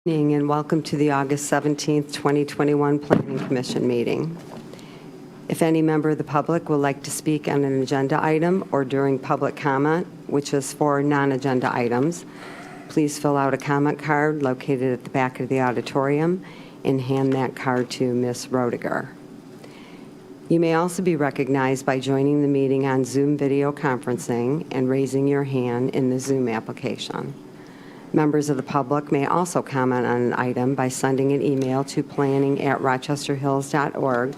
Evening and welcome to the August 17th, 2021 Planning Commission meeting. If any member of the public would like to speak on an agenda item or during public comment, which is for non-agenda items, please fill out a comment card located at the back of the auditorium and hand that card to Ms. Roediger. You may also be recognized by joining the meeting on Zoom video conferencing and raising your hand in the Zoom application. Members of the public may also comment on an item by sending an email to planning@rochesterhills.org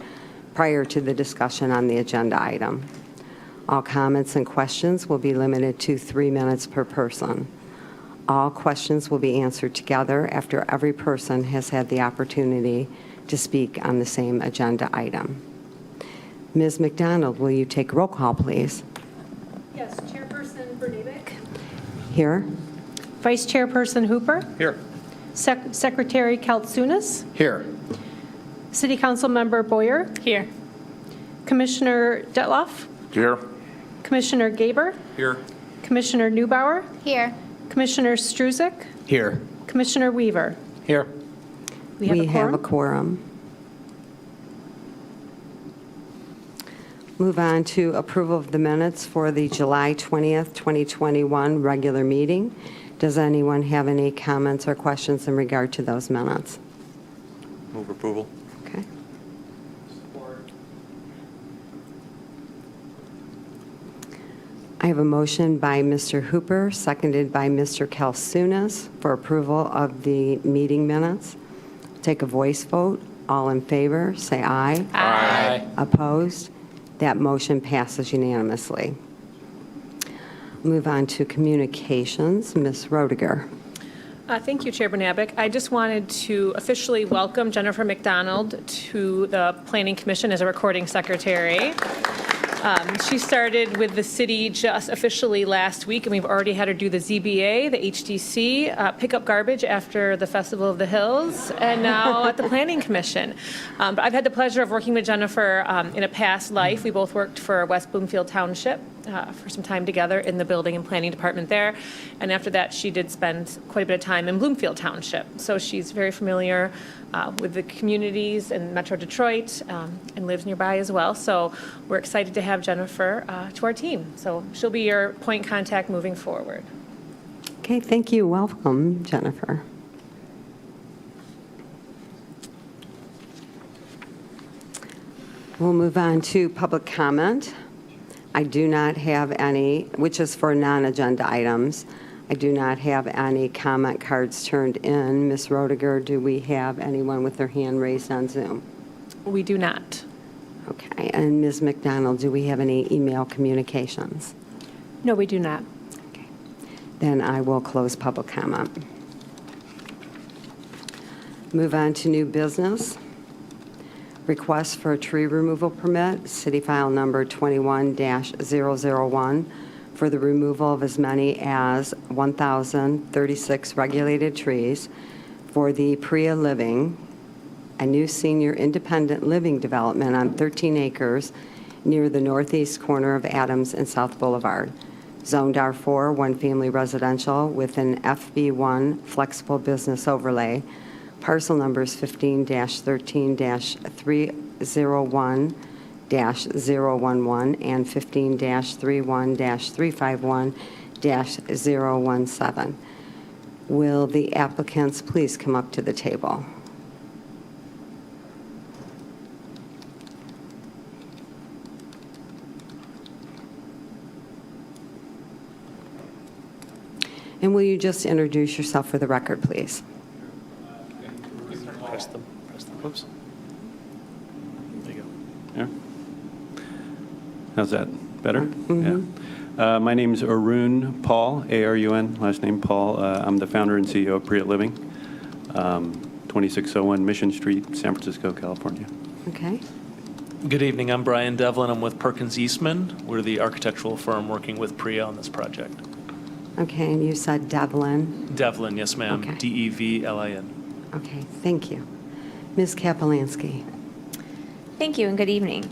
prior to the discussion on the agenda item. All comments and questions will be limited to 3 minutes per person. All questions will be answered together after every person has had the opportunity to speak on the same agenda item. Ms. McDonald, will you take roll call, please? Yes, Chairperson Bernabek. Here. Vice Chairperson Hooper. Here. Secretary Kaltsunas. Here. City Council Member Boyer. Here. Commissioner Detloff. Here. Commissioner Gaber. Here. Commissioner Neubauer. Here. Commissioner Struzik. Here. Commissioner Weaver. Here. We have a quorum. Move on to approval of the minutes for the July 20th, 2021 regular meeting. Does anyone have any comments or questions in regard to those minutes? Move approval. Okay. I have a motion by Mr. Hooper, seconded by Mr. Kaltsunas for approval of the meeting minutes. Take a voice vote. All in favor, say aye. Aye. Opposed? That motion passes unanimously. Move on to communications. Ms. Roediger. Thank you, Chair Bernabek. I just wanted to officially welcome Jennifer McDonald to the Planning Commission as a recording secretary. She started with the city just officially last week, and we've already had her do the ZBA, the HDC, pick up garbage after the Festival of the Hills, and now at the Planning Commission. But I've had the pleasure of working with Jennifer in a past life. We both worked for West Bloomfield Township for some time together in the building and planning department there. And after that, she did spend quite a bit of time in Bloomfield Township. So she's very familiar with the communities in Metro Detroit and lives nearby as well. So we're excited to have Jennifer to our team. So she'll be your point contact moving forward. Okay, thank you. Welcome, Jennifer. We'll move on to public comment. I do not have any, which is for non-agenda items. I do not have any comment cards turned in. Ms. Roediger, do we have anyone with their hand raised on Zoom? We do not. Okay, and Ms. McDonald, do we have any email communications? No, we do not. Okay, then I will close public comment. Move on to new business. Request for a tree removal permit, City File Number 21-001, for the removal of as many as 1,036 regulated trees for the Priya Living, a new senior independent living development on 13 acres near the northeast corner of Adams and South Boulevard. Zoned R4, one-family residential with an FB1 flexible business overlay. Parcel numbers 15-13-301-011 and 15-31-351-017. Will the applicants please come up to the table? And will you just introduce yourself for the record, please? Press them. Whoops. There you go. Yeah. How's that? Better? Mm-hmm. Yeah. My name is Arun Paul, A-R-U-N, last name Paul. I'm the founder and CEO of Priya Living, 2601 Mission Street, San Francisco, California. Okay. Good evening. I'm Brian Devlin. I'm with Perkins Eastman. We're the architectural firm working with Priya on this project. Okay, and you said Devlin. Devlin, yes, ma'am. Okay. D-E-V-L-I-N. Okay, thank you. Ms. Kapolansky. Thank you and good evening.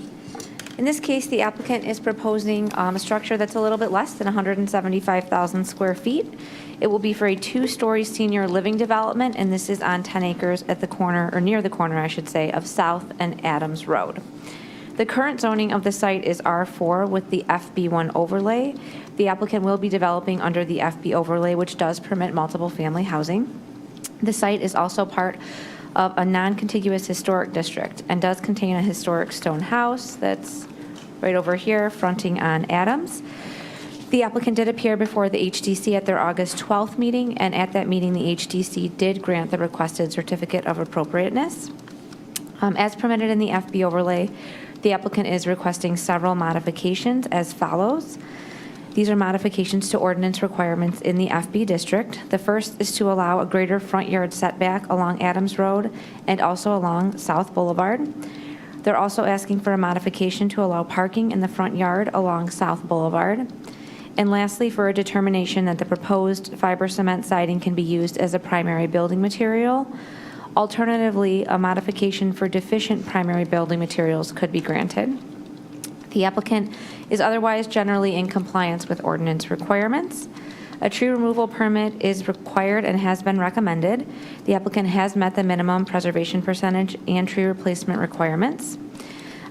In this case, the applicant is proposing a structure that's a little bit less than 175,000 square feet. It will be for a 2-story senior living development, and this is on 10 acres at the corner, or near the corner, I should say, of South and Adams Road. The current zoning of the site is R4 with the FB1 overlay. The applicant will be developing under the FB overlay, which does permit multiple family housing. The site is also part of a non-contiguous historic district and does contain a historic stone house that's right over here fronting on Adams. The applicant did appear before the HDC at their August 12th meeting, and at that meeting, the HDC did grant the requested certificate of appropriateness. As permitted in the FB overlay, the applicant is requesting several modifications as follows. These are modifications to ordinance requirements in the FB district. The first is to allow a greater front yard setback along Adams Road and also along South Boulevard. They're also asking for a modification to allow parking in the front yard along South Boulevard. And lastly, for a determination that the proposed fiber cement siding can be used as a primary building material. Alternatively, a modification for deficient primary building materials could be granted. The applicant is otherwise generally in compliance with ordinance requirements. A tree removal permit is required and has been recommended. The applicant has met the minimum preservation percentage and tree replacement requirements.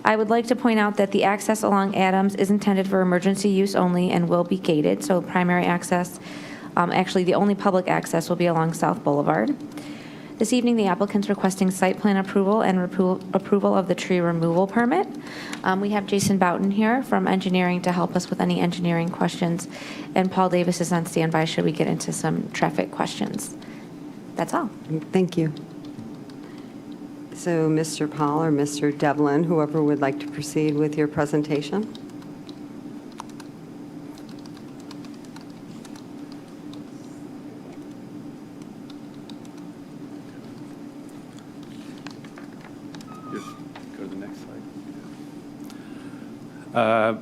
I would like to point out that the access along Adams is intended for emergency use only and will be gated, so primary access, actually the only public access will be along South Boulevard. This evening, the applicant's requesting site plan approval and approval of the tree removal permit. We have Jason Boughton here from engineering to help us with any engineering questions, and Paul Davis is on standby should we get into some traffic questions. That's all. Thank you. So Mr. Paul or Mr. Devlin, whoever would like to proceed with your presentation. Just go to the next slide.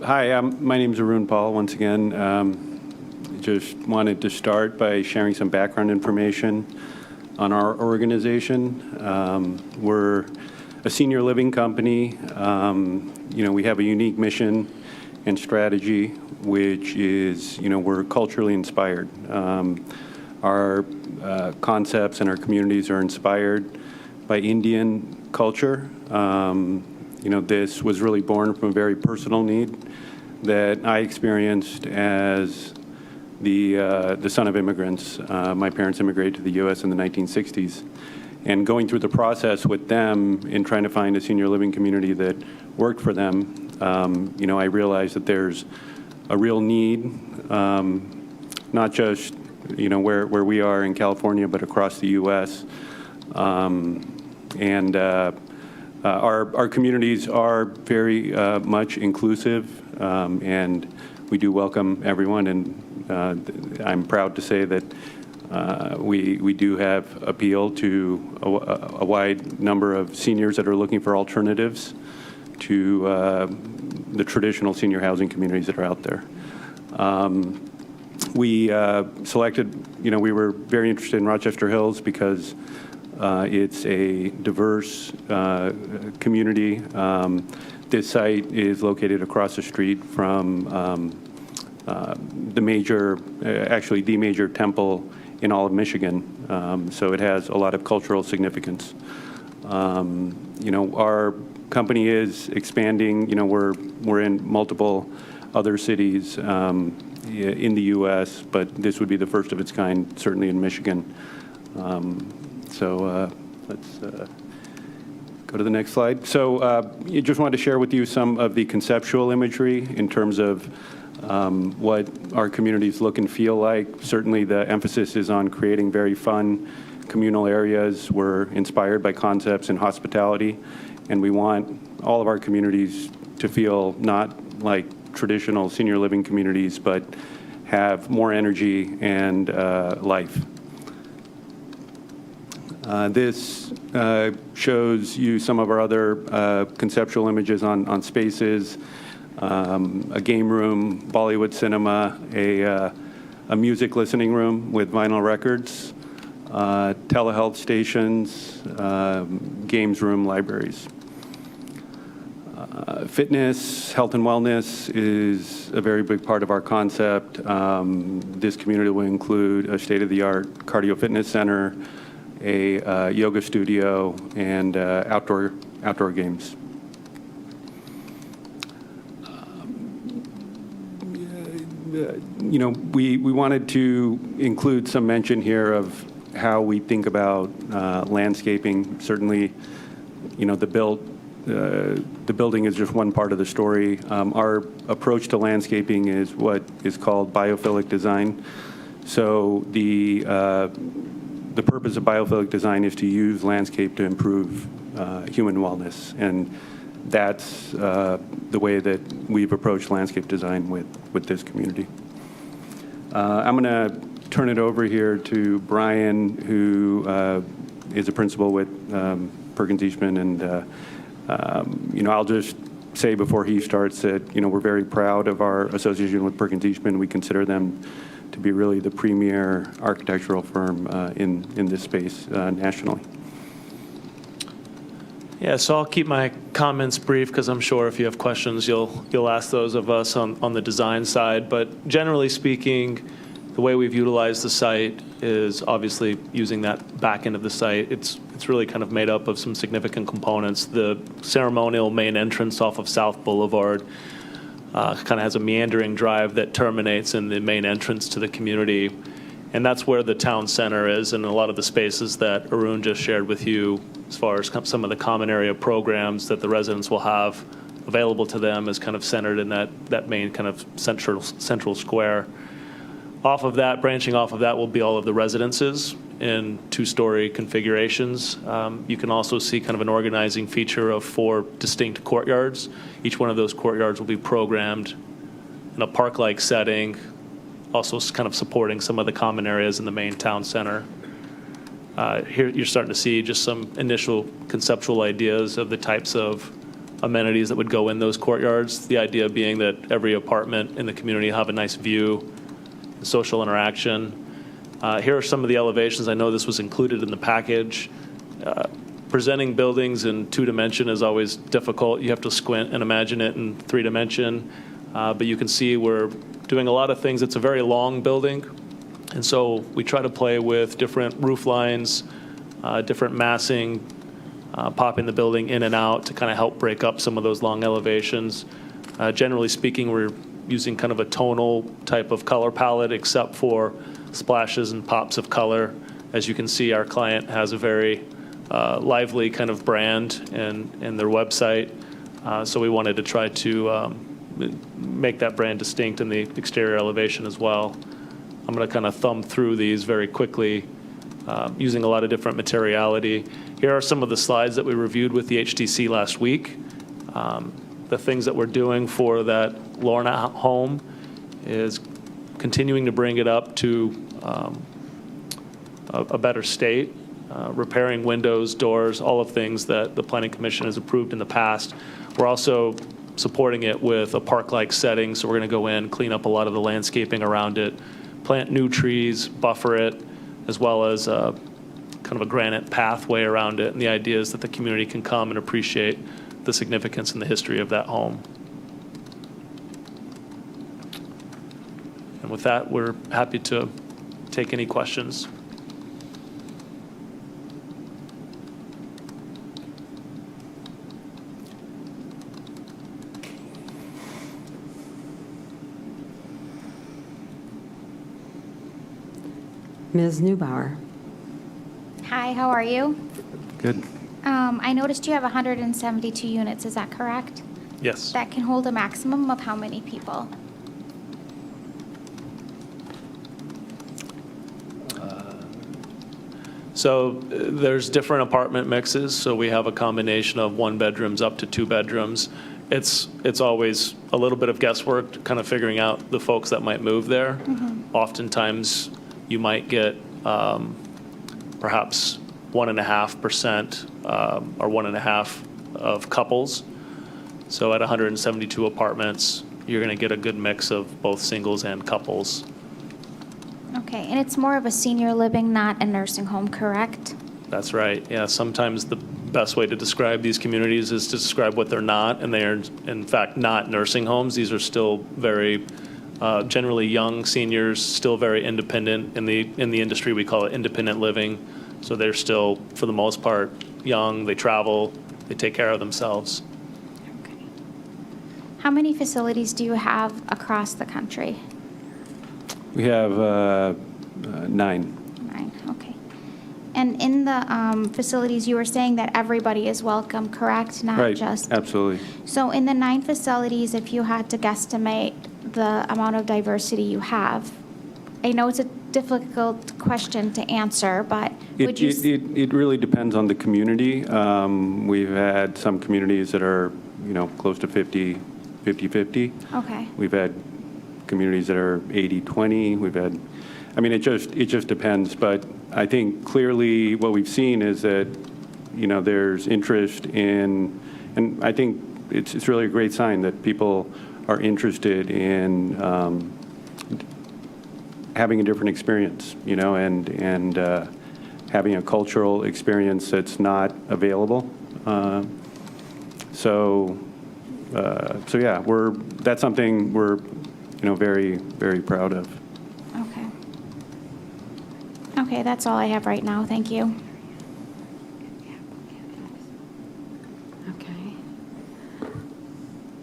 Hi, my name is Arun Paul. Once again, just wanted to start by sharing some background information on our organization. We're a senior living company. We have a unique mission and strategy, which is, we're culturally inspired. Our concepts and our communities are inspired by Indian culture. This was really born from a very personal need that I experienced as the son of immigrants. My parents immigrated to the U.S. in the 1960s. And going through the process with them in trying to find a senior living community that worked for them, I realized that there's a real need, not just, where we are in California, but across the U.S. Our communities are very much inclusive, and we do welcome everyone, and I'm proud to say that we do have appeal to a wide number of seniors that are looking for alternatives to the traditional senior housing communities that are out there. We selected, we were very interested in Rochester Hills because it's a diverse community. This site is located across the street from the major temple in all of Michigan. So it has a lot of cultural significance. Our company is expanding. We're in multiple other cities in the U.S., but this would be the first of its kind, certainly in Michigan. Let's go to the next slide. So I just wanted to share with you some of the conceptual imagery in terms of what our communities look and feel like. Certainly the emphasis is on creating very fun communal areas. We're inspired by concepts in hospitality, and we want all of our communities to feel not like traditional senior living communities, but have more energy and life. This shows you some of our other conceptual images on spaces, a game room, Bollywood cinema, a music listening room with vinyl records, telehealth stations, games room, libraries. Fitness, health and wellness is a very big part of our concept. This community will include a state-of-the-art cardio fitness center, a yoga studio, and outdoor games. We wanted to include some mention here of how we think about landscaping. Certainly, the building is just one part of the story. Our approach to landscaping is what is called Biophilic Design. So the purpose of Biophilic Design is to use landscape to improve human wellness, and that's the way that we've approached landscape design with this community. I'm going to turn it over here to Brian, who is a principal with Perkins Eastman, and I'll just say before he starts that we're very proud of our association with Perkins Eastman. We consider them to be really the premier architectural firm in this space nationally. Yeah, so I'll keep my comments brief because I'm sure if you have questions, you'll ask those of us on the design side. But generally speaking, the way we've utilized the site is obviously using that back end of the site. It's really kind of made up of some significant components. The ceremonial main entrance off of South Boulevard kind of has a meandering drive that terminates in the main entrance to the community. And that's where the town center is, and a lot of the spaces that Arun just shared with you as far as some of the common area programs that the residents will have available to them is kind of centered in that main kind of central square. Branching off of that will be all of the residences in two-story configurations. You can also see kind of an organizing feature of 4 distinct courtyards. Each one of those courtyards will be programmed in a park-like setting, also kind of supporting some of the common areas in the main town center. Here you're starting to see just some initial conceptual ideas of the types of amenities that would go in those courtyards. The idea being that every apartment in the community have a nice view, social interaction. Here are some of the elevations. I know this was included in the package. Presenting buildings in 2-dimension is always difficult. You have to squint and imagine it in 3-dimension. But you can see we're doing a lot of things. It's a very long building. And so we try to play with different roof lines, different massing, popping the building in and out to kind of help break up some of those long elevations. Generally speaking, we're using kind of a tonal type of color palette, except for splashes and pops of color. As you can see, our client has a very lively kind of brand in their website. So we wanted to try to make that brand distinct in the exterior elevation as well. I'm going to kind of thumb through these very quickly, using a lot of different materiality. Here are some of the slides that we reviewed with the HTC last week. The things that we're doing for that Lorna home is continuing to bring it up to a better state, repairing windows, doors, all of things that the Planning Commission has approved in the past. We're also supporting it with a park-like setting, so we're going to go in, clean up a lot of the landscaping around it, plant new trees, buffer it, as well as kind of a granite pathway around it. And the idea is that the community can come and appreciate the significance and the history of that home. And with that, we're happy to take any questions. Ms. Neubauer. Hi, how are you? Good. I noticed you have 172 units, is that correct? Yes. That can hold a maximum of how many people? So there's different apartment mixes. So we have a combination of 1 bedrooms up to 2 bedrooms. It's always a little bit of guesswork, kind of figuring out the folks that might move there. Mm-hmm. Oftentimes, you might get perhaps 1.5% or 1.5 of couples. So at 172 apartments, you're going to get a good mix of both singles and couples. Okay, and it's more of a senior living, not a nursing home, correct? That's right. Yeah, sometimes the best way to describe these communities is to describe what they're not, and they are, in fact, not nursing homes. These are still very generally young seniors, still very independent. In the industry, we call it independent living. So they're still, for the most part, young. They travel. They take care of themselves. How many facilities do you have across the country? We have 9. 9, okay. And in the facilities, you were saying that everybody is welcome, correct? Not Right, just. absolutely. So in the 9 facilities, if you had to guesstimate the amount of diversity you have, I know it's a difficult question to answer, but would you? It really depends on the community. We've had some communities that are, close to 50-50. Okay. We've had communities that are 80-20. It just depends. But I think clearly what we've seen is that, there's interest in, and I think it's really a great sign that people are interested in having a different experience, and having a cultural experience that's not available. So yeah, that's something we're, very, very proud of. Okay. Okay, that's all I have right now. Thank you. Okay.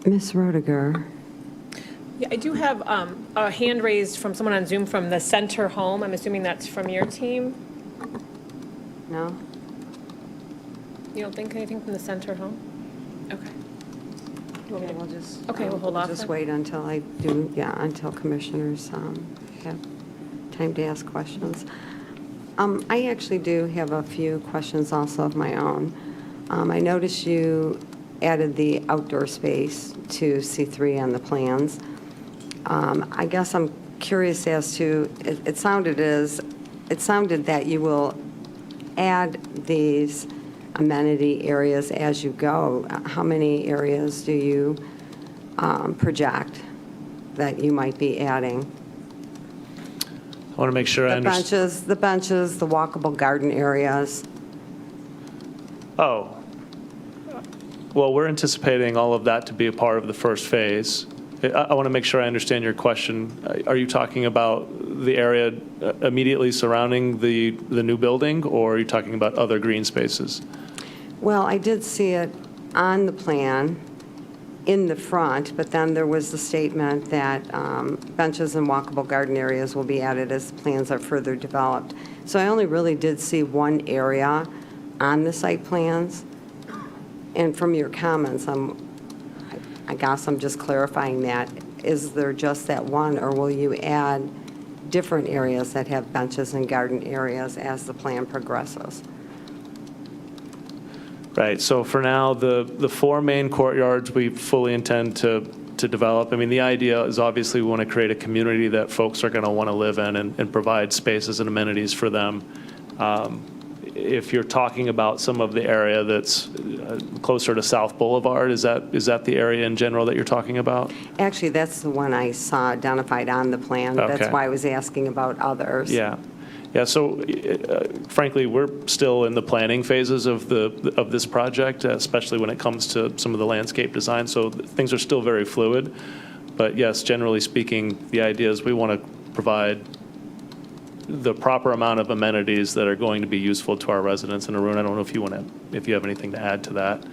Ms. Roediger. Yeah, I do have a hand raised from someone on Zoom from the Center Home. I'm assuming that's from your team. No? You don't think anything from the Center Home? Okay. You want me Okay, to- we'll just. Okay, we'll hold off Just then. wait until I do, until commissioners have time to ask questions. I actually do have a few questions also of my own. I noticed you added the outdoor space to C3 on the plans. I guess I'm curious as to, it sounded that you will add these amenity areas as you go. How many areas do you project that you might be adding? I want to make sure I understand. The benches, the walkable garden areas. Oh. Well, we're anticipating all of that to be a part of the first phase. I want to make sure I understand your question. Are you talking about the area immediately surrounding the new building, or are you talking about other green spaces? Well, I did see it on the plan in the front, but then there was the statement that benches and walkable garden areas will be added as plans are further developed. So I only really did see one area on the site plans. And from your comments, I guess I'm just clarifying that. Is there just that one, or will you add different areas that have benches and garden areas as the plan progresses? Right, so for now, the 4 main courtyards we fully intend to develop. I mean, the idea is obviously we want to create a community that folks are going to want to live in and provide spaces and amenities for them. If you're talking about some of the area that's closer to South Boulevard, is that the area in general that you're talking about? Actually, that's the one I saw identified on the plan. Okay. That's why I was asking about others. Yeah. Yeah, so frankly, we're still in the planning phases of this project, especially when it comes to some of the landscape design. So things are still very fluid. But yes, generally speaking, the idea is we want to provide the proper amount of amenities that are going to be useful to our residents. And Arun, I don't know if you have anything to add to that.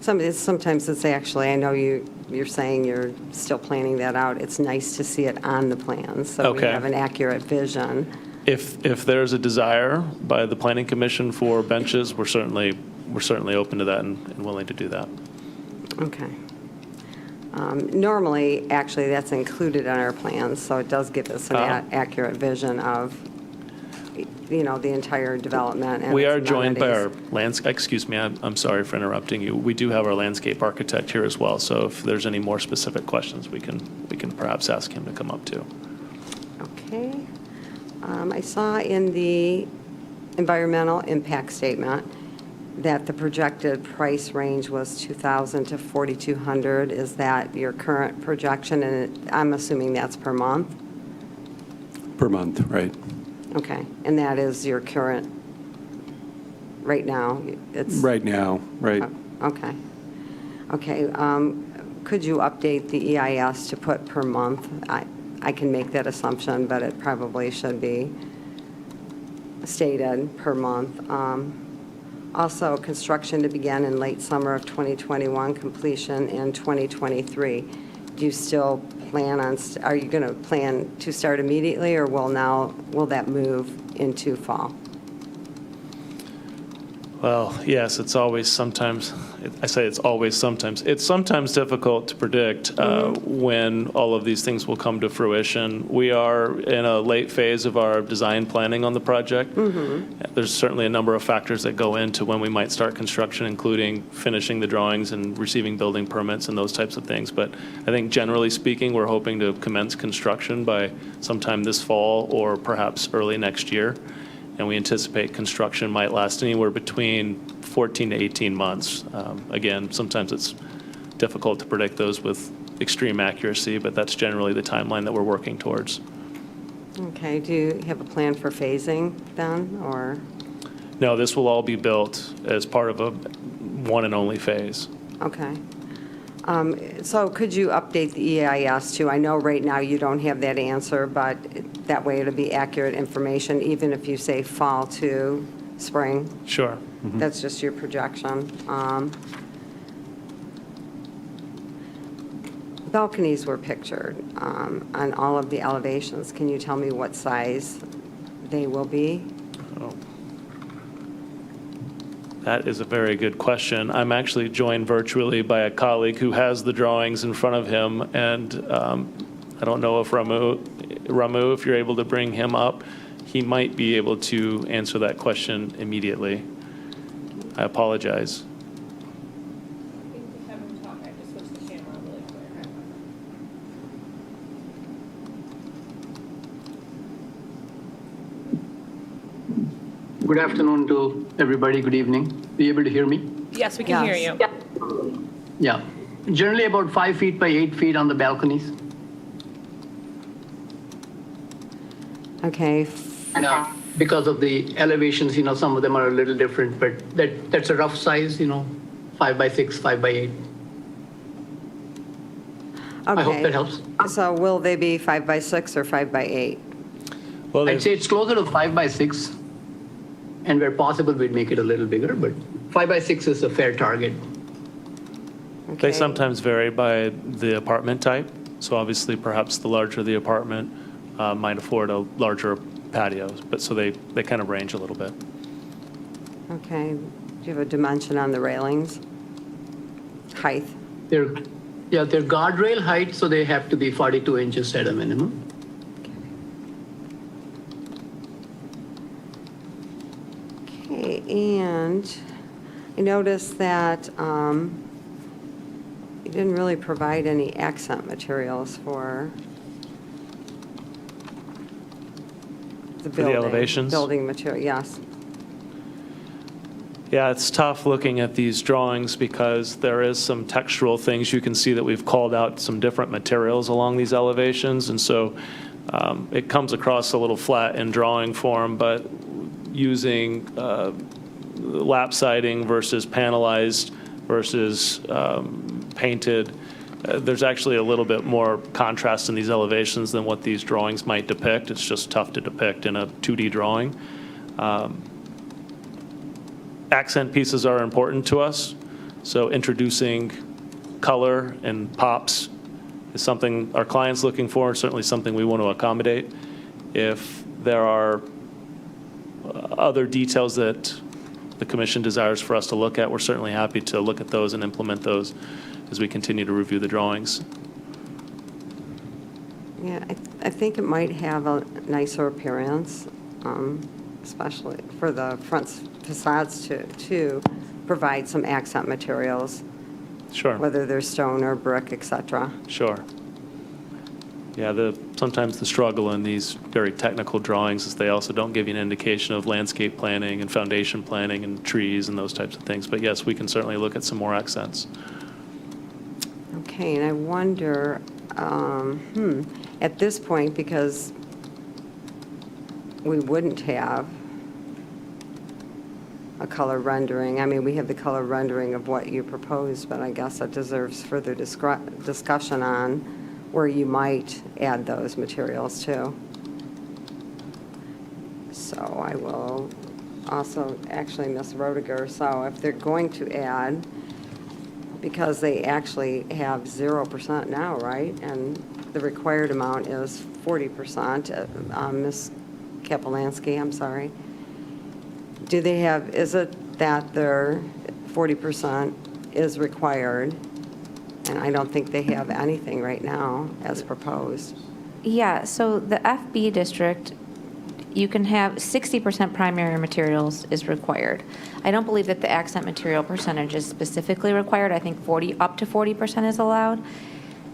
Sometimes it's actually, I know you're saying you're still planning that out. It's nice to see it on the plans, so we Okay. have an accurate vision. If there's a desire by the Planning Commission for benches, we're certainly open to that and willing to do that. Okay. Normally, actually, that's included in our plans, so it does give us an accurate vision of, the entire development. And We its are joined by our amenities. excuse me, I'm sorry for interrupting you. We do have our landscape architect here as well, so if there's any more specific questions, we can perhaps ask him to come up too. Okay. I saw in the environmental impact statement that the projected price range was $2,000 to $4,200. Is that your current projection? And I'm assuming that's per month? Per month, right? Okay. And that is your current right now? It's Right now, right. Okay. Okay. Could you update the EIS to put per month? I can make that assumption, but it probably should be stated per month. Also, construction to begin in late summer of 2021, completion in 2023. Do you still plan on, are you going to plan to start immediately, or will that move into fall? Well, yes, it's always sometimes, I say it's always sometimes. It's sometimes difficult to predict when all of these things will come to fruition. We are in a late phase of our design planning on the project. There's certainly a number of factors that go into when we might start construction, including finishing the drawings and receiving building permits and those types of things. But I think generally speaking, we're hoping to commence construction by sometime this fall or perhaps early next year. And we anticipate construction might last anywhere between 14 to 18 months. Again, sometimes it's difficult to predict those with extreme accuracy, but that's generally the timeline that we're working towards. Okay. Do you have a plan for phasing then, or? No, this will all be built as part of a one and only phase. Okay. So could you update the EIS too? I know right now you don't have that answer, but that way it'll be accurate information, even if you say fall to spring. Sure. That's just your projection. Balconies were pictured on all of the elevations. Can you tell me what size they will be? That is a very good question. I'm actually joined virtually by a colleague who has the drawings in front of him, and I don't know if Ramu, if you're able to bring him up, he might be able to answer that question immediately. I apologize. Good afternoon to everybody. Good evening. Are you able to hear me? Yes, we can hear Yes. you. Yeah. Generally about 5 feet by 8 feet on the balconies. Okay. Because of the elevations, some of them are a little different, but that's a rough size, 5 by 6, 5 by 8. I hope that helps. So will they be 5 by 6 or 5 by 8? Well, I'd say it's closer to 5 by 6, and where possible, we'd make it a little bigger, but 5 by 6 is a fair target. they sometimes vary by the apartment type. So obviously, perhaps the larger the apartment might afford a larger patio, but so they kind of range a little bit. Okay. Do you have a dimension on the railings? Height? They're guardrail height, so they have to be 42 inches at a minimum. Okay, and I noticed that you didn't really provide any accent materials for the building. elevations? Building material, yes. Yeah, it's tough looking at these drawings because there is some textural things. You can see that we've called out some different materials along these elevations, and so it comes across a little flat in drawing form, but using lap siding versus panelized versus painted, there's actually a little bit more contrast in these elevations than what these drawings might depict. It's just tough to depict in a 2D drawing. Accent pieces are important to us, so introducing color and pops is something our client's looking for, certainly something we want to accommodate. If there are other details that the commission desires for us to look at, we're certainly happy to look at those and implement those as we continue to review the drawings. Yeah, I think it might have a nicer appearance, especially for the front facades to provide some accent materials, Sure. whether they're stone or brick, et cetera. Sure. Yeah, sometimes the struggle in these very technical drawings is they also don't give you an indication of landscape planning and foundation planning and trees and those types of things. But yes, we can certainly look at some more accents. Okay, and I wonder, at this point, because we wouldn't have a color rendering. I mean, we have the color rendering of what you proposed, but I guess that deserves further discussion on where you might add those materials to. So I will also, actually, Ms. Roediger, so if they're going to add, because they actually have 0% now, right? And the required amount is 40%. Ms. Kapelansky, I'm sorry. Do they have, is it that their 40% is required? And I don't think they have anything right now as proposed. Yeah, so the FB district, you can have 60% primary materials is required. I don't believe that the accent material percentage is specifically required. I think up to 40% is allowed.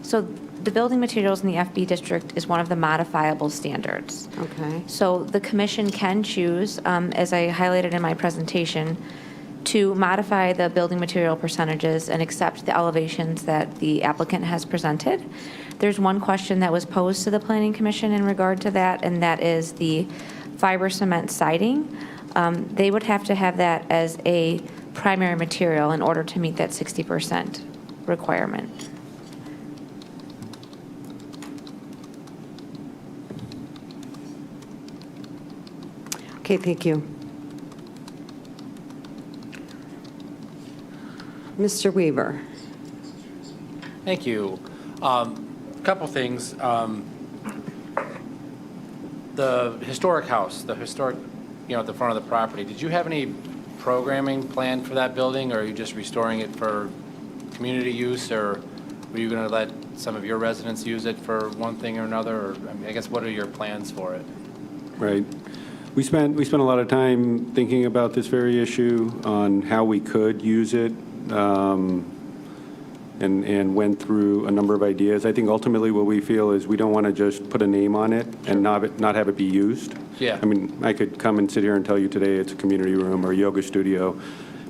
So the building materials in the FB district is one of the modifiable standards. Okay. So the commission can choose, as I highlighted in my presentation, to modify the building material percentages and accept the elevations that the applicant has presented. There's one question that was posed to the Planning Commission in regard to that, and that is the fiber cement siding. They would have to have that as a primary material in order to meet that 60% requirement. Okay, thank you. Mr. Weaver. Thank you. Couple things. The historic house, the historic, at the front of the property, did you have any programming planned for that building, or are you just restoring it for community use, or were you going to let some of your residents use it for one thing or another? Or, I guess, what are your plans for it? Right. We spent a lot of time thinking about this very issue on how we could use it, and went through a number of ideas. I think ultimately what we feel is we don't want to just put a name on it and not have it be used. Yeah. I mean, I could come and sit here and tell you today it's a community room or a yoga studio,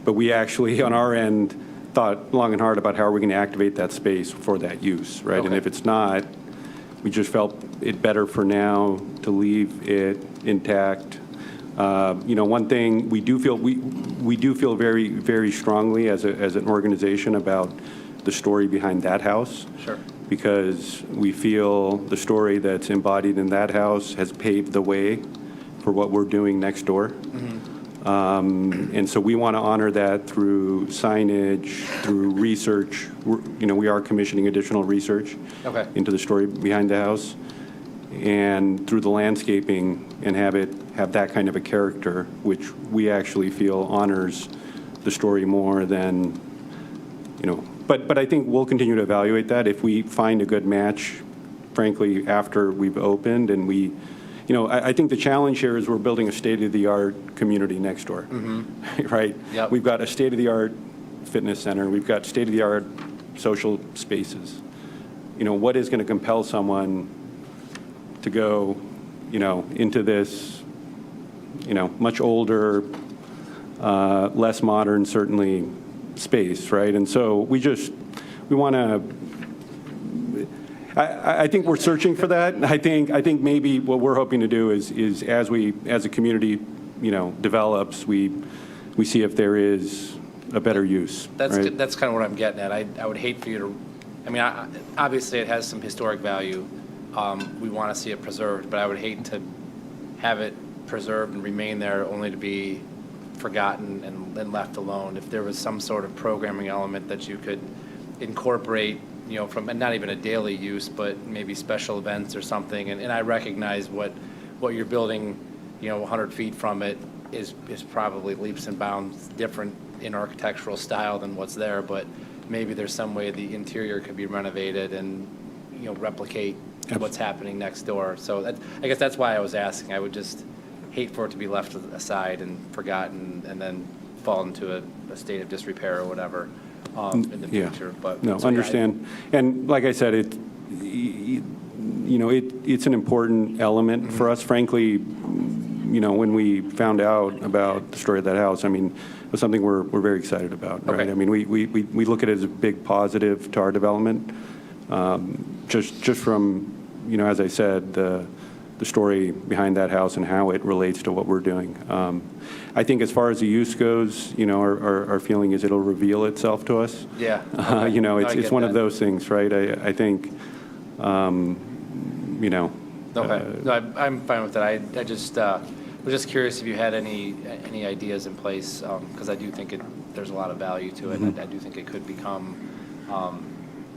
but we actually, on our end, thought long and hard about how are we going to activate that space for that use, right? Okay. And if it's not, we just felt it better for now to leave it intact. One thing we do feel very, very strongly as an organization about the story behind that house. Sure. Because we feel the story that's embodied in that house has paved the way for what we're doing next door. Mm-hmm. And so we want to honor that through signage, through research. We are commissioning additional research into the story behind the house, and through the landscaping, and have that kind of a character, which we actually feel honors the story more than, But I think we'll continue to evaluate that. If we find a good match, frankly, after we've opened, and I think the challenge here is we're building a state-of-the-art community next door, right? Yep. We've got a state-of-the-art fitness center. We've got state-of-the-art social spaces. What is going to compel someone to go, into this, much older, less modern, certainly, space, right? And so we want to, I think we're searching for that. I think maybe what we're hoping to do is as a community, develops, we see if there is a better use. That's right? that's kind of what I'm getting at. I would hate for you to, obviously it has some historic value. We want to see it preserved, but I would hate to have it preserved and remain there only to be forgotten and left alone. If there was some sort of programming element that you could incorporate, from, and not even a daily use, but maybe special events or something. And I recognize what you're building, 100 feet from it is probably leaps and bounds different in architectural style than what's there, but maybe there's some way the interior could be renovated and, replicate what's happening next door. So I guess that's why I was asking. I would just hate for it to be left aside and forgotten and then fall into a state of disrepair or whatever in the future. But no, so, understand. And like I said, it's an important element for us. Frankly, when we found out about the story of that house, it was something we're very excited about. Right? Okay. We look at it as a big positive to our development. Just from, as I said, the the story behind that house and how it relates to what we're doing. I think as far as the use goes, our feeling is it'll reveal itself to us. Yeah. Okay. No, I It's get one of that. those things, right? I think, Okay. No, I'm fine with that. I just was just curious if you had any ideas in place, because I do think there's a lot of value to it. Mm-hmm. I do think it could become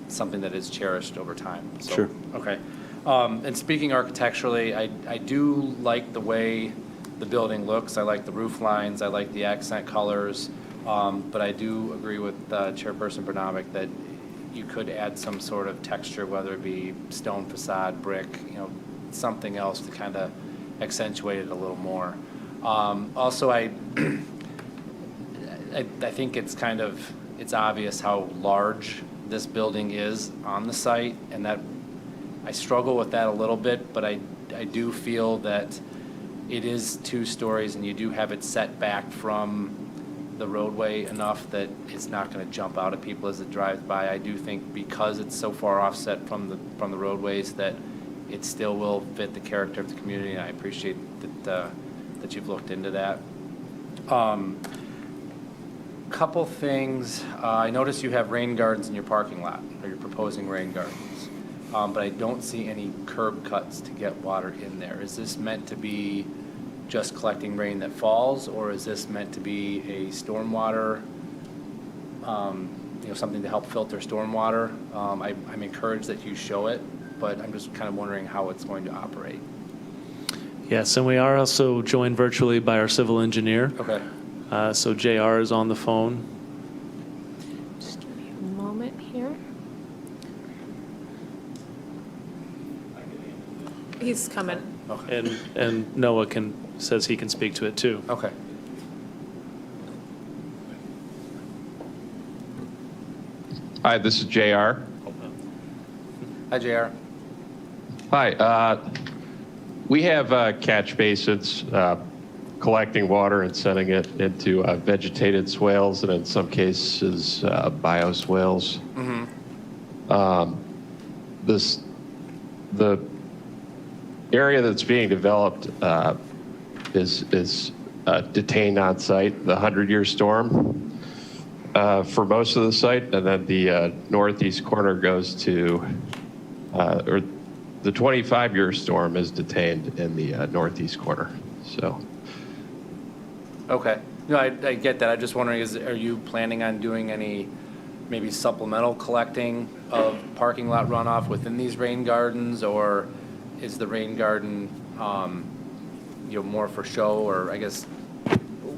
something that is cherished over time. So, Sure. Okay. And speaking architecturally, I do like the way the building looks. I like the roof lines. I like the accent colors. But I do agree with Chairperson Bernavic that you could add some sort of texture, whether it be stone facade, brick, something else to kind of accentuate it a little more. Also, I think it's obvious how large this building is on the site, and that I struggle with that a little bit, but I do feel that it is 2 stories and you do have it set back from the roadway enough that it's not going to jump out at people as it drives by. I do think because it's so far offset from the roadways that it still will fit the character of the community, and I appreciate that you've looked into that. Couple things. I noticed you have rain gardens in your parking lot, or you're proposing rain gardens, but I don't see any curb cuts to get water in there. Is this meant to be just collecting rain that falls, or is this meant to be a stormwater, something to help filter stormwater? I'm encouraged that you show it, but I'm just kind of wondering how it's going to operate. Yes, and we are also joined virtually by our civil engineer. Okay. So JR is on the phone. Just give me a moment here. He's coming. Okay. And Noah says he can speak to it too. Okay. Hi, this is JR. Hi, JR. Hi. We have catch basins collecting water and sending it into vegetated swales, and in some cases, bioswales. The area that's being developed is detained on site, the 100-year storm for most of the site, and then the northeast corner goes to, or the 25-year storm is detained in the northeast corner. So. Okay. No, I get that. I'm just wondering, are you planning on doing any maybe supplemental collecting of parking lot runoff within these rain gardens, or is the rain garden, more for show, or I guess,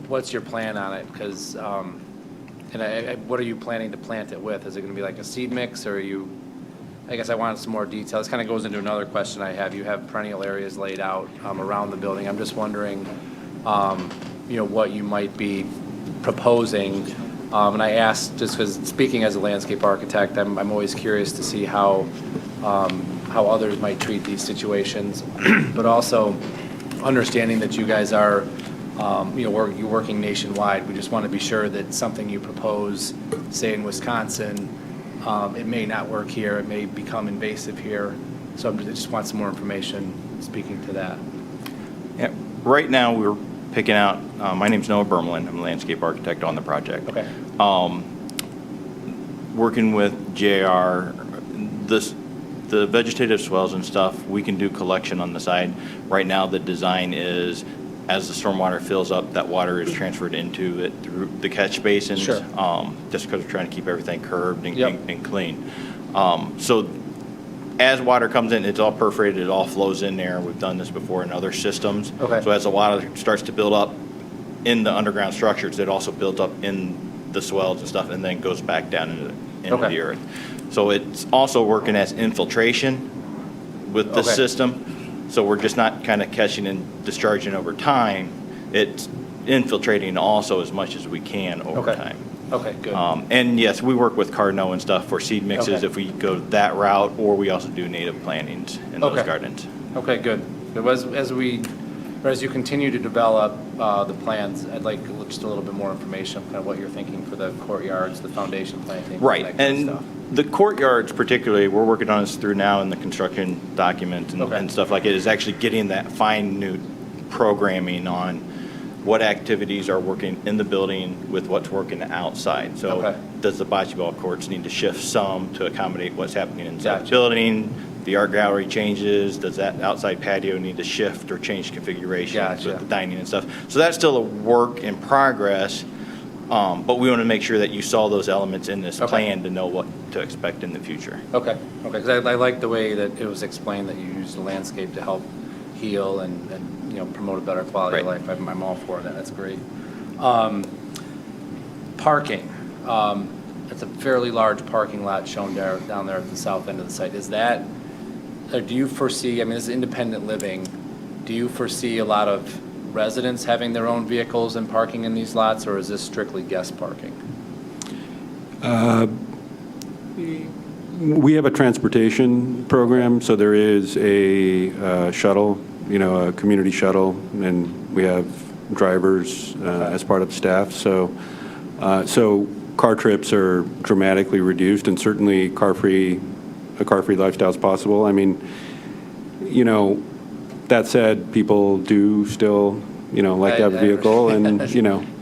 what's your plan on it? Because, what are you planning to plant it with? Is it going to be like a seed mix, or I guess I wanted some more detail. This kind of goes into another question I have. You have perennial areas laid out around the building. I'm just wondering, what you might be proposing. And I asked just because, speaking as a landscape architect, I'm always curious to see how others might treat these situations, but also understanding that you guys are, you're working nationwide. We just want to be sure that something you propose, say in Wisconsin, it may not work here, it may become invasive here. So I just want some more information speaking to that. Yeah, right now we're picking out, my name's Noah Bermelin, I'm a landscape architect on the project. Okay. Working with JR, the vegetative swells and stuff, we can do collection on the side. Right now the design is, as the stormwater fills up, that water is transferred into it through the catch basins. Sure. Just because we're trying to keep everything curved and, Yep. and clean. So as water comes in, it's all perforated, it all flows in there. We've done this before in other systems. Okay. So as the water starts to build up in the underground structures, it also builds up in the swells and stuff, and then goes back down into Okay. the earth. So it's also working as infiltration with the Okay. system. So we're just not kind of catching and discharging over time. It's infiltrating also as much as we can over Okay. time. Okay, good. And yes, we work with Cardno and stuff for seed mixes Okay. if we go that route, or we also do native plantings in those Okay. gardens. Okay, good. As we But as you continue to develop the plans, I'd like just a little bit more information, kind of what you're thinking for the courtyards, the foundation planting. Right, that kind of and stuff. the courtyards particularly, we're working on this through now in the construction document Okay. and stuff like it, is actually getting that fine-tuned programming on what activities are working in the building with what's working outside. So Okay. does the bocce ball courts need to shift some to accommodate what's happening inside the Gotcha. building? The art gallery changes, does that outside patio need to shift or change configuration Gotcha. with the dining and stuff? So that's still a work in progress, but we want to make sure that you saw those elements in this Okay. plan to know what to expect in the future. Okay, because I like the way that it was explained that you use the landscape to help heal and promote a better quality of Right. life. I'm all for that, that's great. Parking, it's a fairly large parking lot shown down there at the south end of the site. Is that, or do you foresee, I mean, this is independent living, do you foresee a lot of residents having their own vehicles and parking in these lots, or is this strictly guest parking? We have a transportation program, so there is a shuttle, a community shuttle, and we have drivers as part of the staff. So car trips are dramatically reduced, and certainly a car-free lifestyle is possible. I mean, that said, people do still, like to have a vehicle, and,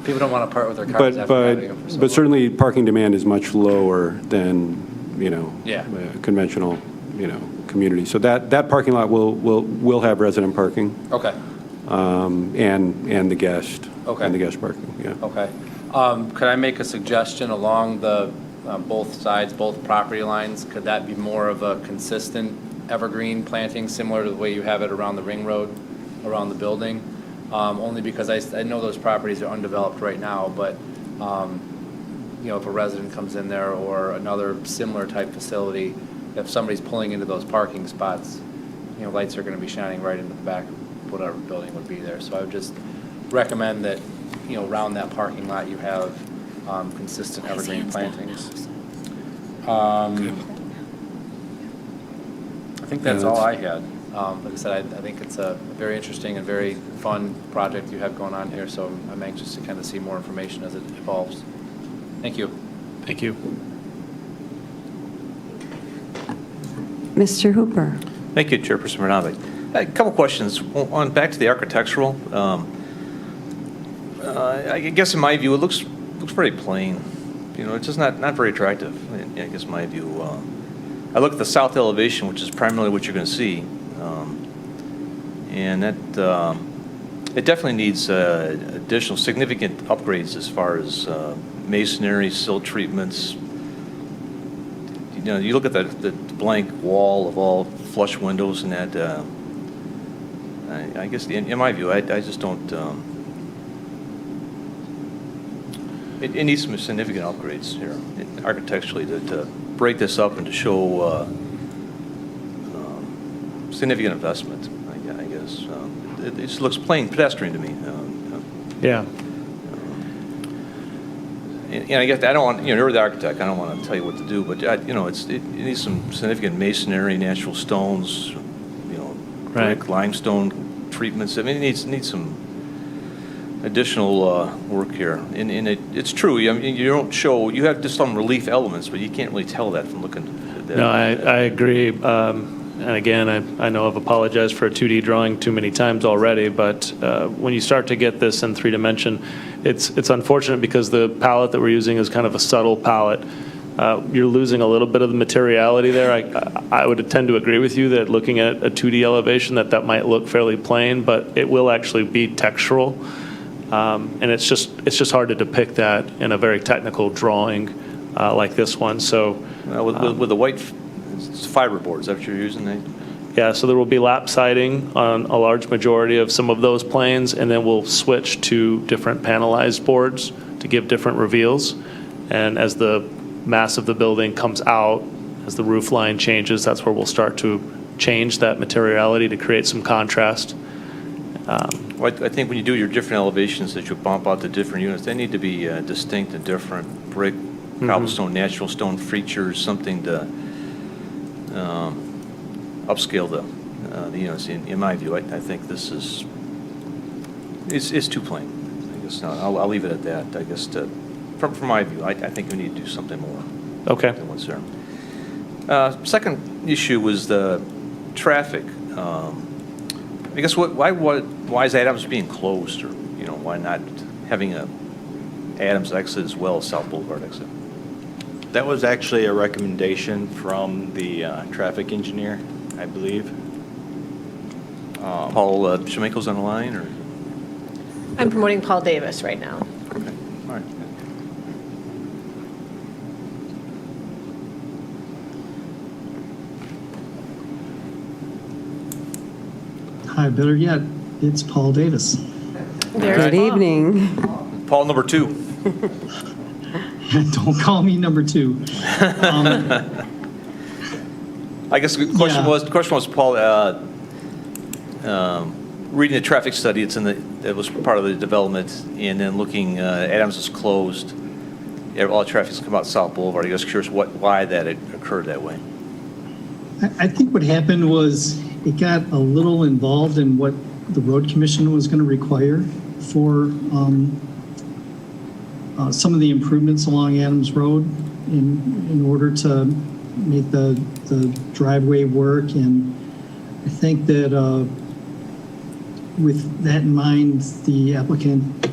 People don't want to part with their cars after having them for so but long. certainly parking demand is much lower than, Yeah. a conventional, community. So that parking lot will have resident parking, Okay, and the guest. Okay. And the guest parking, yeah. okay. Could I make a suggestion along the, both sides, both property lines? Could that be more of a consistent evergreen planting, similar to the way you have it around the ring road, around the building? Only because I know those properties are undeveloped right now, but, if a resident comes in there or another similar type facility, if somebody's pulling into those parking spots, lights are going to be shining right into the back of whatever building would be there. So I would just recommend that, around that parking lot, you have consistent evergreen plantings. I think that's all I had. Like I said, I think it's a very interesting and very fun project you have going on here, so I'm anxious to kind of see more information as it evolves. Thank you. Thank you. Mr. Hooper. Thank you, Chairperson Bernabé. A couple questions. Back to the architectural. I guess in my view, it looks very plain. It's just not very attractive. I guess in my view. I look at the south elevation, which is primarily what you're going to see, and that it definitely needs additional significant upgrades as far as masonry, sill treatments. You look at the blank wall of all flush windows and that. I guess in my view, I just don't. It needs some significant upgrades here architecturally to break this up and to show significant investment. I guess it just looks plain pedestrian to me. Yeah. And I guess I don't want, you're the architect, I don't want to tell you what to do, but, it needs some significant masonry, natural stones, Right. brick, limestone treatments. I mean, it needs some additional work here. And it's true, I mean, you have just some relief elements, but you can't really tell that from looking at that. No, I agree. And again, I know I've apologized for a 2D drawing too many times already, but when you start to get this in 3-dimension, it's unfortunate because the palette that we're using is kind of a subtle palette. You're losing a little bit of the materiality there. I would tend to agree with you that looking at a 2D elevation that might look fairly plain, but it will actually be textural. And it's just hard to depict that in a very technical drawing like this one. So With the white fiberboards, is that what you're using? yeah, so there will be lap siding on a large majority of some of those planes, and then we'll switch to different panelized boards to give different reveals. And as the mass of the building comes out, as the roof line changes, that's where we'll start to change that materiality to create some contrast. Well, I think when you do your different elevations that you bump out the different units, they need to be distinct and different. Brick, cobblestone, natural stone features, something to upscale the units. In my view, I think this is It's too plain. I guess I'll leave it at that. I guess from my view, I think we need to do something more. Okay. Than what's there. Second issue was the traffic. I guess why is Adams being closed, or why not having a Adams exit as well as South Boulevard exit? That was actually a recommendation from the traffic engineer, I believe. Paul Shemako's on the line, or? I'm promoting Paul Davis right now. Okay, all right. Hi, better yet, it's Paul Davis. There's Good Paul. evening. Paul, number 2. Don't call me number 2. I guess the question Yeah. was, Paul, reading the traffic study, it was part of the development, and then looking, Adams is closed. All traffic's come out South Boulevard. I was curious why that occurred that way. I think what happened was it got a little involved in what the road commission was going to require for some of the improvements along Adams Road in order to make the driveway work. And I think that with that in mind, the applicant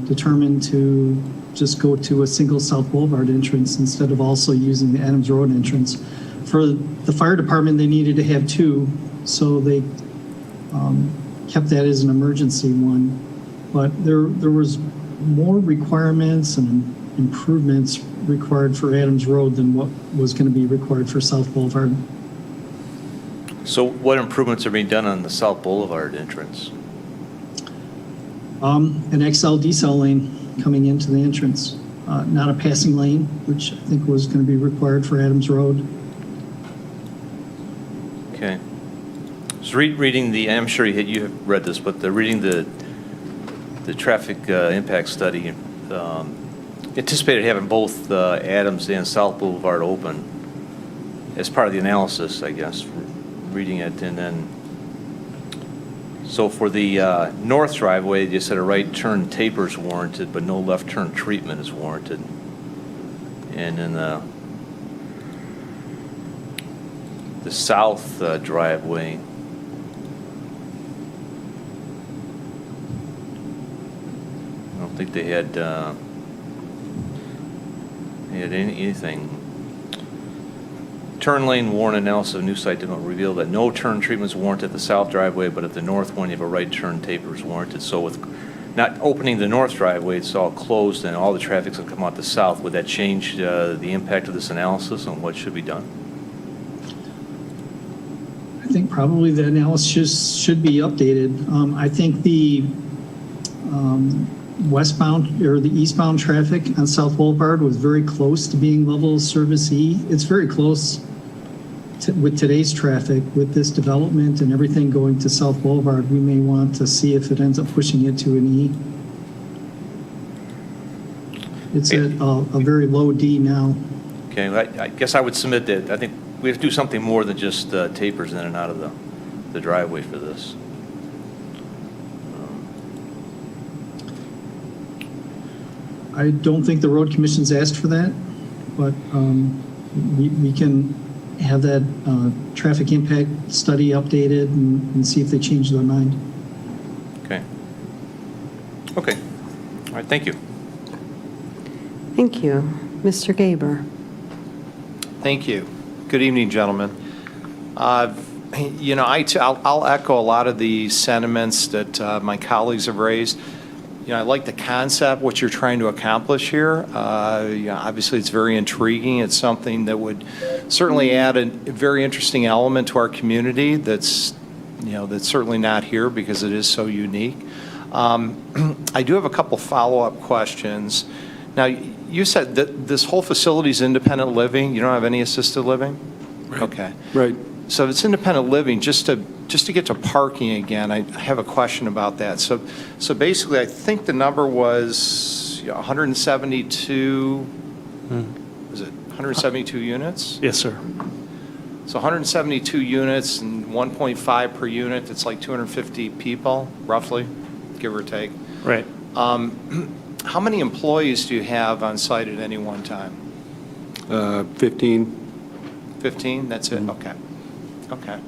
determined to just go to a single South Boulevard entrance instead of also using the Adams Road entrance. For the fire department, they needed to have 2, so they kept that as an emergency one. But there was more requirements and improvements required for Adams Road than what was going to be required for South Boulevard. So what improvements are being done on the South Boulevard entrance? An XL decel lane coming into the entrance, not a passing lane, which I think was going to be required for Adams Road. Okay. So reading I'm sure you have read this, but reading the traffic impact study, anticipated having both Adams and South Boulevard open as part of the analysis, I guess, reading it. And then, so for the north driveway, you said a right turn taper is warranted, but no left turn treatment is warranted. And then the south driveway, I don't think they had anything. Turn lane warrant analysis of new site did not reveal that no turn treatment is warranted at the south driveway, but at the north one, you have a right turn taper is warranted. So with not opening the north driveway, it's all closed and all the traffic's going to come out the south. Would that change the impact of this analysis on what should be done? I think probably the analysis should be updated. I think the westbound or the eastbound traffic on South Boulevard was very close to being level of service E. It's very close with today's traffic, with this development and everything going to South Boulevard. We may want to see if it ends up pushing it to an E. It's at a very low D now. Okay, I guess I would submit that I think we have to do something more than just tapers in and out of the driveway for this. I don't think the road commission's asked for that, but we can have that traffic impact study updated and see if they change their mind. Okay. Okay. All right, thank you. Thank you. Mr. Gaber. Thank you. Good evening, gentlemen. I'll echo a lot of the sentiments that my colleagues have raised. I like the concept, what you're trying to accomplish here. Obviously, it's very intriguing. It's something that would certainly add a very interesting element to our community that's certainly not here because it is so unique. I do have a couple follow-up questions. Now, you said that this whole facility is independent living. You don't have any assisted living? Right. Okay. Right. So if it's independent living, just to get to parking again, I have a question about that. So basically, I think the number was 172, was it 172 units? Yes, sir. So 172 units and 1.5 per unit, it's like 250 people, roughly? give or take. Right. How many employees do you have on site at any one time? 15. 15, that's it? Okay. Okay.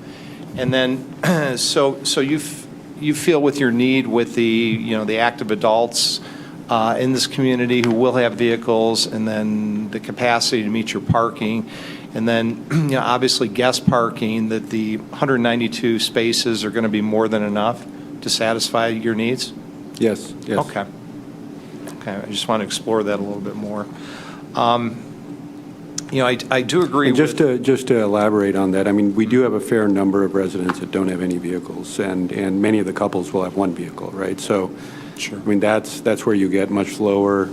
And then, so you feel with your need with the active adults in this community who will have vehicles, and then the capacity to meet your parking, and then, obviously guest parking, that the 192 spaces are going to be more than enough to satisfy your needs? Yes, yes. Okay. Okay, I just want to explore that a little bit more. I do agree And with... just to elaborate on that, I mean, we do have a fair number of residents that don't have any vehicles, and many of the couples will have one vehicle, right? So, Sure. I mean, that's where you get much lower,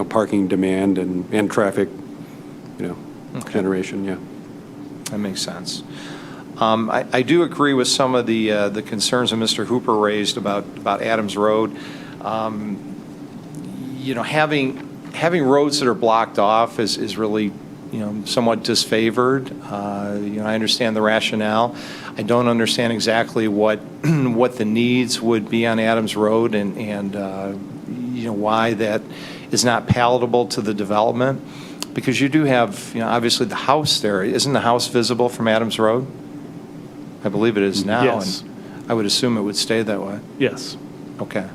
parking demand and traffic, generation, yeah. That makes sense. I do agree with some of the concerns that Mr. Hooper raised about Adams Road. Having roads that are blocked off is really, somewhat disfavored. I understand the rationale. I don't understand exactly what the needs would be on Adams Road and why that is not palatable to the development. Because you do have, obviously the house there. Isn't the house visible from Adams Road? I believe it is now. Yes. And I would assume it would stay that way. Yes. Okay.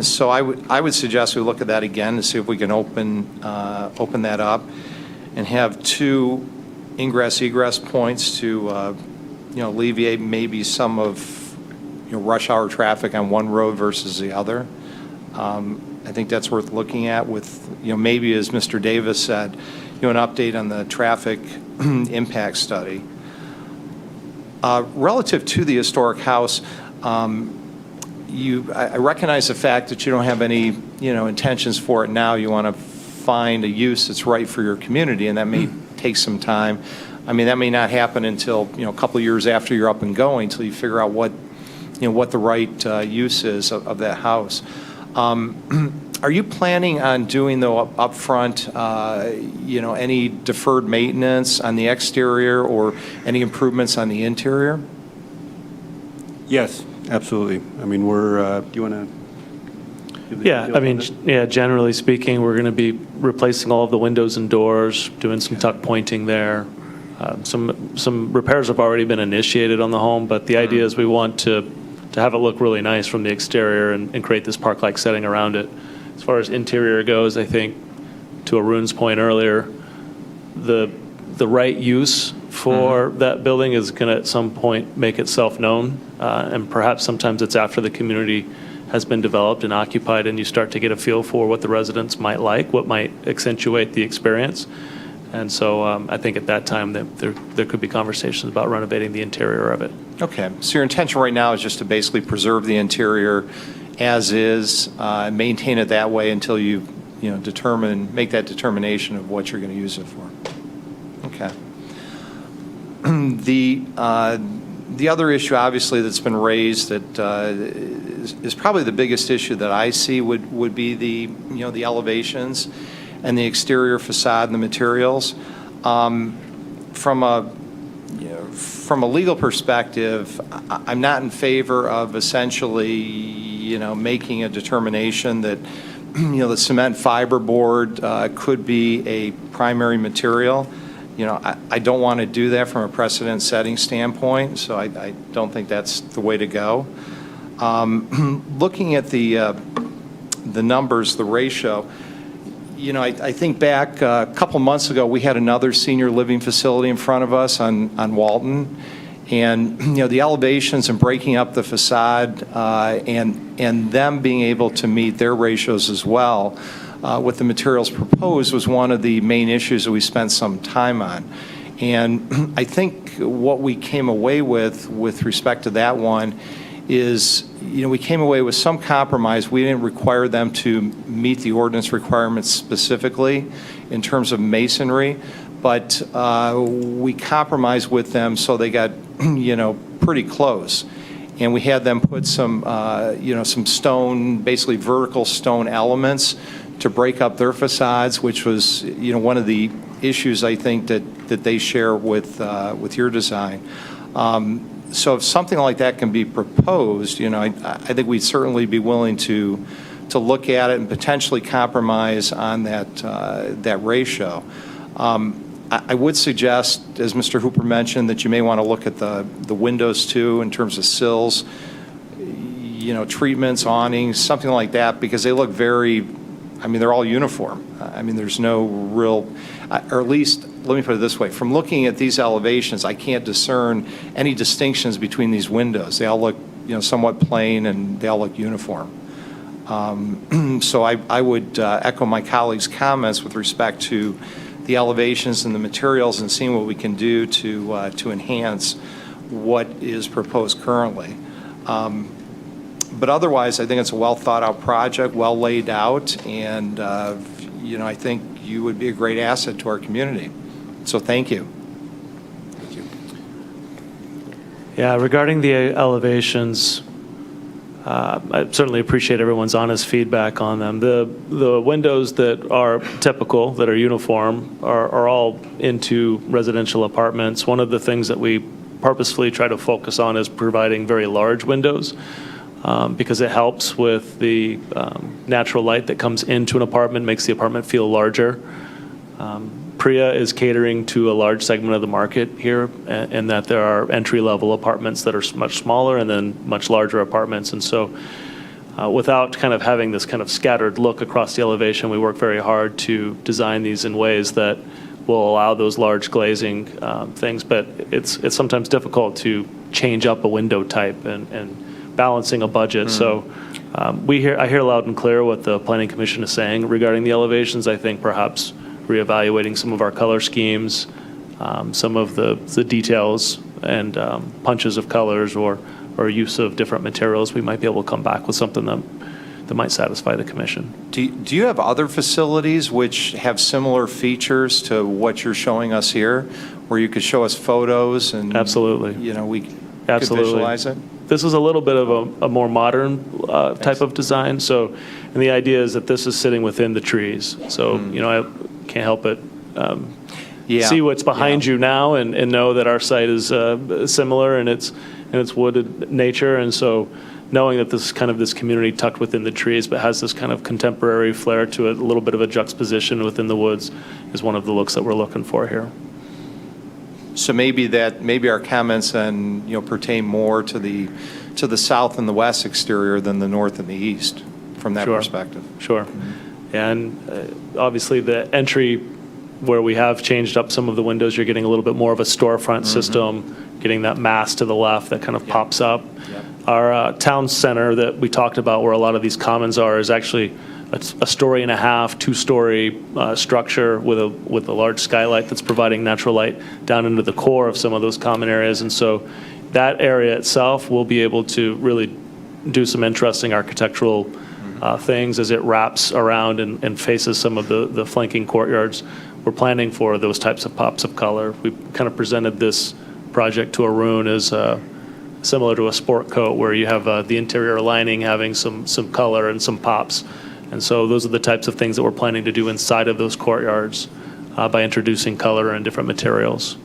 So I would suggest we look at that again to see if we can open that up and have two ingress-egress points to alleviate maybe some of rush hour traffic on one road versus the other. I think that's worth looking at with, maybe as Mr. Davis said, an update on the traffic impact study. Relative to the historic house, I recognize the fact that you don't have any, intentions for it now. You want to find a use that's right for your community, and that may take some time. I mean, that may not happen until, a couple of years after you're up and going, until you figure out what the right use is of that house. Are you planning on doing, though, upfront, any deferred maintenance on the exterior or any improvements on the interior? Yes, absolutely. I mean, do you want to? Generally speaking, we're going to be replacing all of the windows and doors, doing some tuck pointing there. Some repairs have already been initiated on the home, but the idea is we want to have it look really nice from the exterior and create this park-like setting around it. As far as interior goes, I think, to Arun's point earlier, the right use for that building is going to at some point make itself known, and perhaps sometimes it's after the community has been developed and occupied and you start to get a feel for what the residents might like, what might accentuate the experience. And so I think at that time there could be conversations about renovating the interior of it. Okay, so your intention right now is just to basically preserve the interior as is, maintain it that way until you make that determination of what you're going to use it for. Okay. The other issue, obviously, that's been raised that is probably the biggest issue that I see would be the elevations and the exterior facade and the materials. From a legal perspective, I'm not in favor of essentially, making a determination that, the cement fiberboard could be a primary material. I don't want to do that from a precedent-setting standpoint, so I don't think that's the way to go. Looking at the numbers, the ratio, I think back a couple months ago, we had another senior living facility in front of us on Walton. And, the elevations and breaking up the facade and them being able to meet their ratios as well with the materials proposed was one of the main issues that we spent some time on. And I think what we came away with respect to that one is, we came away with some compromise. We didn't require them to meet the ordinance requirements specifically in terms of masonry, but we compromised with them so they got, pretty close. And we had them put some, some stone, basically vertical stone elements to break up their facades, which was, one of the issues I think that they share with your design. So if something like that can be proposed, I think we'd certainly be willing to look at it and potentially compromise on that ratio. I would suggest, as Mr. Hooper mentioned, that you may want to look at the windows too in terms of sills, treatments, awnings, something like that, because they look they're all uniform. There's no real, or at least, let me put it this way. From looking at these elevations, I can't discern any distinctions between these windows. They all look, somewhat plain, and they all look uniform. So I would echo my colleagues' comments with respect to the elevations and the materials and seeing what we can do to enhance what is proposed currently. But otherwise, I think it's a well-thought-out project, well laid out, and I think you would be a great asset to our community. So thank you. Thank you. Yeah, regarding the elevations, I certainly appreciate everyone's honest feedback on them. The windows that are typical, that are uniform, are all into residential apartments. One of the things that we purposefully try to focus on is providing very large windows, because it helps with the natural light that comes into an apartment, makes the apartment feel larger. Priya is catering to a large segment of the market here, and that there are entry-level apartments that are much smaller and then much larger apartments. And so without kind of having this kind of scattered look across the elevation, we work very hard to design these in ways that will allow those large glazing things. But it's sometimes difficult to change up a window type and balancing a budget. So I hear loud and clear what the Planning Commission is saying regarding the elevations. I think perhaps reevaluating some of our color schemes, some of the details and punches of colors or use of different materials, we might be able to come back with something that might satisfy the commission. Do you have other facilities which have similar features to what you're showing us here, where you could show us photos and Absolutely. We could Absolutely. visualize it? This is a little bit of a more modern type of design. So, and the idea is that this is sitting within the trees. So, I can't help but see what's behind you now and know that our site is similar in its wooded nature. And so, knowing that this is kind of this community tucked within the trees, but has this kind of contemporary flair to it, a little bit of a juxtaposition within the woods, is one of the looks that we're looking for here. So maybe our comments then pertain more to the south and the west exterior than the north and the east from that perspective. Sure. And obviously the entry where we have changed up some of the windows, you're getting a little bit more of a storefront system, getting that mass to the left that kind of pops up. Our town center that we talked about, where a lot of these commons are, is actually a story and a half, two-story structure with a large skylight that's providing natural light down into the core of some of those common areas. And so that area itself will be able to really do some interesting architectural things as it wraps around and faces some of the flanking courtyards. We're planning for those types of pops of color. We kind of presented this project to Arun as similar to a sport coat, where you have the interior lining having some color and some pops. And so those are the types of things that we're planning to do inside of those courtyards by introducing color and different materials.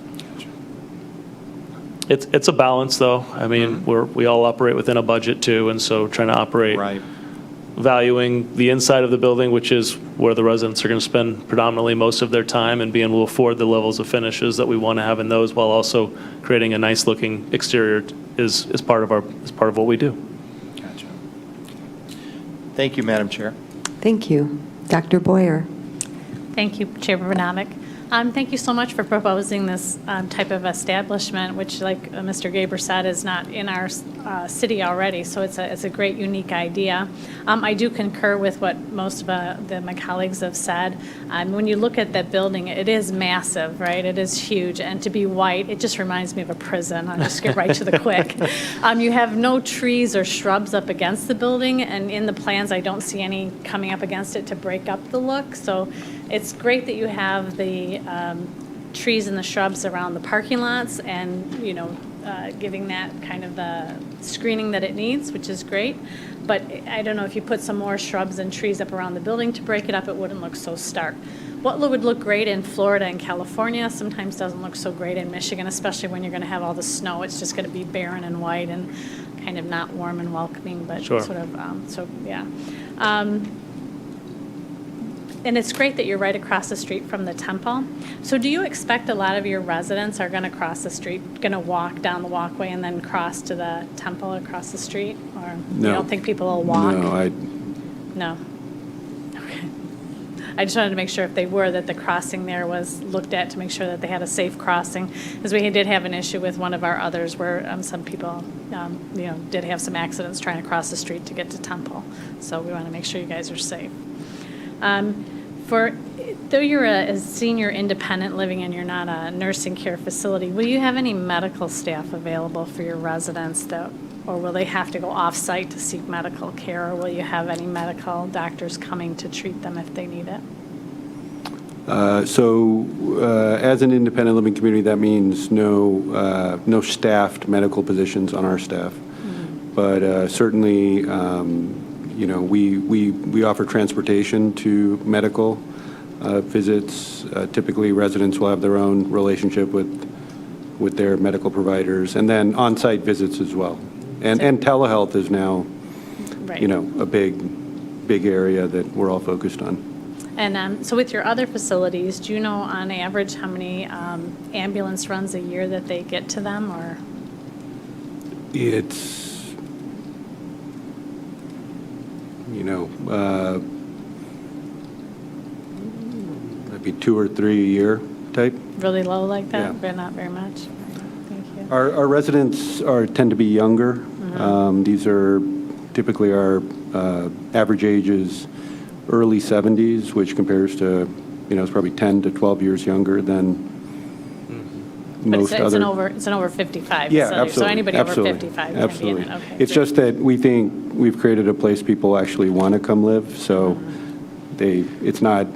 It's a balance, though. I mean, we all operate within a budget, too, and so trying to operate, valuing the inside of the building, which is where the residents are going to spend predominantly most of their time, and being able to afford the levels of finishes that we want to have in those, while also creating a nice-looking exterior is part of what we do. Gotcha. Thank you, Madam Chair. Thank you. Dr. Boyer. Thank you, Chairman Bernamick. Thank you so much for proposing this type of establishment, which, like Mr. Gaber said, is not in our city already. So it's a great, unique idea. I do concur with what most of my colleagues have said. When you look at that building, it is massive, right? It is huge. And to be white, it just reminds me of a prison. I'll just get right to the quick. You have no trees or shrubs up against the building. And in the plans, I don't see any coming up against it to break up the look. So it's great that you have the trees and the shrubs around the parking lots, and giving that kind of the screening that it needs, which is great. But I don't know, if you put some more shrubs and trees up around the building to break it up, it wouldn't look so stark. What would look great in Florida and California sometimes doesn't look so great in Michigan, especially when you're going to have all the snow. It's just going to be barren and white and kind of not warm and welcoming, but Sure. sort of, so, yeah. And it's great that you're right across the street from the temple. So do you expect a lot of your residents are going to cross the street, going to walk down the walkway and then cross to the temple across the street? Or No. you don't think people will walk? No, No. Okay. I just wanted to make sure if they were, that the crossing there was looked at to make sure that they had a safe crossing. Because we did have an issue with one of our others where some people, did have some accidents trying to cross the street to get to Temple. So we want to make sure you guys are safe. Though you're a senior independent living and you're not a nursing care facility, will you have any medical staff available for your residents, or will they have to go off-site to seek medical care, or will you have any medical doctors coming to treat them if they need it? As an independent living community, that means no staffed medical positions on our staff. But certainly, we offer transportation to medical visits. Typically, residents will have their own relationship with their medical providers, and then on-site visits as well. And telehealth is now, Right. a big area that we're all focused on. And so with your other facilities, do you know on average how many ambulance runs a year that they get to them, or? It's, maybe 2 or 3 a year type. Really low like that, Yeah. but not very much? Thank you. Our residents tend to be younger. These are typically our average age is early 70s, which compares to, it's probably 10 to 12 years younger than But most it's other. it's an over 55 Yeah, facility, so absolutely. anybody Absolutely. over 55 can be in Absolutely. it. Okay, It's great. just that we think we've created a place people actually want to come live, so it's not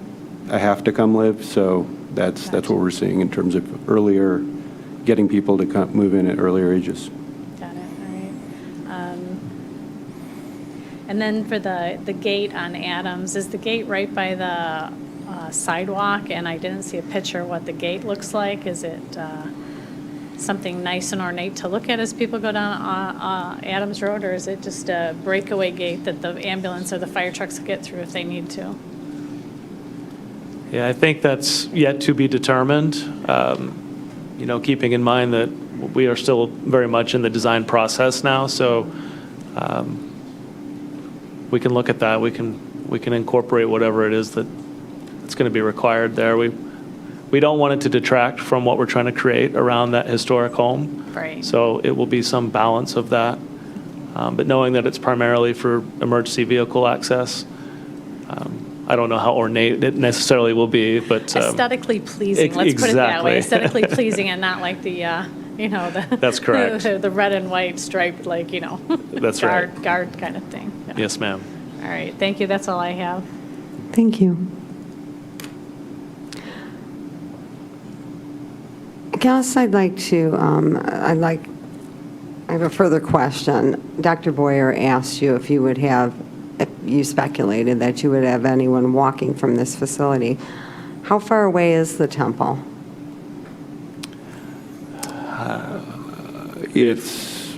a have to come live, so that's what we're seeing in terms of earlier, getting people to move in at earlier ages. Got it, all right. And then for the gate on Adams, is the gate right by the sidewalk? And I didn't see a picture of what the gate looks like. Is it something nice and ornate to look at as people go down Adams Road, or is it just a breakaway gate that the ambulance or the fire trucks will get through if they need to? Yeah, I think that's yet to be determined. Keeping in mind that we are still very much in the design process now, so we can look at that. We can incorporate whatever it is that's going to be required there. We don't want it to detract from what we're trying to create around that historic home. Right. So it will be some balance of that. But knowing that it's primarily for emergency vehicle access, I don't know how ornate it necessarily will be, but Aesthetically pleasing, let's put it that way. Exactly. Aesthetically pleasing and not like the, That's correct. the red and white striped, That's right. guard kind of thing. Yeah. Yes, ma'am. All right, thank you, that's all I have. Thank you. I guess I'd like to, I have a further question. Dr. Boyer asked you if you speculated that you would have anyone walking from this facility. How far away is the temple? It's,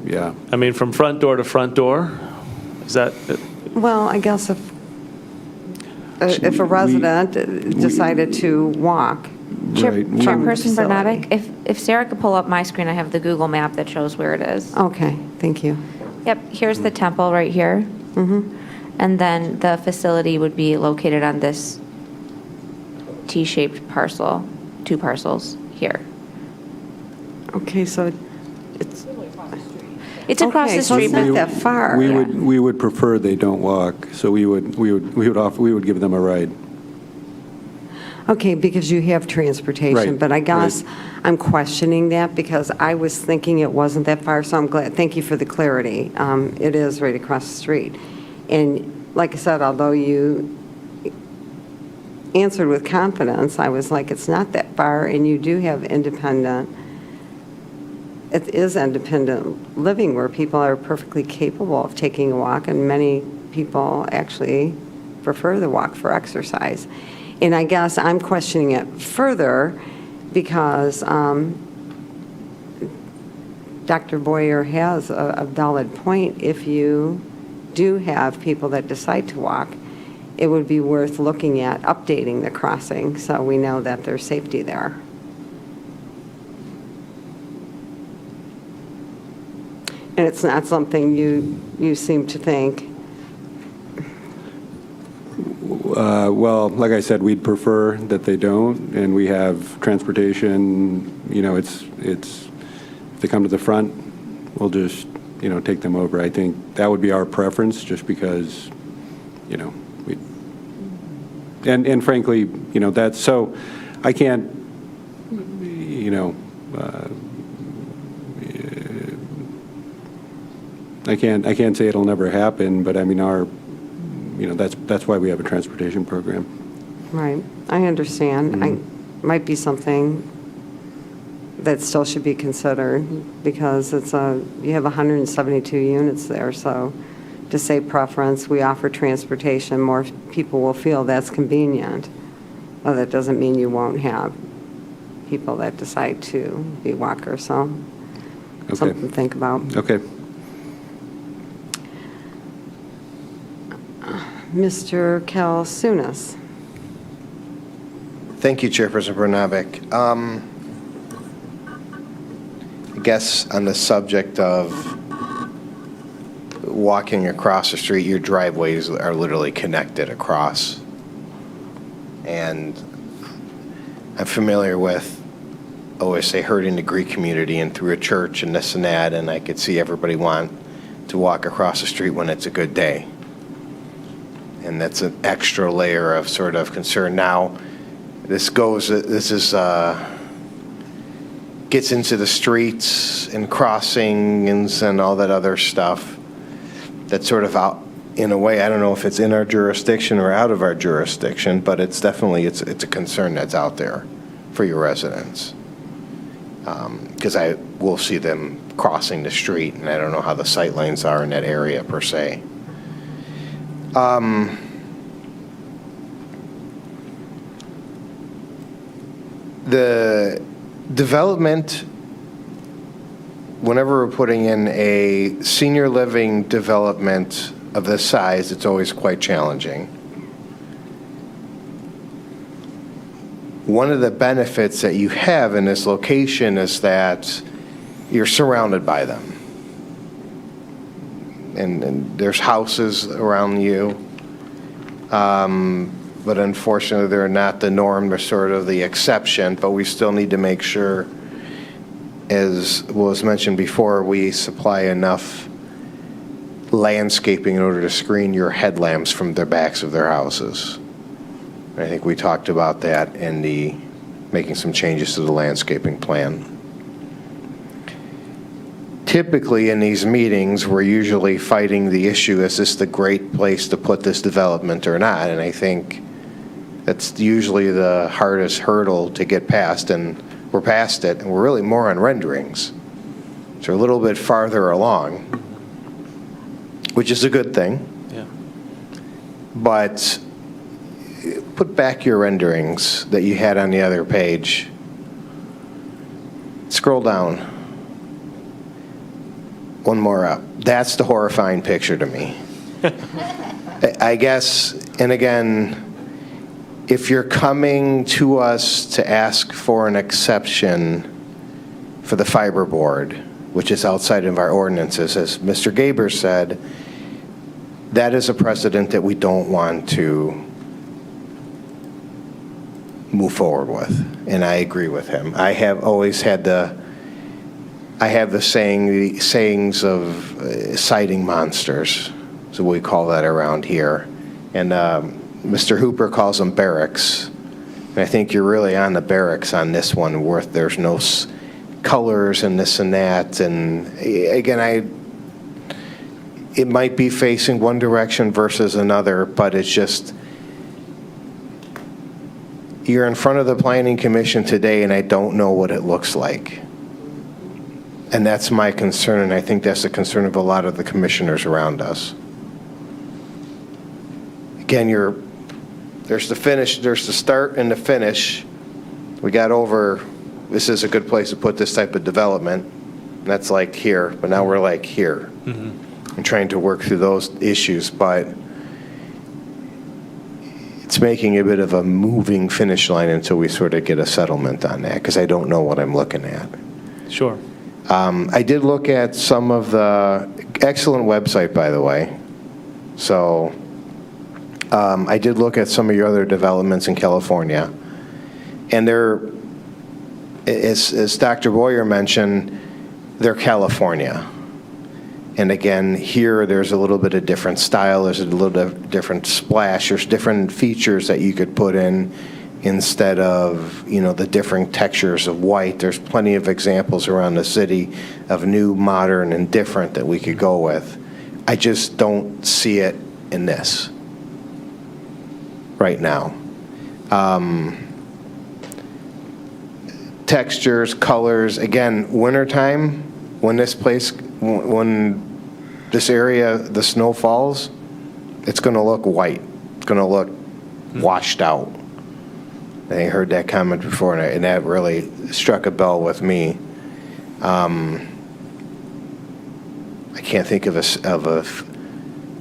yeah. I mean, from front door to front door, is that? Well, I guess if a resident decided to walk. Right. Chairperson facility. Bernabic, if Sarah could pull up my screen, I have the Google map that shows where it is. Okay, thank you. Yep, here's the temple right here. And then the facility would be located on this T-shaped parcel, 2 parcels here. Okay, so it's... It's across Okay, the so street, it's but not that far. We would prefer they don't walk, so we would give them a ride. Okay, because you have transportation, Right, but I guess right. I'm questioning that because I was thinking it wasn't that far, so I'm glad, thank you for the clarity. It is right across the street. And like I said, although you answered with confidence. I was like, it's not that far, and you do have independent, it is independent living where people are perfectly capable of taking a walk, and many people actually prefer the walk for exercise. And I guess I'm questioning it further because Dr. Boyer has a valid point. If you do have people that decide to walk, it would be worth looking at updating the crossing so we know that there's safety there. And it's not something you seem to think. Well, like I said, we'd prefer that they don't, and we have transportation, it's if they come to the front, we'll just, take them over. I think that would be our preference, just because, we, and frankly, that's, so I can't, I can't say it'll never happen, but I mean, that's why we have a transportation program. Right. I understand. Mm-hmm. Might be something that still should be considered because you have 172 units there. So to say preference, we offer transportation, more people will feel that's convenient. Well, that doesn't mean you won't have people that decide to be walkers. So Okay. something to think about. Okay. Mr. Kalsunas. Thank you, Chairperson Brnabic. I guess on the subject of walking across the street, your driveways are literally connected across. And I'm familiar with, say, herding the Greek community and through a church and this and that, and I could see everybody want to walk across the street when it's a good day. And that's an extra layer of sort of concern. Now, this gets into the streets and crossings and all that other stuff that's sort of out, in a way, I don't know if it's in our jurisdiction or out of our jurisdiction, but it's definitely, it's a concern that's out there for your residents. Because I will see them crossing the street, and I don't know how the sight lines are in that area per se. The development, whenever we're putting in a senior living development of this size, it's always quite challenging. One of the benefits that you have in this location is that you're surrounded by them. And there's houses around you. But unfortunately, they're not the norm. They're sort of the exception. But we still need to make sure, as was mentioned before, we supply enough landscaping in order to screen your headlamps from the backs of their houses. I think we talked about that in the making some changes to the landscaping plan. Typically in these meetings, we're usually fighting the issue, is this the great place to put this development or not? And I think that's usually the hardest hurdle to get past, and we're past it, and we're really more on renderings. So we're a little bit farther along, which is a good thing. Yeah. But put back your renderings that you had on the other page. Scroll down. One more up. That's the horrifying picture to me. I guess, and again, if you're coming to us to ask for an exception for the fiberboard, which is outside of our ordinances, as Mr. Gaber said, that is a precedent that we don't want to move forward with. And I agree with him. I have always had the sayings of citing monsters, so we call that around here. And Mr. Hooper calls them barracks. And I think you're really on the barracks on this one, where there's no colors and this and that. And again, it might be facing one direction versus another, but it's just, you're in front of the Planning Commission today, and I don't know what it looks like. And that's my concern, and I think that's the concern of a lot of the commissioners around us. Again, there's the finish, there's the start and the finish. We got over, this is a good place to put this type of development. That's like here, but now we're like here. I'm trying to work through those issues, but it's making a bit of a moving finish line until we sort of get a settlement on that, because I don't know what I'm looking at. Sure. I did look at some of the, excellent website, by the way. So I did look at some of your other developments in California. And they're, as Dr. Boyer mentioned, they're California. And again, here there's a little bit of different style, there's a little bit different splash, there's different features that you could put in instead of, the different textures of white. There's plenty of examples around the city of new, modern, and different that we could go with. I just don't see it in this right now. Textures, colors, again, wintertime, when this area, the snow falls, it's going to look white. It's going to look washed out. I heard that comment before, and that really struck a bell with me. I can't think of a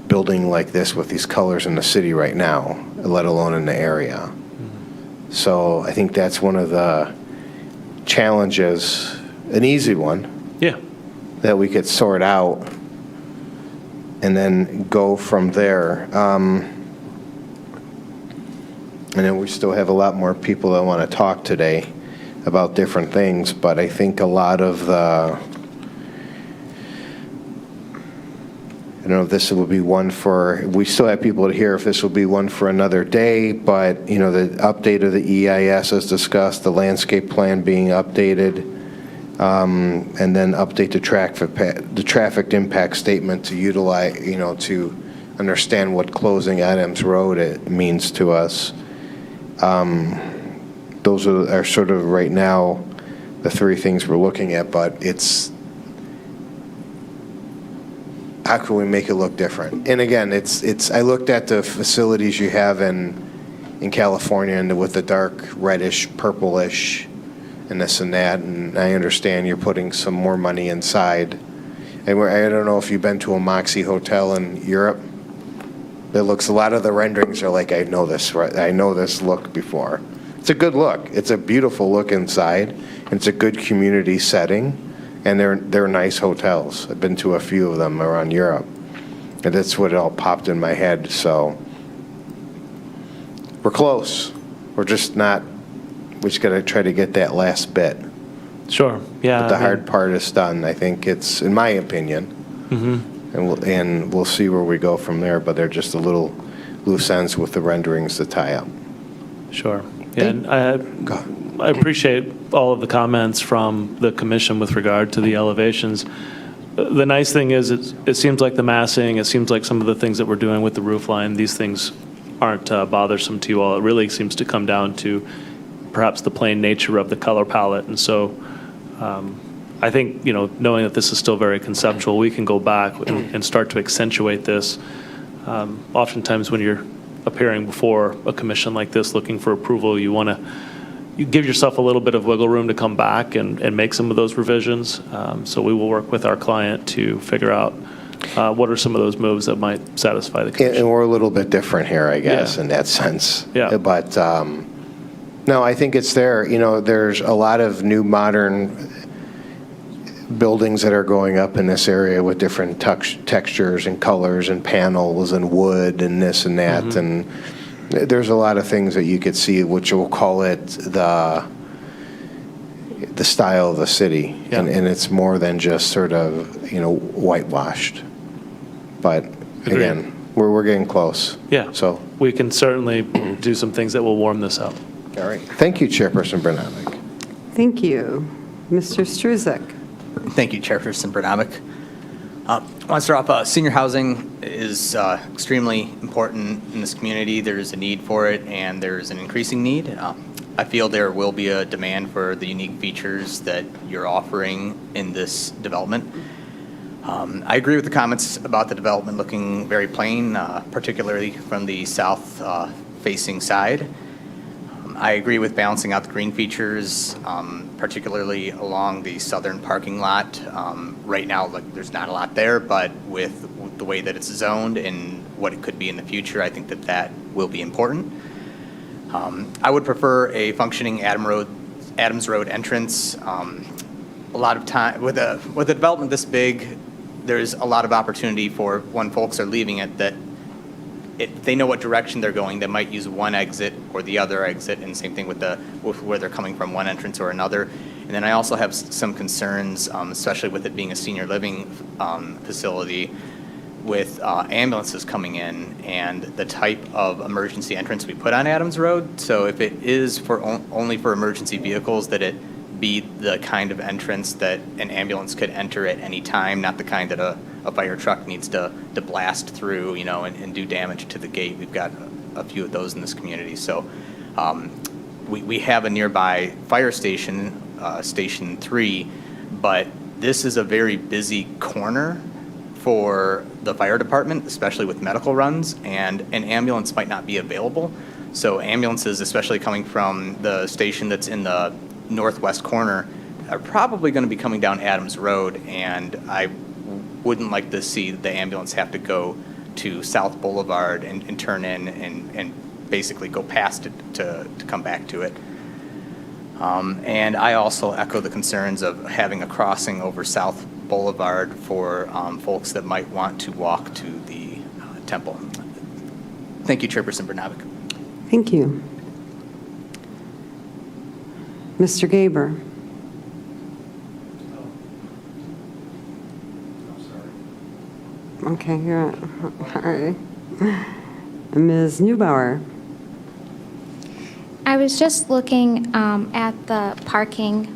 building like this with these colors in the city right now, let alone in the area. So I think that's one of the challenges, an easy one, that we could sort out and then go from there. And then we still have a lot more people that want to talk today about different things, but I think a lot of the, I don't know if this will be one for, we still have people to hear if this will be one for another day, but, the update of the EIS as discussed, the landscape plan being updated, and then update the traffic impact statement to utilize, to understand what closing Adams Road it means to us. Those are sort of right now the three things we're looking at, but it's how can we make it look different? And again, it's I looked at the facilities you have in California and with the dark reddish, purplish, and this and that, and I understand you're putting some more money inside. And I don't know if you've been to a Moxie hotel in Europe. It looks, a lot of the renderings are like, I know this look before. It's a good look. It's a beautiful look inside. And it's a good community setting. And they're nice hotels. I've been to a few of them around Europe. And that's what it all popped in my head. So we're close. We're just not, we just got to try to get that last bit. Sure, yeah. But the hard part is done. I think it's, in my opinion. And we'll see where we go from there, but they're just a little loose ends with the renderings to tie up. Sure. Yeah, and I appreciate all of the comments from the commission with regard to the elevations. The nice thing is it seems like the massing, it seems like some of the things that we're doing with the roof line, these things aren't bothersome to you all. It really seems to come down to perhaps the plain nature of the color palette. And so I think, knowing that this is still very conceptual, we can go back and start to accentuate this. Oftentimes when you're appearing before a commission like this looking for approval, you give yourself a little bit of wiggle room to come back and make some of those revisions. So we will work with our client to figure out what are some of those moves that might satisfy the commission. And we're a little bit different here, I guess, in that sense. Yeah. But no, I think it's there. There's a lot of new modern buildings that are going up in this area with different textures and colors and panels and wood and this and that. And there's a lot of things that you could see, which we'll call it the style of the city. And it's more than just sort of, whitewashed. But again, we're getting close. Yeah. So we can certainly do some things that will warm this up. All right. Thank you, Chairperson Brnabek. Thank you. Mr. Struzek. Thank you, Chairperson Brnabek. I want to start off, senior housing is extremely important in this community. There is a need for it, and there is an increasing need. I feel there will be a demand for the unique features that you're offering in this development. I agree with the comments about the development looking very plain, particularly from the south-facing side. I agree with balancing out the green features, particularly along the southern parking lot. Right now, there's not a lot there, but with the way that it's zoned and what it could be in the future, I think that will be important. I would prefer a functioning Adams Road entrance. A lot of time, with a development this big, there's a lot of opportunity for when folks are leaving it that if they know what direction they're going, they might use one exit or the other exit, and same thing with where they're coming from, one entrance or another. And then I also have some concerns, especially with it being a senior living facility, with ambulances coming in and the type of emergency entrance we put on Adams Road. So if it is only for emergency vehicles, that it be the kind of entrance that an ambulance could enter at any time, not the kind that a fire truck needs to blast through, and do damage to the gate. We've got a few of those in this community. So we have a nearby fire station, Station 3, but this is a very busy corner for the fire department, especially with medical runs, and an ambulance might not be available. So ambulances, especially coming from the station that's in the northwest corner, are probably going to be coming down Adams Road, and I wouldn't like to see the ambulance have to go to South Boulevard and turn in and basically go past it to come back to it. And I also echo the concerns of having a crossing over South Boulevard for folks that might want to walk to the temple. Thank you, Chairperson Brnabic. Thank you. Mr. Gaber. Okay, you're all right. Ms. Neubauer. I was just looking at the parking,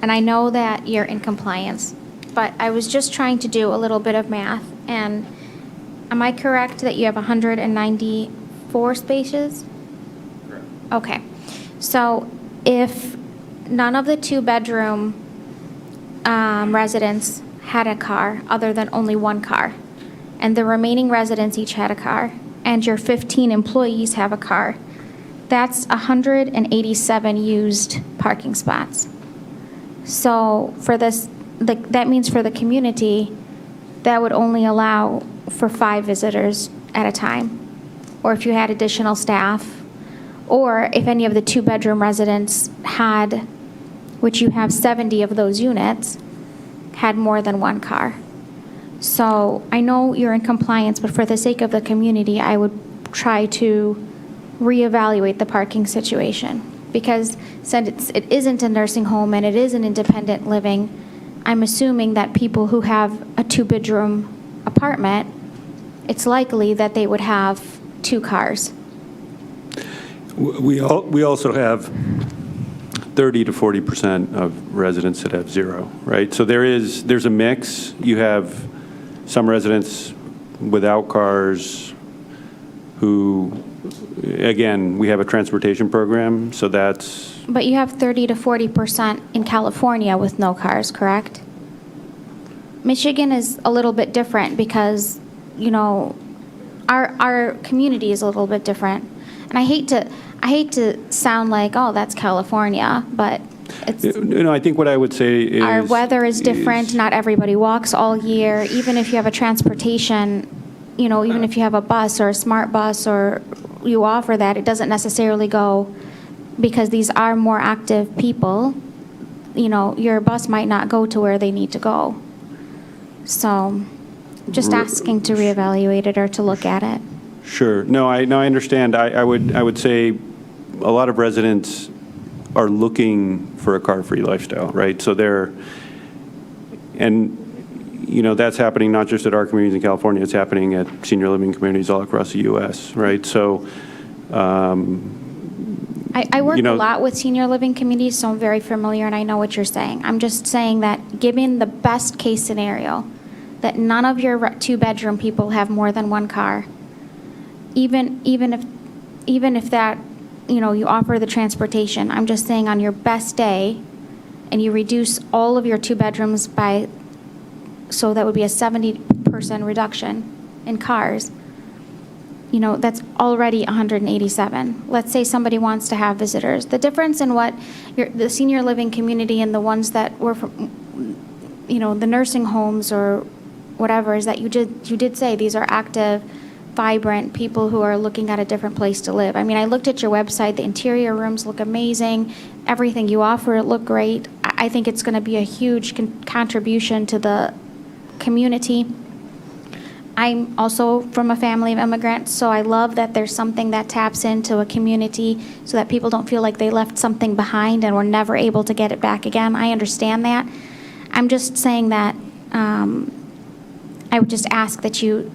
and I know that you're in compliance, but I was just trying to do a little bit of math, and am I correct that you have 194 spaces? Correct. Okay. So if none of the two-bedroom residents had a car other than only one car, and the remaining residents each had a car, and your 15 employees have a car, that's 187 used parking spots. So for this, that means for the community, that would only allow for 5 visitors at a time, or if you had additional staff, or if any of the two-bedroom residents had, which you have 70 of those units, had more than one car. So I know you're in compliance, but for the sake of the community, I would try to reevaluate the parking situation. Because since it isn't a nursing home and it is an independent living, I'm assuming that people who have a 2-bedroom apartment, it's likely that they would have 2 cars. We also have 30 to 40% of residents that have 0, right? So there's a mix. You have some residents without cars who, again, we have a transportation program, so that's... But you have 30 to 40% in California with no cars, correct? Michigan is a little bit different because, our community is a little bit different. And I hate to sound like, oh, that's California, but it's... I think what I would say is... Our weather is different. Not everybody walks all year. Even if you have a transportation, even if you have a bus or a smart bus or you offer that, it doesn't necessarily go because these are more active people. Your bus might not go to where they need to go. So just asking to reevaluate it or to look at it. Sure. No, I understand. I would say a lot of residents are looking for a car-free lifestyle, right? So that's happening not just at our communities in California, it's happening at senior living communities all across the U.S., right? So, I work a lot with senior living communities, so I'm very familiar and I know what you're saying. I'm just saying that given the best case scenario, that none of your 2-bedroom people have more than one car, even if that you offer the transportation. I'm just saying on your best day, and you reduce all of your 2 bedrooms so that would be a 70% reduction in cars. That's already 187. Let's say somebody wants to have visitors. The difference in what the senior living community and the ones that were from, the nursing homes or whatever, is that you did say these are active, vibrant people who are looking at a different place to live. I mean, I looked at your website. The interior rooms look amazing. Everything you offer look great. I think it's going to be a huge contribution to the community. I'm also from a family of immigrants, so I love that there's something that taps into a community so that people don't feel like they left something behind and were never able to get it back again. I understand that. I'm just saying that I would just ask that you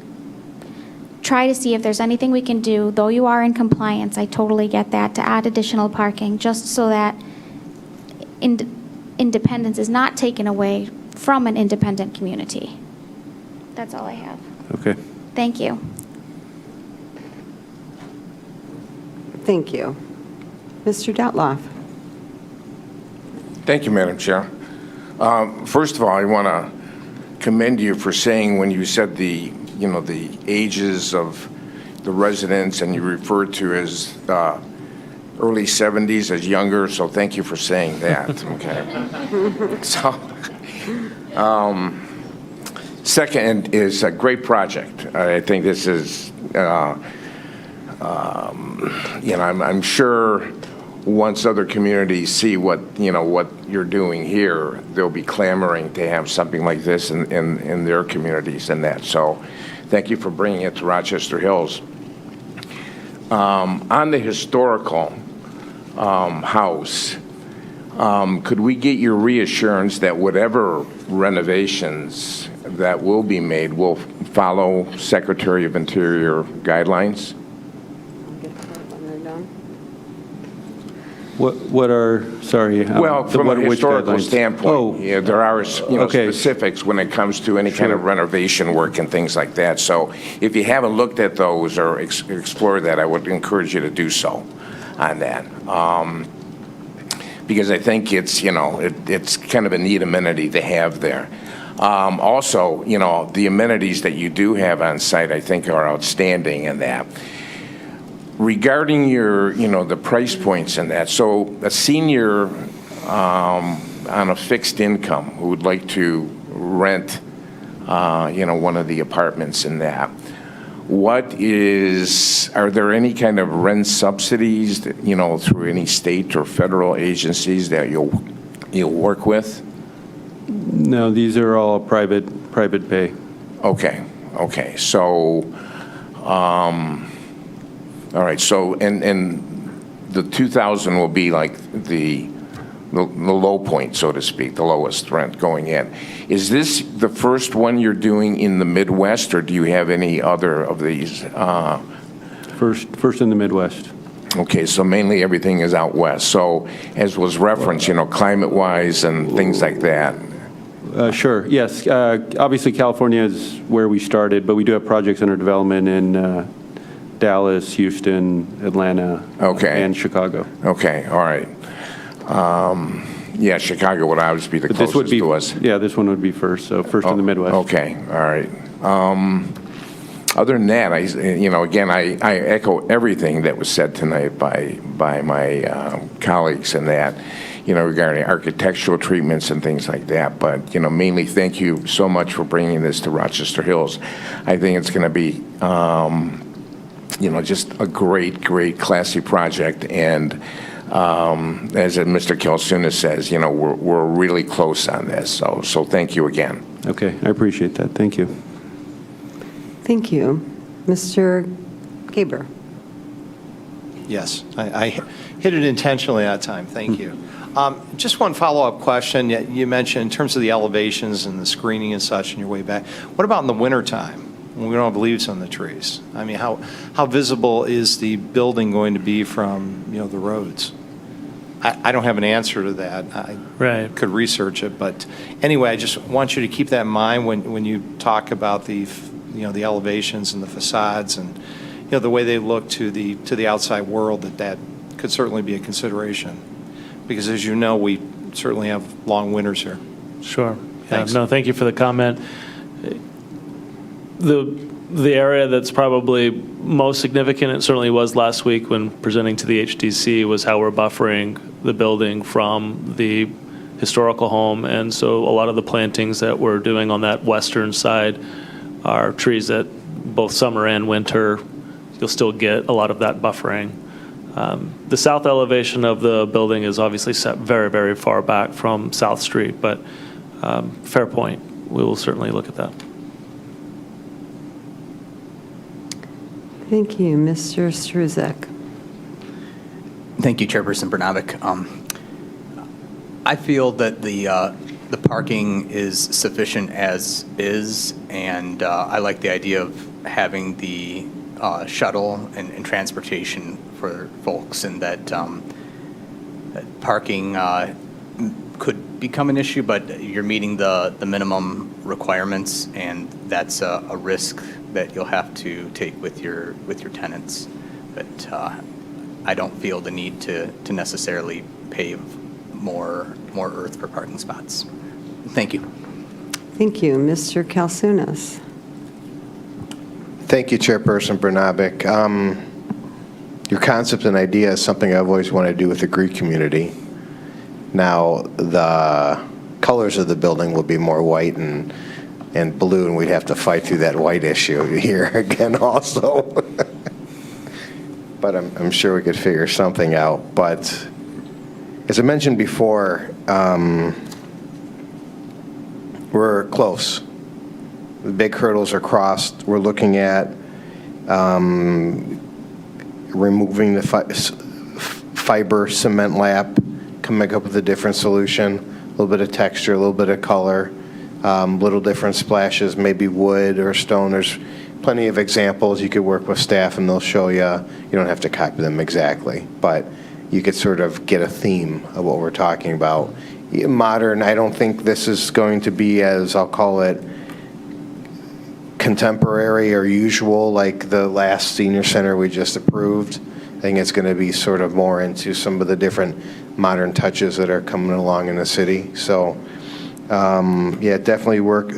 try to see if there's anything we can do, though you are in compliance, I totally get that, to add additional parking, just so that independence is not taken away from an independent community. That's all I have. Okay. Thank you. Thank you. Mr. Detloff. Thank you, Madam Chair. First of all, I want to commend you for saying when you said the ages of the residents and you referred to as early 70s as younger, so thank you for saying that, okay? So, second is a great project. I think this is, I'm sure once other communities see what you're doing here, they'll be clamoring to have something like this in their communities and that. So thank you for bringing it to Rochester Hills. On the historical house, could we get your reassurance that whatever renovations that will be made will follow Secretary of Interior guidelines? What are, sorry? Well, from a which historical guidelines? standpoint, there are okay. specifics when it comes to any kind of renovation work and things like that. So if you haven't looked at those or explored that, I would encourage you to do so on that. Because I think it's, it's kind of a neat amenity to have there. Also, the amenities that you do have on site, I think, are outstanding in that. Regarding your, the price points and that, so a senior on a fixed income who would like to rent, one of the apartments in that, are there any kind of rent subsidies, that, through any state or federal agencies that you'll work with? No, these are all private pay. Okay. So, all right. So, and the 2,000 will be like the low point, so to speak, the lowest rent going in. Is this the first one you're doing in the Midwest, or do you have any other of these? First in the Midwest. Okay, so mainly everything is out west. So, as was referenced, climate-wise and things like that. Sure, yes. Obviously, California is where we started, but we do have projects under development in Dallas, Houston, Atlanta, and Chicago. Okay, all right. Yeah, Chicago would obviously be the closest to us. Yeah, this one would be first, so first in the Midwest. Okay, all right. Other than that, I echo everything that was said tonight by my colleagues and that, regarding architectural treatments and things like that. But, mainly thank you so much for bringing this to Rochester Hills. I think it's going to be, just a great, classy project. And as Mr. Kilsuna says, we're really close on this. So thank you again. Okay, I appreciate that. Thank you. Thank you. Mr. Gaber. Yes, I hit it intentionally that time. Thank you. Just one follow-up question. You mentioned in terms of the elevations and the screening and such on your way back. What about in the wintertime when we don't have leaves on the trees? I mean, how visible is the building going to be from, the roads? I don't have an answer to that. I could research it. But anyway, I just want you to keep that in mind when you talk about the elevations and the facades and, the way they look to the outside world that could certainly be a consideration. Because as you know, we certainly have long winters here. Sure. Thanks. No, thank you for the comment. The area that's probably most significant, it certainly was last week when presenting to the HDC, was how we're buffering the building from the historical home. And so a lot of the plantings that we're doing on that western side are trees that both summer and winter, you'll still get a lot of that buffering. The south elevation of the building is obviously set very, very far back from South Street, but fair point. We will certainly look at that. Thank you. Mr. Struzek. Thank you, Chairperson Bernavic. I feel that the parking is sufficient as is, and I like the idea of having the shuttle and transportation for folks, and that parking could become an issue, but you're meeting the minimum requirements, and that's a risk that you'll have to take with your tenants. But I don't feel the need to necessarily pave more earth for parking spots. Thank you. Thank you. Mr. Kalsunas. Thank you, Chairperson Bernabic. Your concept and idea is something I've always wanted to do with the Greek community. Now, the colors of the building will be more white and blue, and we'd have to fight through that white issue here again also. But I'm sure we could figure something out. But as I mentioned before, we're close. The big hurdles are crossed. We're looking at removing the fiber cement lap, coming up with a different solution, a little bit of texture, a little bit of color, little different splashes, maybe wood or stone. There's plenty of examples. You could work with staff and they'll show you. You don't have to copy them exactly, but you could sort of get a theme of what we're talking about. Modern, I don't think this is going to be, as I'll call it, contemporary or usual like the last senior center we just approved. I think it's going to be sort of more into some of the different modern touches that are coming along in the city. So yeah, definitely work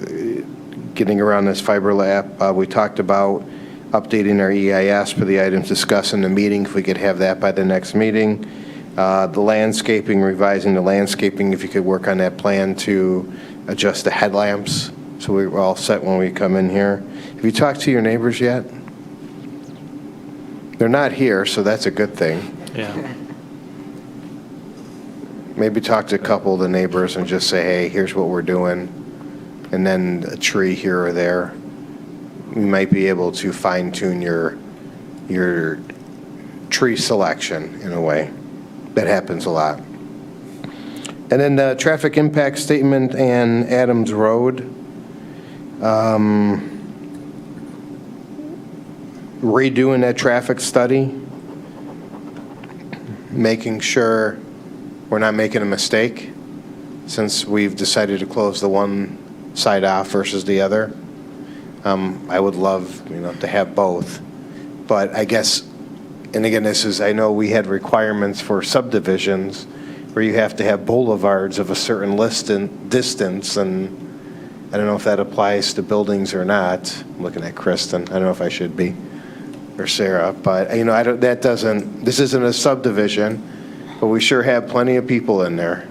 getting around this fiber lap. We talked about updating our EIS for the items discussed in the meeting, if we could have that by the next meeting. The landscaping, revising the landscaping, if you could work on that plan to adjust the headlamps so we're all set when we come in here. Have you talked to your neighbors yet? They're not here, so that's a good thing. Yeah. Maybe talk to a couple of the neighbors and just say, hey, here's what we're doing, and then a tree here or there. You might be able to fine-tune your tree selection in a way. That happens a lot. And then the traffic impact statement and Adams Road. Redoing that traffic study, making sure we're not making a mistake since we've decided to close the one side off versus the other. I would love, to have both, but I guess, and again, this is, I know we had requirements for subdivisions where you have to have boulevards of a certain distance, and I don't know if that applies to buildings or not. I'm looking at Kristen. I don't know if I should be, or Sarah, but I don't. That doesn't. This isn't a subdivision, but we sure have plenty of people in there.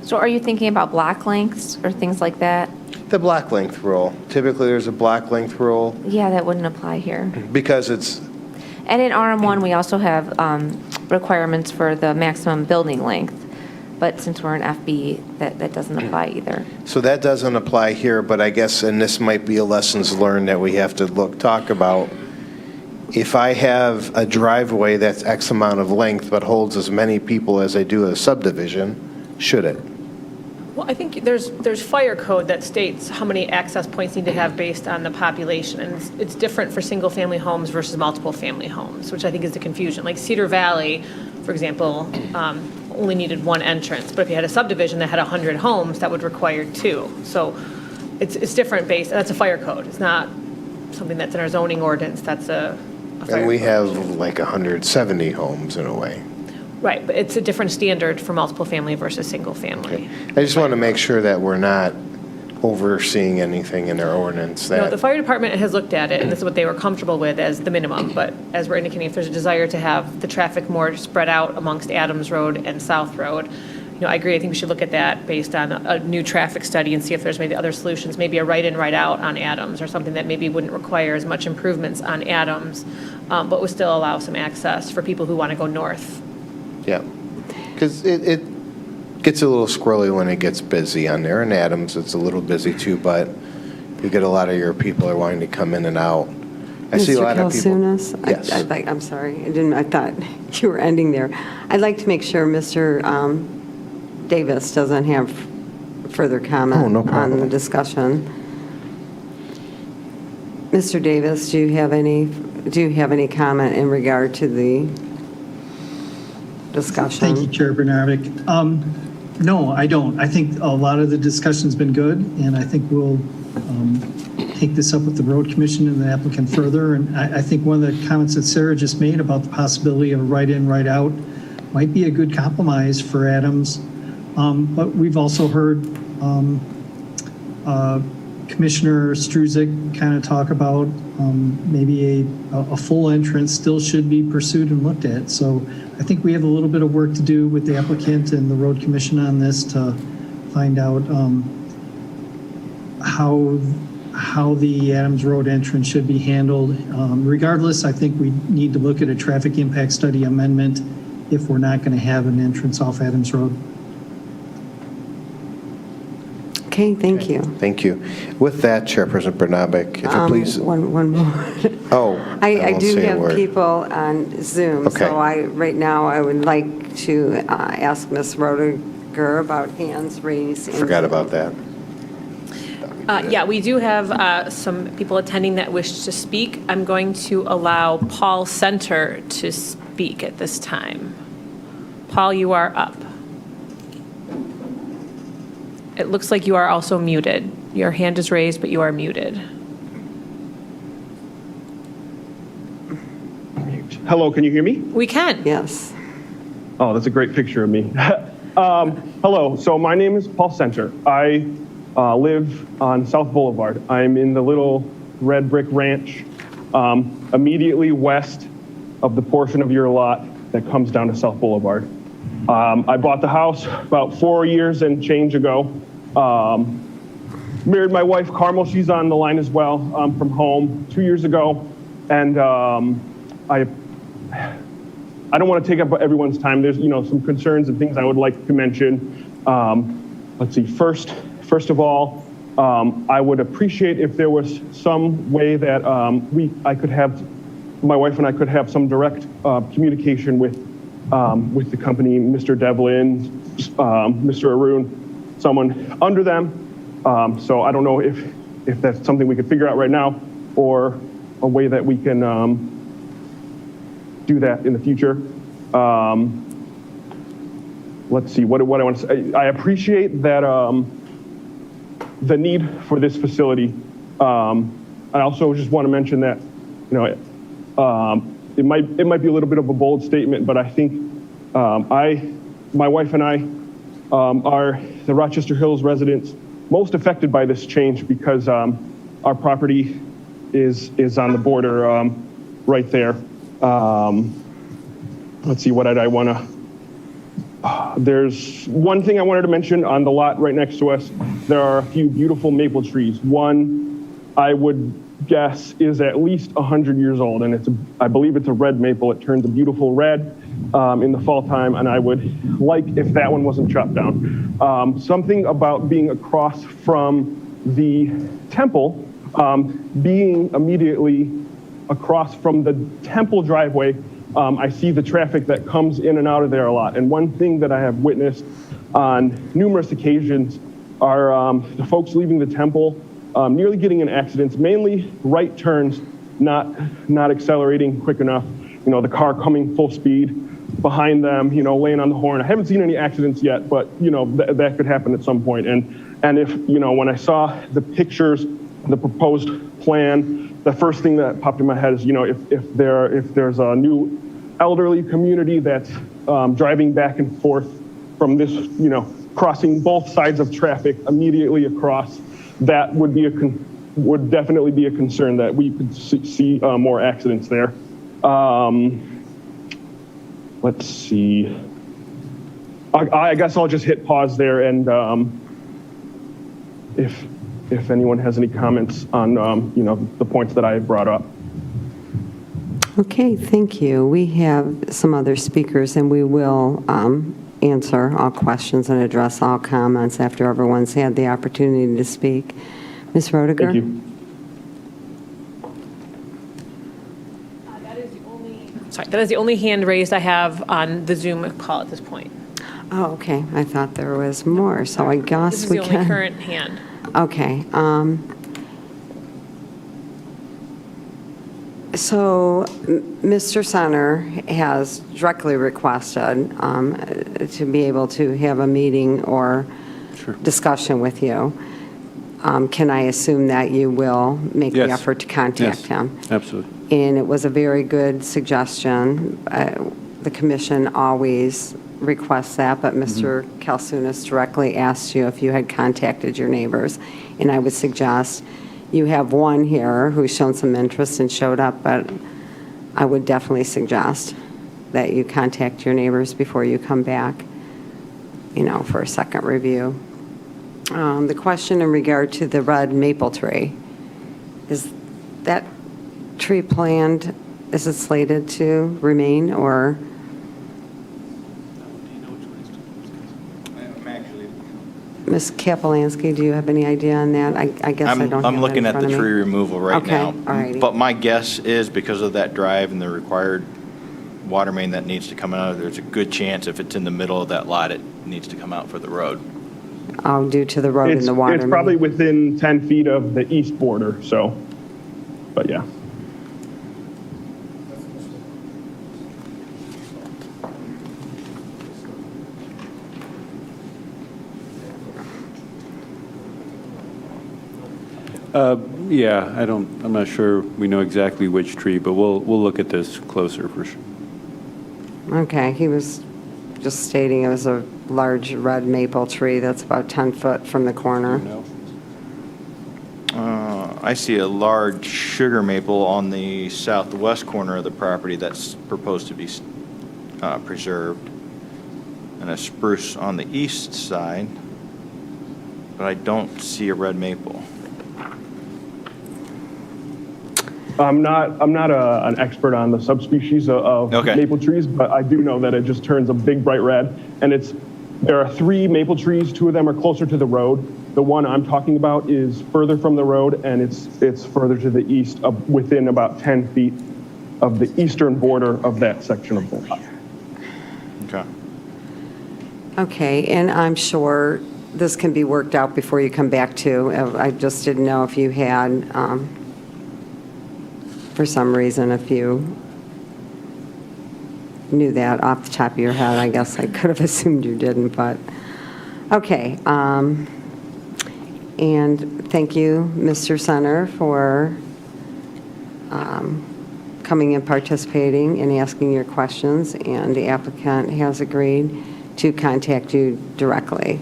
So are you thinking about block lengths or things like that? The block length rule. Typically, there's a block length rule Yeah, that wouldn't apply here. because it's. And in RM1, we also have requirements for the maximum building length. But since we're in FB, that doesn't apply either. So that doesn't apply here, but I guess, and this might be a lessons learned that we have to talk about. If I have a driveway that's X amount of length but holds as many people as I do a subdivision, should it? Well, I think there's fire code that states how many access points need to have based on the population, and it's different for single-family homes versus multiple-family homes, which I think is the confusion. Like Cedar Valley, for example, only needed one entrance, but if you had a subdivision that had 100 homes, that would require two. So it's different based. That's a fire code. It's not something that's in our zoning ordinance. That's a fire And we code. have like 170 homes in a way. Right, but it's a different standard for multiple family versus single family. I just want to make sure that we're not overseeing anything in our ordinance No, that. the fire department has looked at it, and this is what they were comfortable with as the minimum, but as we're indicating, if there's a desire to have the traffic more spread out amongst Adams Road and South Road, I agree, I think we should look at that based on a new traffic study and see if there's maybe other solutions, maybe a right-in, right-out on Adams, or something that maybe wouldn't require as much improvements on Adams, but would still allow some access for people who want to go north. Yeah, because it gets a little squirrely when it gets busy on there. In Adams, it's a little busy too, but you get a lot of your people are wanting to come in and out. I see a lot of people. Mr. Kalsunas? Yes. I'm sorry, I thought you were ending there. I'd like to make sure Mr. Davis doesn't have further comment no problem. on the discussion. Mr. Davis, do you have any comment in regard to the discussion? Thank you, Chair Bernardic. No, I don't. I think a lot of the discussion's been good, and I think we'll take this up with the Road Commission and the applicant further. And I think one of the comments that Sarah just made about the possibility of a right-in, right-out might be a good compromise for Adams. But we've also heard Commissioner Struzek kind of talk about maybe a full entrance still should be pursued and looked at. So I think we have a little bit of work to do with the applicant and the Road Commission on this to find out how the Adams Road entrance should be handled. Regardless, I think we need to look at a traffic impact study amendment if we're not going to have an entrance off Adams Road. Okay, thank you. Thank you. With that, Chairperson Bernabek, if you please. One more. Oh, I won't do say a have word. people on Zoom, Okay. so right now I would like to ask Ms. Roediger about hands raised. in Forgot Zoom. about that. Yeah, we do have some people attending that wish to speak. I'm going to allow Paul Center to speak at this time. Paul, you are up. It looks like you are also muted. Your hand is raised, but you are muted. Hello, can you hear me? We can. Yes. Oh, that's a great picture of me. Hello, so my name is Paul Center. I live on South Boulevard. I'm in the little red brick ranch immediately west of the portion of your lot that comes down to South Boulevard. I bought the house about 4 years and change ago. Married my wife, Carmel. She's on the line as well from home 2 years ago. And I don't want to take up everyone's time. There's, some concerns and things I would like to mention. Let's see, first of all, I would appreciate if there was some way that my wife and I could have some direct communication with the company, Mr. Devlin, Mr. Arun, someone under them. So I don't know if that's something we could figure out right now or a way that we can do that in the future. Let's see, what I want to say. I appreciate that the need for this facility. I also just want to mention that, it might be a little bit of a bold statement, but I think my wife and I are the Rochester Hills residents most affected by this change because our property is on the border right there. Let's see, what did I want to... there's one thing I wanted to mention on the lot right next to us. There are a few beautiful maple trees. One, I would guess, is at least 100 years old, and I believe it's a red maple. It turns a beautiful red in the fall time, and I would like if that one wasn't chopped down. Something about being across from the temple, being immediately across from the temple driveway, I see the traffic that comes in and out of there a lot. And one thing that I have witnessed on numerous occasions are the folks leaving the temple nearly getting in accidents, mainly right turns, not accelerating quick enough. The car coming full speed behind them, laying on the horn. I haven't seen any accidents yet, but that could happen at some point. And if, when I saw the pictures, the proposed plan, the first thing that popped in my head is, if there's a new elderly community that's driving back and forth from this, crossing both sides of traffic immediately across, that would be would definitely be a concern that we could see more accidents there. Let's see. I guess I'll just hit pause there, and if anyone has any comments on the points that I brought up. Okay, thank you. We have some other speakers, and we will answer all questions and address all comments after everyone's had the opportunity to speak. Ms. Roediger? Thank you. That is the only hand raised I have on the Zoom call at this point. Oh, okay. I thought there was more, so I guess This is we the can. only current hand. Okay. So Mr. Center has directly requested to be able to have a meeting or discussion with you. Can I assume that you will make the Yes. effort to contact Yes, him? absolutely. And it was a very good suggestion. The commission always requests that, but Mr. Kalsunas directly asked you if you had contacted your neighbors. And I would suggest, you have one here who's shown some interest and showed up, but I would definitely suggest that you contact your neighbors before you come back, for a second review. The question in regard to the red maple tree, is that tree planned, is it slated to remain, or? Ms. Kapelansky, do you have any idea on that? I guess I don't have it I'm looking in at front the of me. tree removal right Okay, now. all righty. But my guess is because of that drive and the required water main that needs to come out, there's a good chance if it's in the middle of that lot, it needs to come out for the road. Oh, due to the road and the water It's main. probably within 10 feet of the east border, so, but yeah. Yeah, I'm not sure we know exactly which tree, but we'll look at this closer for sure. Okay, he was just stating it was a large red maple tree that's about 10 foot from the corner. I see a large sugar maple on the southwest corner of the property that's proposed to be preserved, and a spruce on the east side, but I don't see a red maple. I'm not an expert on the subspecies of maple trees, but I do know that it just turns a big bright red. And there are 3 maple trees. 2 of them are closer to the road. The one I'm talking about is further from the road, and it's further to the east, within about 10 feet of the eastern border of that section of the lot. Okay. Okay, and I'm sure this can be worked out before you come back too. I just didn't know if you had, for some reason, if you knew that off the top of your head. I guess I could have assumed you didn't, but, okay. And thank you, Mr. Center, for coming and participating and asking your questions, and the applicant has agreed to contact you directly.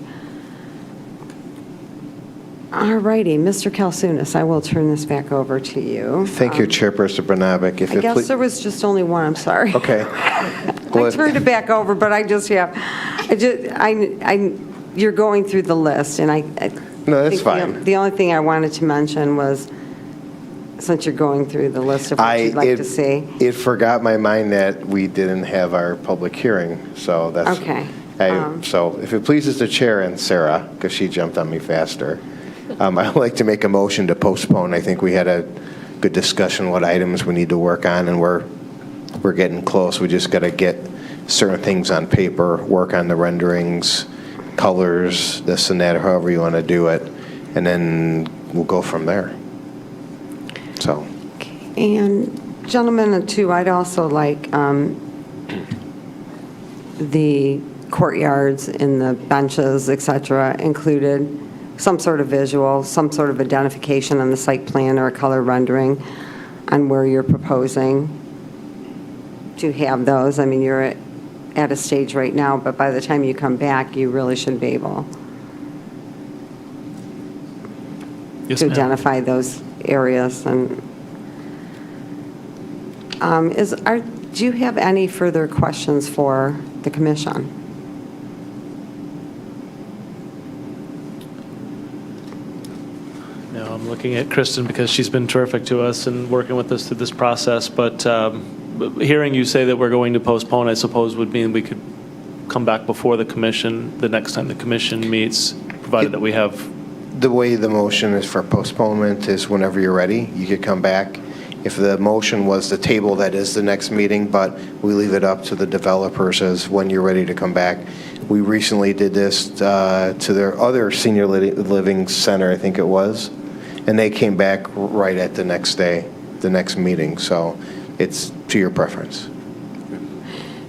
All righty, Mr. Kalsunas, I will turn this back over to you. Thank you, Chairperson Brnabic. I guess there was just only one, I'm sorry. Okay. I turned it back over, but you're going through the list, and No, that's think fine. The only thing I wanted to mention was, since you're going through the list of what you'd like to see. It forgot my mind that we didn't have our public hearing, so that's. Okay. So if it pleases the chair and Sarah, because she jumped on me faster, I'd like to make a motion to postpone. I think we had a good discussion what items we need to work on, and we're getting close. We just got to get certain things on paper, work on the renderings, colors, this and that, however you want to do it, and then we'll go from there. So. And gentlemen, too, I'd also like the courtyards and the benches, et cetera, included, some sort of visual, some sort of identification on the site plan or a color rendering on where you're proposing to have those. I mean, you're at a stage right now, but by the time you come back, you really should be able Yes, to ma'am. identify those areas. And do you have any further questions for the commission? No, I'm looking at Kristen because she's been terrific to us and working with us through this process. But hearing you say that we're going to postpone, I suppose, would mean we could come back before the commission the next time the commission meets, provided that we have. The way the motion is for postponement is whenever you're ready, you could come back. If the motion was the table, that is the next meeting, but we leave it up to the developers as when you're ready to come back. We recently did this to their other senior living center, I think it was, and they came back right at the next day, the next meeting. So it's to your preference.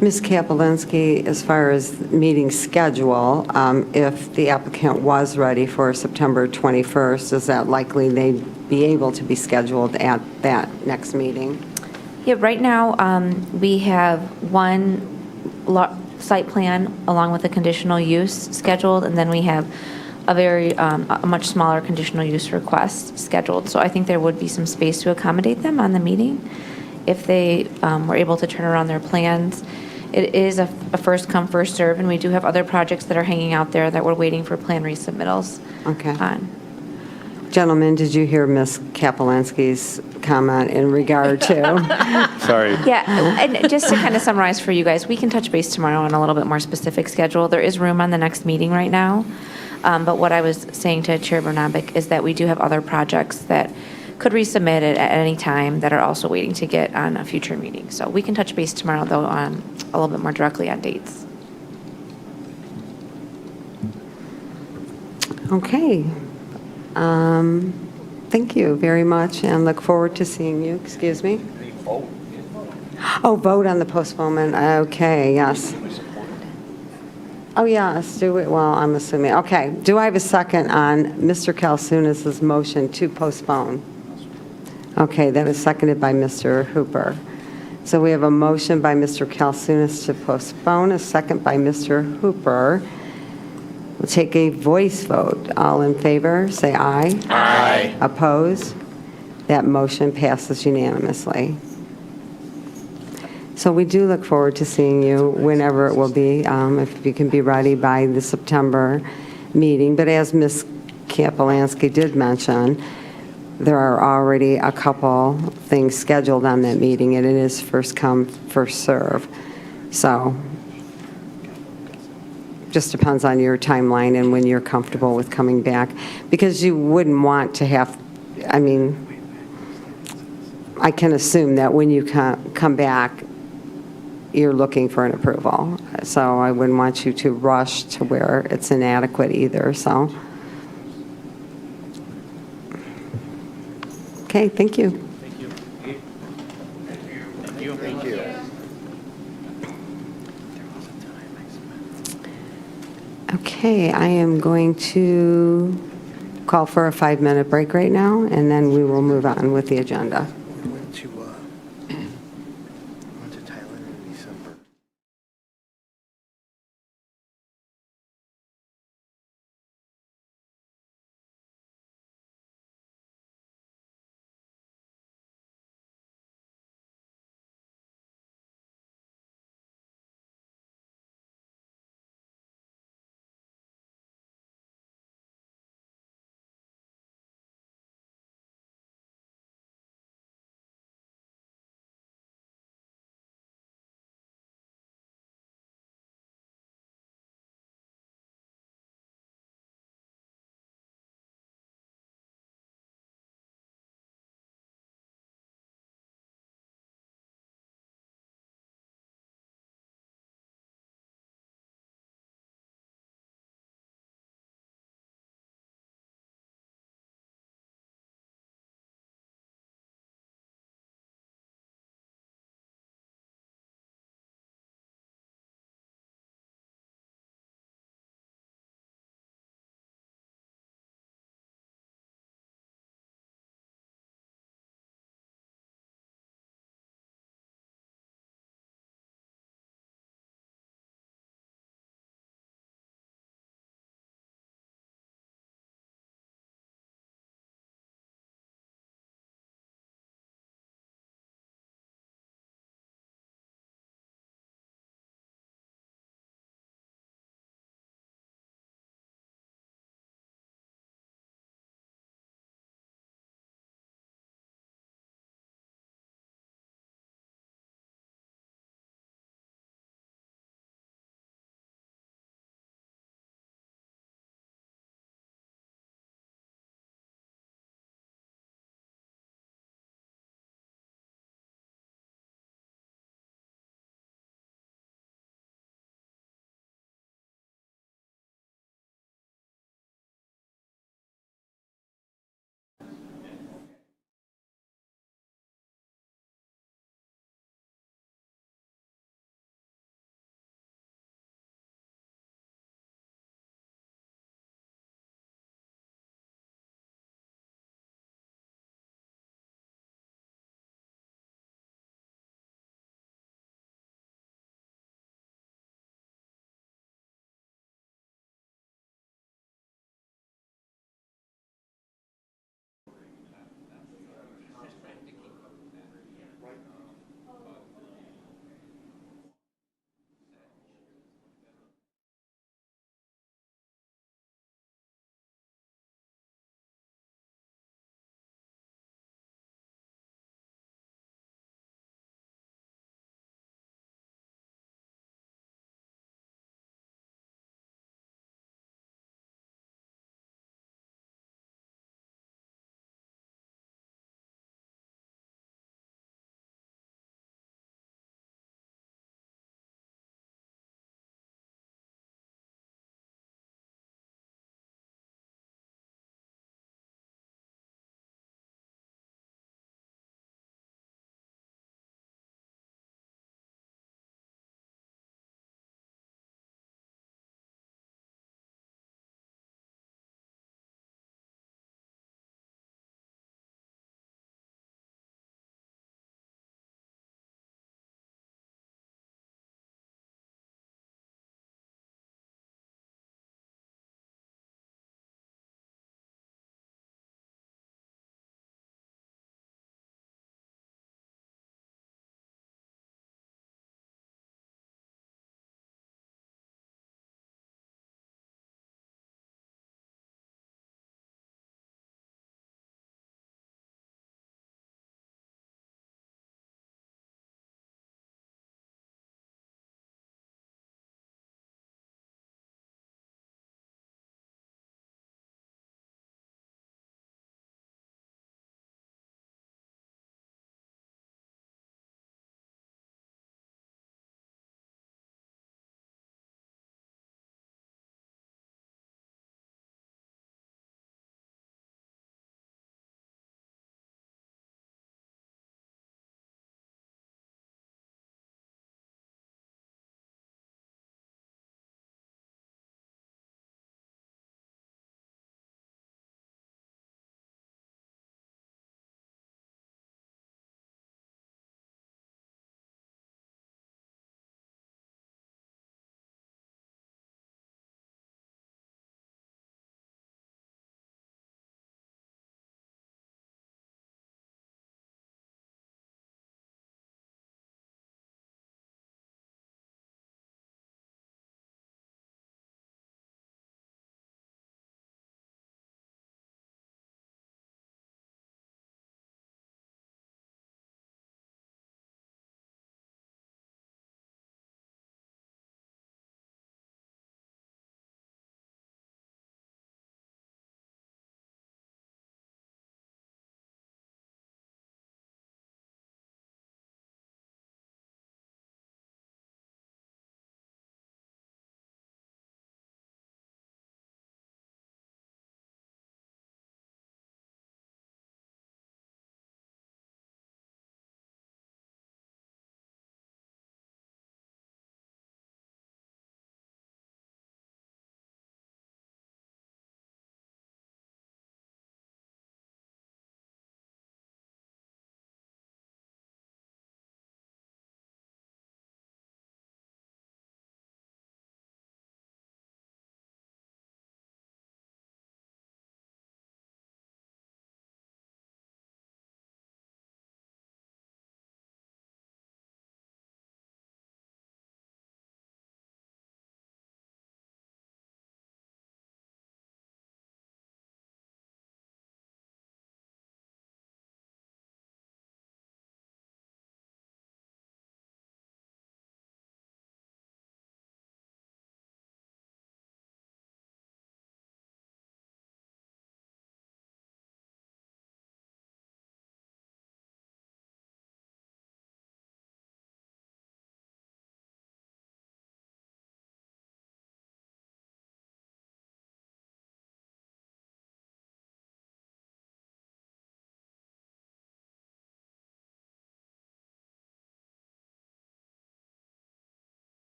Ms. Kapelinski, as far as meeting schedule, if the applicant was ready for September 21st, is that likely they'd be able to be scheduled at that next meeting? Yeah, right now, we have one site plan along with a conditional use scheduled, and then we have a much smaller conditional use request scheduled. So I think there would be some space to accommodate them on the meeting if they were able to turn around their plans. It is a first come, first serve, and we do have other projects that are hanging out there that we're waiting for plan resubmittals on. Gentlemen, did you hear Ms. Kapelinski's comment in regard to? Sorry. Yeah, and just to kind of summarize for you guys, we can touch base tomorrow on a little bit more specific schedule. There is room on the next meeting right now, but what I was saying to Chair Bernabic is that we do have other projects that could resubmit it at any time that are also waiting to get on a future meeting. So we can touch base tomorrow, though, on a little bit more directly on dates. Okay. Thank you very much, and look forward to seeing you. Excuse me? Oh, vote on the postponement. Okay, yes. Oh, yes, do it. Well, I'm assuming. Okay. Do I have a second on Mr. Kalsunis's motion to postpone? Okay, that is seconded by Mr. Hooper. So we have a motion by Mr. Kalsunis to postpone, a second by Mr. Hooper. We'll take a voice vote. All in favor, say aye. Aye. Opposed? That motion passes unanimously. So we do look forward to seeing you whenever it will be, if you can be ready by the September meeting. But as Ms. Kapelinski did mention, there are already a couple things scheduled on that meeting, and it is first come, first serve. So just depends on your timeline and when you're comfortable with coming back, because you wouldn't want to have, I mean, I can assume that when you come back, you're looking for an approval. So I wouldn't want you to rush to where it's inadequate either, so. Okay, thank you. Thank you. Thank you. Thank you. Okay, I am going to call for a 5-minute break right now, and then we will move on with the agenda.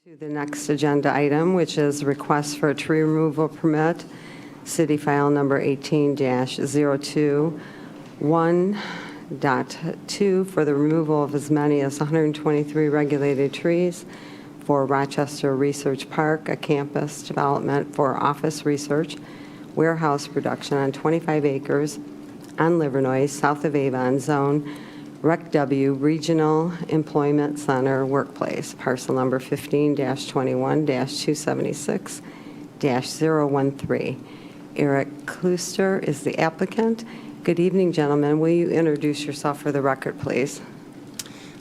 To the next agenda item, which is request for a tree removal permit, City File Number 18-02-1.2 for the removal of as many as 123 regulated trees for Rochester Research Park, a campus development for office research, warehouse production on 25 acres on Livernois, south of Avon Zone, Rec W Regional Employment Center Workplace, parcel number 15-21-276-013. Eric Klooster is the applicant. Good evening, gentlemen. Will you introduce yourself for the record, please?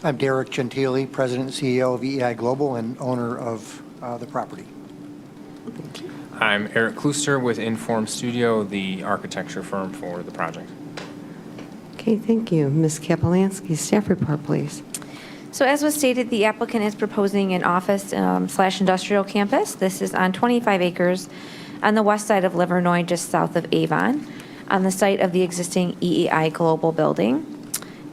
I'm Derek Gentili, President and CEO of EEI Global and owner of the property. I'm Eric Klooster with Inform Studio, the architecture firm for the project. Okay, thank you. Ms. Kapelansky, staff report, please. So as was stated, the applicant is proposing an office slash industrial campus. This is on 25 acres on the west side of Livernois, just south of Avon, on the site of the existing EEI Global building.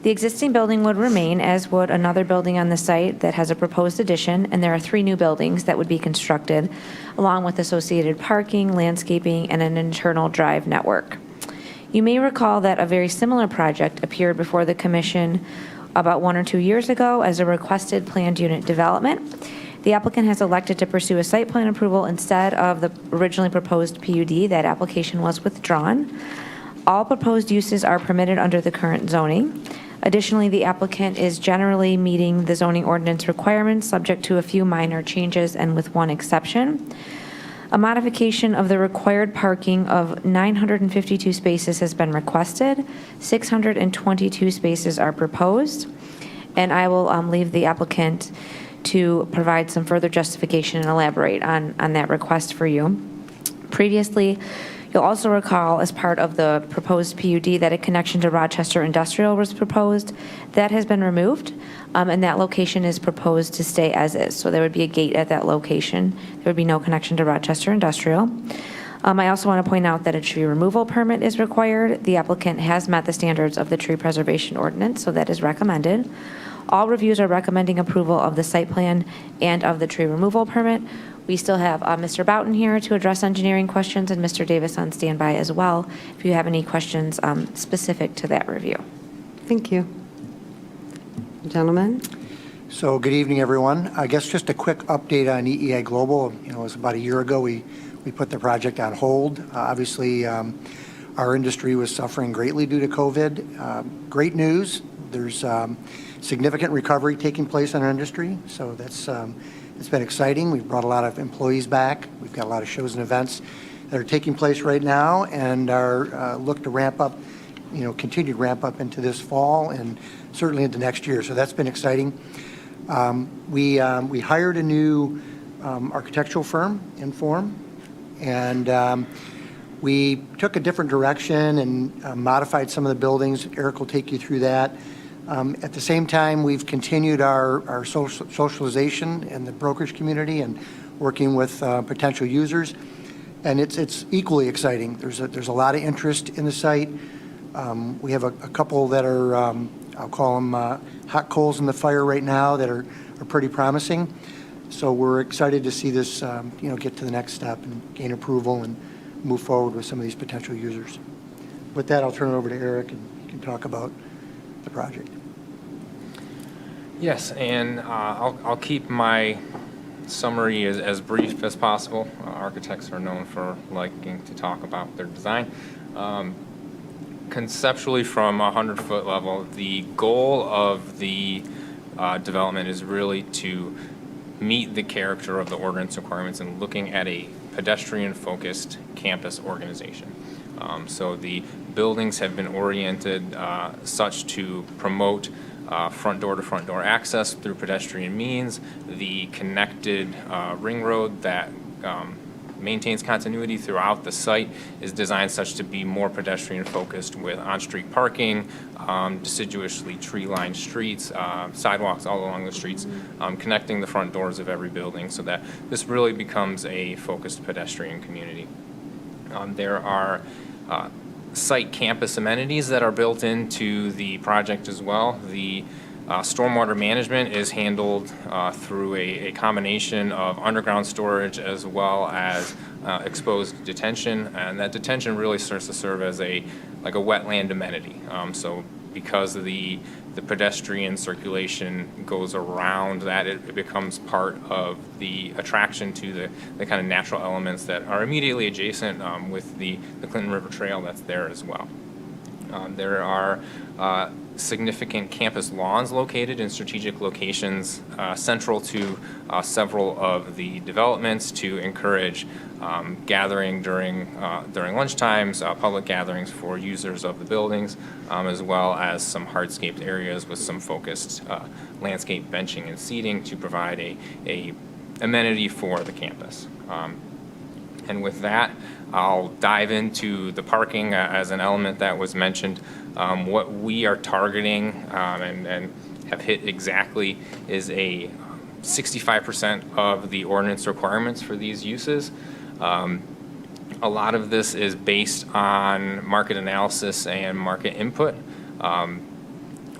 The existing building would remain, as would another building on the site that has a proposed addition, and there are 3 new buildings that would be constructed, along with associated parking, landscaping, and an internal drive network. You may recall that a very similar project appeared before the commission about 1 or 2 years ago as a requested planned unit development. The applicant has elected to pursue a site plan approval instead of the originally proposed PUD. That application was withdrawn. All proposed uses are permitted under the current zoning. Additionally, the applicant is generally meeting the zoning ordinance requirements, subject to a few minor changes and with one exception. A modification of the required parking of 952 spaces has been requested. 622 spaces are proposed. And I will leave the applicant to provide some further justification and elaborate on that request for you. Previously, you'll also recall, as part of the proposed PUD, that a connection to Rochester Industrial was proposed. That has been removed, and that location is proposed to stay as is. So there would be a gate at that location. There would be no connection to Rochester Industrial. I also want to point out that a tree removal permit is required. The applicant has met the standards of the tree preservation ordinance, so that is recommended. All reviews are recommending approval of the site plan and of the tree removal permit. We still have Mr. Boughton here to address engineering questions and Mr. Davis on standby as well, if you have any questions specific to that review. Thank you. Gentlemen? So good evening, everyone. I guess just a quick update on EEI Global. You know, it was about a year ago we put the project on hold. Obviously, our industry was suffering greatly due to COVID. Great news. There's significant recovery taking place in our industry, so that's it's been exciting. We've brought a lot of employees back. We've got a lot of shows and events that are taking place right now and are look to ramp up, you know, continued ramp up into this fall and certainly into next year. So that's been exciting. We hired a new architectural firm, Inform, and we took a different direction and modified some of the buildings. Eric will take you through that. At the same time, we've continued our socialization in the brokerage community and working with potential users, and it's equally exciting. There's a lot of interest in the site. We have a couple that are, I'll call them hot coals in the fire right now that are pretty promising. So we're excited to see this you know, get to the next step and gain approval and move forward with some of these potential users. With that, I'll turn it over to Eric and he can talk about the project. Yes, and I'll keep my summary as brief as possible. Architects are known for liking to talk about their design. Conceptually, from a 100-foot level, the goal of the development is really to meet the character of the ordinance requirements and looking at a pedestrian-focused campus organization. So the buildings have been oriented such to promote front door to front door access through pedestrian means. The connected ring road that maintains continuity throughout the site is designed such to be more pedestrian focused with on-street parking, deciduously tree-lined streets, sidewalks all along the streets, connecting the front doors of every building so that this really becomes a focused pedestrian community. There are site campus amenities that are built into the project as well. The Stormwater management is handled through a combination of underground storage as well as exposed detention, and that detention really starts to serve as a wetland amenity. So because of the pedestrian circulation goes around that, it becomes part of the attraction to the kind of natural elements that are immediately adjacent with the Clinton River Trail that's there as well. There are significant campus lawns located in strategic locations central to several of the developments to encourage gathering during lunchtimes, public gatherings for users of the buildings, as well as some hardscaped areas with some focused landscape benching and seating to provide a amenity for the campus. And with that, I'll dive into the parking as an element that was mentioned. What we are targeting and have hit exactly is a 65% of the ordinance requirements for these uses. A lot of this is based on market analysis and market input.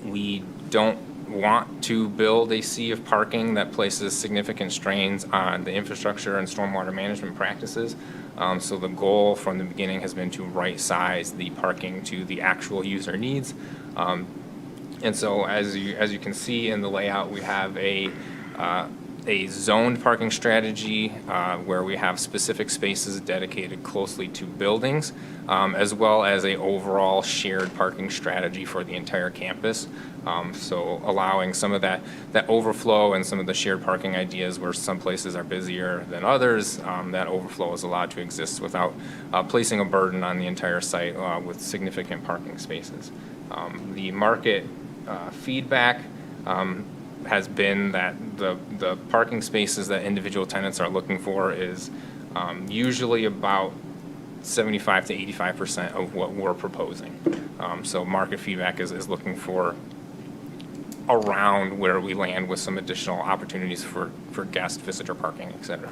We don't want to build a sea of parking that places significant strains on the infrastructure and stormwater management practices. So the goal from the beginning has been to right size the parking to the actual user needs. And so as you can see in the layout, we have a zoned parking strategy where we have specific spaces dedicated closely to buildings, as well as a overall shared parking strategy for the entire campus. So allowing some of that overflow and some of the shared parking ideas where some places are busier than others, that overflow is allowed to exist without placing a burden on the entire site with significant parking spaces. The market feedback has been that the parking spaces that individual tenants are looking for is usually about 75 to 85% of what we're proposing. So market feedback is looking for around where we land with some additional opportunities for guest visitor parking, et cetera.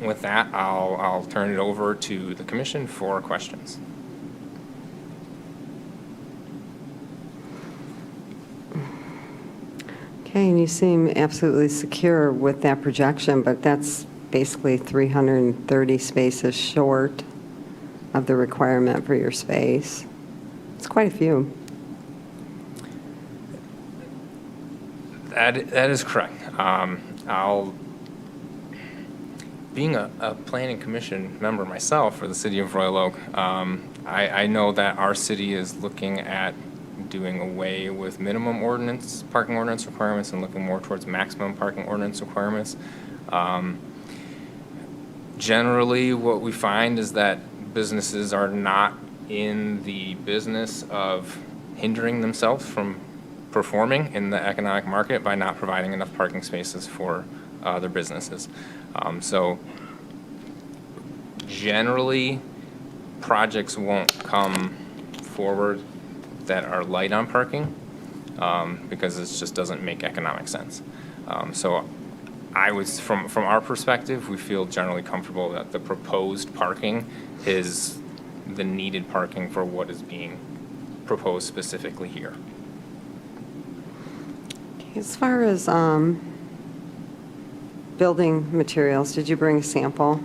With that, I'll turn it over to the commission for questions. Okay, and you seem absolutely secure with that projection, but that's basically 330 spaces short of the requirement for your space. It's quite a few. That is correct. Being a planning commission member myself for the city of Royal Oak, I know that our city is looking at doing away with minimum parking ordinance requirements and looking more towards maximum parking ordinance requirements. Generally, what we find is that businesses are not in the business of hindering themselves from performing in the economic market by not providing enough parking spaces for their businesses. So generally, projects won't come forward that are light on parking because it just doesn't make economic sense. So from our perspective, we feel generally comfortable that the proposed parking is the needed parking for what is being proposed specifically here. As far as building materials, did you bring a sample?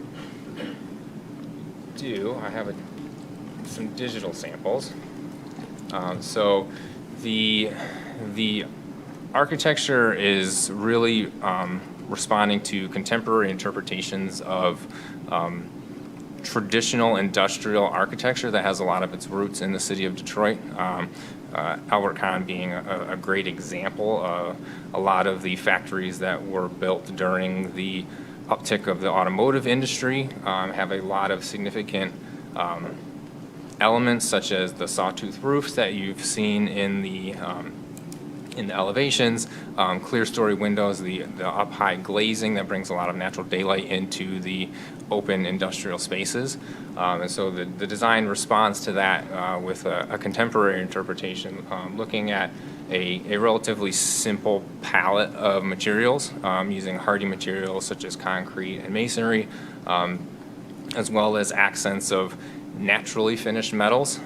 I have some digital samples. So the architecture is really responding to contemporary interpretations of traditional industrial architecture that has a lot of its roots in the city of Detroit. Albert Kahn being a great example. A lot of the factories that were built during the uptick of the automotive industry have a lot of significant elements such as the sawtooth roofs that you've seen in the elevations, clear story windows, the up high glazing that brings a lot of natural daylight into the open industrial spaces. And so the design responds to that with a contemporary interpretation, looking at a relatively simple palette of materials, using hardy materials such as concrete and masonry, as well as accents of naturally finished metals.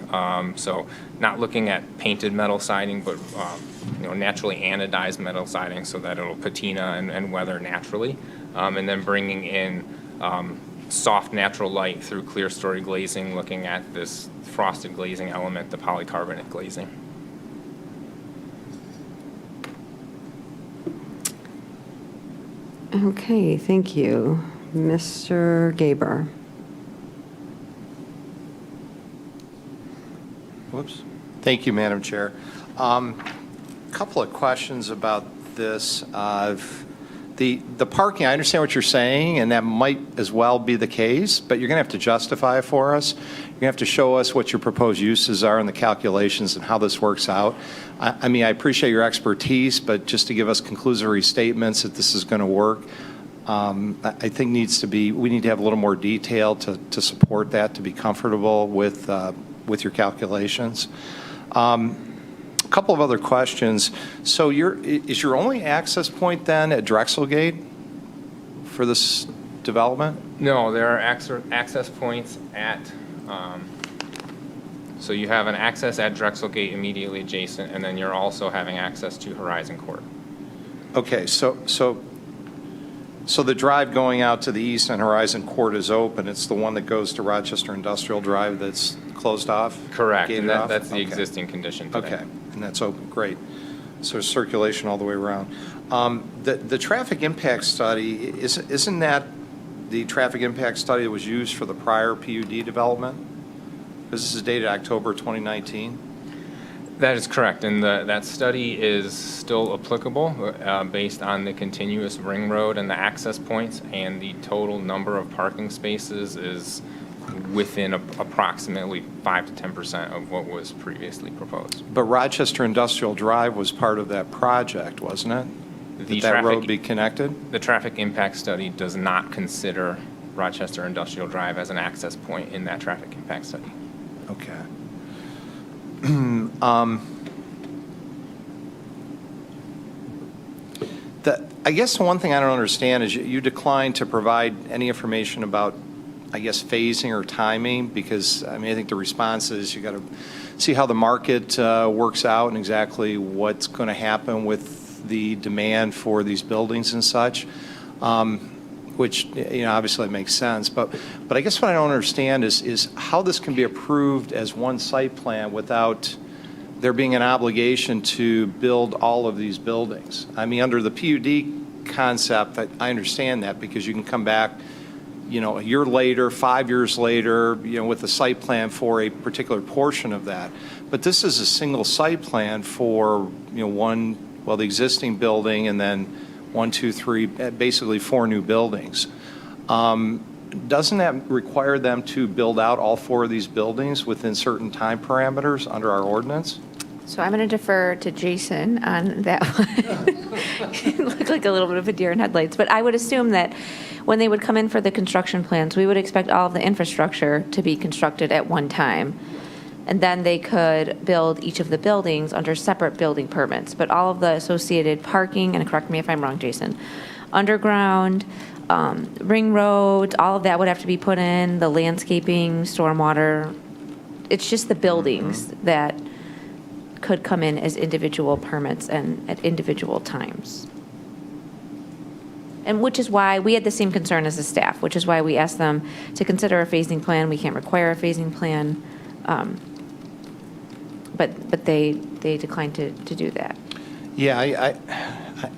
So not looking at painted metal siding, but naturally anodized metal siding so that it'll patina and weather naturally, and then bringing in soft natural light through clear story glazing, looking at this frosted glazing element, the polycarbonate glazing. Okay, thank you. Mr. Gaber. Whoops. Thank you, Madam Chair. Couple of questions about this. The parking, I understand what you're saying, and that might as well be the case, but you're going to have to justify it for us. You're going to have to show us what your proposed uses are and the calculations and how this works out. I mean, I appreciate your expertise, but just to give us conclusory statements that this is going to work, I think we need to have a little more detail to support that, to be comfortable with your calculations. A couple of other questions. So is your only access point then at Drexelgate for this development? No, there are access points at, so you have an access at Drexelgate immediately adjacent, and then you're also having access to Horizon Court. Okay, so the drive going out to the east on Horizon Court is open. It's the one that goes to Rochester Industrial Drive that's closed off? Correct, gated and off? that's the Okay. existing condition today. Okay, and that's open, great. So there's circulation all the way around. The traffic impact study, isn't that the traffic impact study that was used for the prior PUD development? Because this is dated October 2019. That is correct, and that study is still applicable based on the continuous ring road and the access points, and the total number of parking spaces is within approximately 5 to 10% of what was previously proposed. But Rochester Industrial Drive was part of that project, wasn't it? Did that road be connected? The traffic impact study does not consider Rochester Industrial Drive as an access point in that traffic impact study. Okay. I guess the one thing I don't understand is you declined to provide any information about, I guess, phasing or timing, because, I mean, I think the response is you got to see how the market works out and exactly what's going to happen with the demand for these buildings and such, which, obviously it makes sense. But I guess what I don't understand is how this can be approved as one site plan without there being an obligation to build all of these buildings. I mean, under the PUD concept, I understand that, because you can come back, a year later, 5 years later, with a site plan for a particular portion of that. But this is a single site plan for, the existing building, and then 1, 2, 3, basically 4 new buildings. Doesn't that require them to build out all 4 of these buildings within certain time parameters under our ordinance? So I'm going to defer to Jason on that one. It looked like a little bit of a deer in headlights, but I would assume that when they would come in for the construction plans, we would expect all of the infrastructure to be constructed at one time. And then they could build each of the buildings under separate building permits. But all of the associated parking, and correct me if I'm wrong, Jason, underground, ring roads, all of that would have to be put in, the landscaping, stormwater. It's just the buildings that could come in as individual permits and at individual times. And which is why we had the same concern as the staff, which is why we asked them to consider a phasing plan. We can't require a phasing plan. But they declined to do that. Yeah,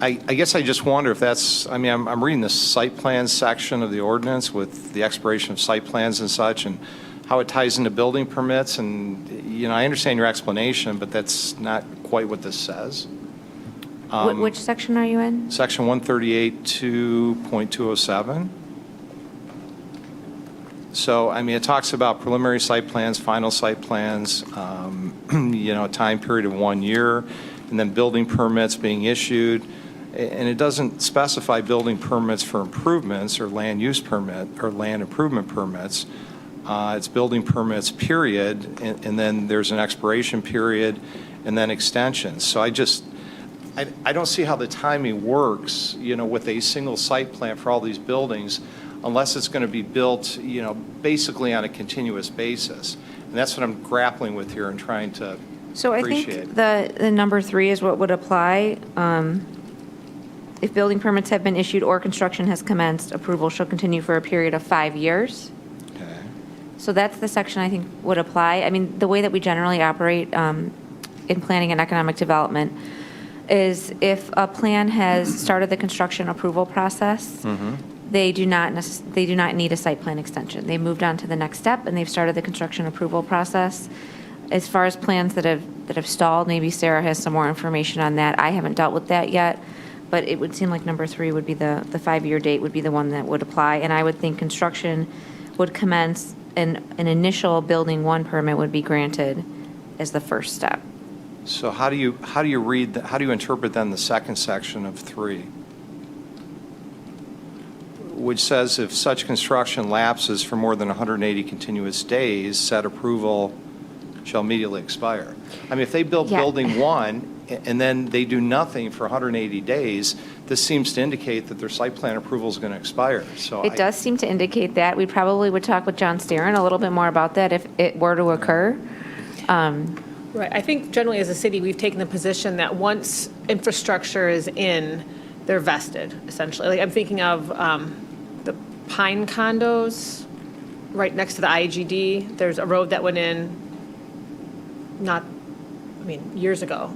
I guess I just wonder if that's, I'm reading the site plan section of the ordinance with the expiration of site plans and such, and how it ties into building permits, and, I understand your explanation, but that's not quite what this says. Which section are you in? Section 138.2.207. So, it talks about preliminary site plans, final site plans, a time period of 1 year, and then building permits being issued. And it doesn't specify building permits for improvements or land use permit or land improvement permits. It's building permits, period, and then there's an expiration period, and then extensions. So I don't see how the timing works, with a single site plan for all these buildings, unless it's going to be built, basically on a continuous basis. And that's what I'm grappling with here and trying to So I Appreciate think the number 3 is what would apply. If building permits have been issued or construction has commenced, approval shall continue for a period of 5 years. Okay. So that's the section I think would apply. I mean, the way that we generally operate in planning and economic development is if a plan has started the construction approval process, they do not need a site plan extension. They moved on to the next step and they've started the construction approval process. As far as plans that have stalled, maybe Sarah has some more information on that. I haven't dealt with that yet, but it would seem like number 3 would be the 5-year date would be the one that would apply. And I would think construction would commence and an initial building 1 permit would be granted as the first step. So how do you interpret then the second section of 3? Which says if such construction lapses for more than 180 continuous days, said approval shall immediately expire. I mean, if they build building 1 and then they do nothing for 180 days, this seems to indicate that their site plan approval is going to expire. So It does seem to indicate that. We probably would talk with John Starren a little bit more about that if it were to occur. Right. I think generally as a city, we've taken the position that once infrastructure is in, they're vested, essentially. Like I'm thinking of the Pine condos right next to the IGD. There's a road that went in years ago.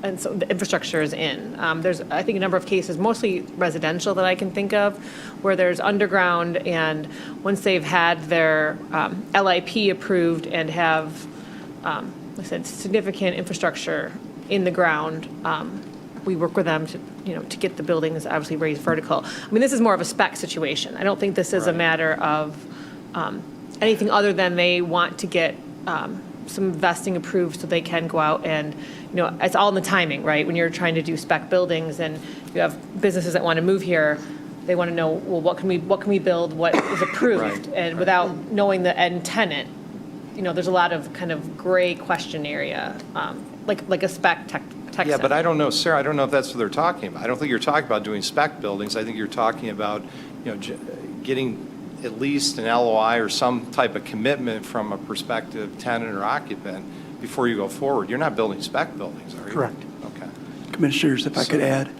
And so the infrastructure is in. There's, I think, a number of cases, mostly residential that I can think of, where there's underground, and once they've had their LIP approved and have, like I said, significant infrastructure in the ground, we work with them to get the buildings obviously raised vertical. I mean, this is more of a spec situation. I don't think this is a matter of anything other than they want to get some vesting approved so they can go out and, it's all in the timing, right? When you're trying to do spec buildings and you have businesses that want to move here, they want to know, well, what can we build, what is approved? And without knowing the end tenant, there's a lot of kind of gray question area, like a spec tech yeah, center. but I don't know, Sarah, I don't know if that's what they're talking about. I don't think you're talking about doing spec buildings. I think you're talking about, getting at least an LOI or some type of commitment from a prospective tenant or occupant before you go forward. You're not building spec buildings, are you? Correct. Okay. Commissioners, if I could add,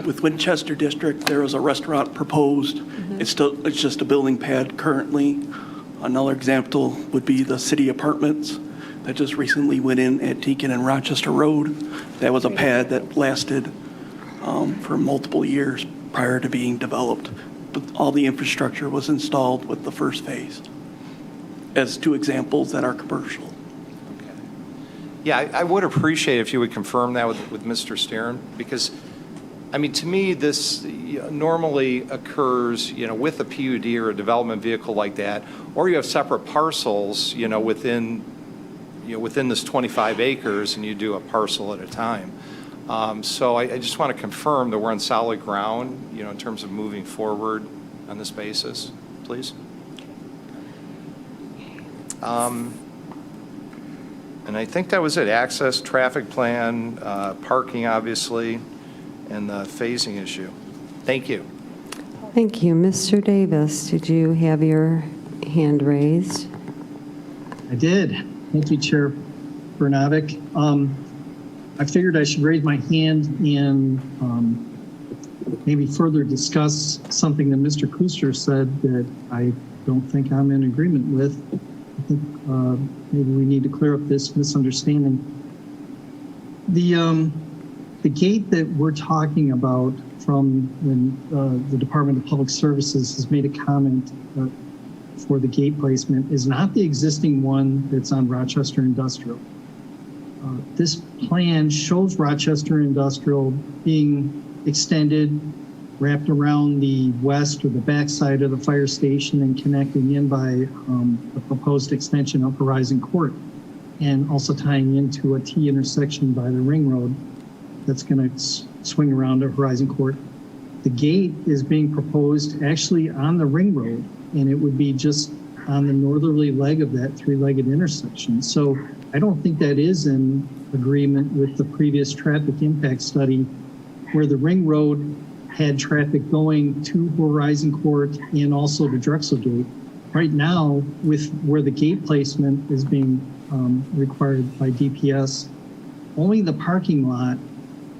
with Winchester District, there was a restaurant proposed. It's just a building pad currently. Another example would be the city apartments that just recently went in at Deacon and Rochester Road. That was a pad that lasted for multiple years prior to being developed. But all the infrastructure was installed with the first phase, as 2 examples that are commercial. Okay. Yeah, I would appreciate if you would confirm that with Mr. Starren, because, I mean, to me, this normally occurs, with a PUD or a development vehicle like that, or you have separate parcels, within this 25 acres, and you do a parcel at a time. So I just want to confirm that we're on solid ground, in terms of moving forward on this basis, please. And I think that was it. Access, traffic plan, parking, obviously, and the phasing issue. Thank you. Thank you. Mr. Davis, did you have your hand raised? I did. Thank you, Chair Bernavic. I figured I should raise my hand and maybe further discuss something that Mr. Kuster said that I don't think I'm in agreement with. I think maybe we need to clear up this misunderstanding. The gate that we're talking about from when the Department of Public Services has made a comment for the gate placement is not the existing one that's on Rochester Industrial. This plan shows Rochester Industrial being extended, wrapped around the west or the backside of the fire station and connecting in by the proposed extension of Horizon Court, and also tying into a T intersection by the ring road that's going to swing around to Horizon Court. The gate is being proposed actually on the ring road, and it would be just on the northerly leg of that 3-legged intersection. So I don't think that is in agreement with the previous traffic impact study, where the ring road had traffic going to Horizon Court and also to Drexel Gate. Right now, with where the gate placement is being required by DPS. Only the parking lot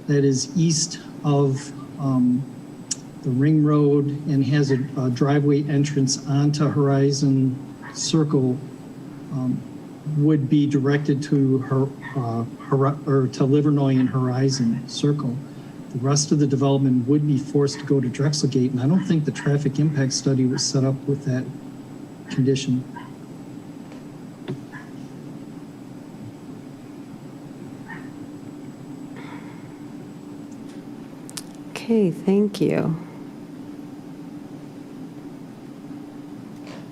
that is east of the Ring Road and has a driveway entrance onto Horizon Circle would be directed to to Livernois and Horizon Circle. The rest of the development would be forced to go to Drexelgate, and I don't think the traffic impact study was set up with that condition. Okay, thank you.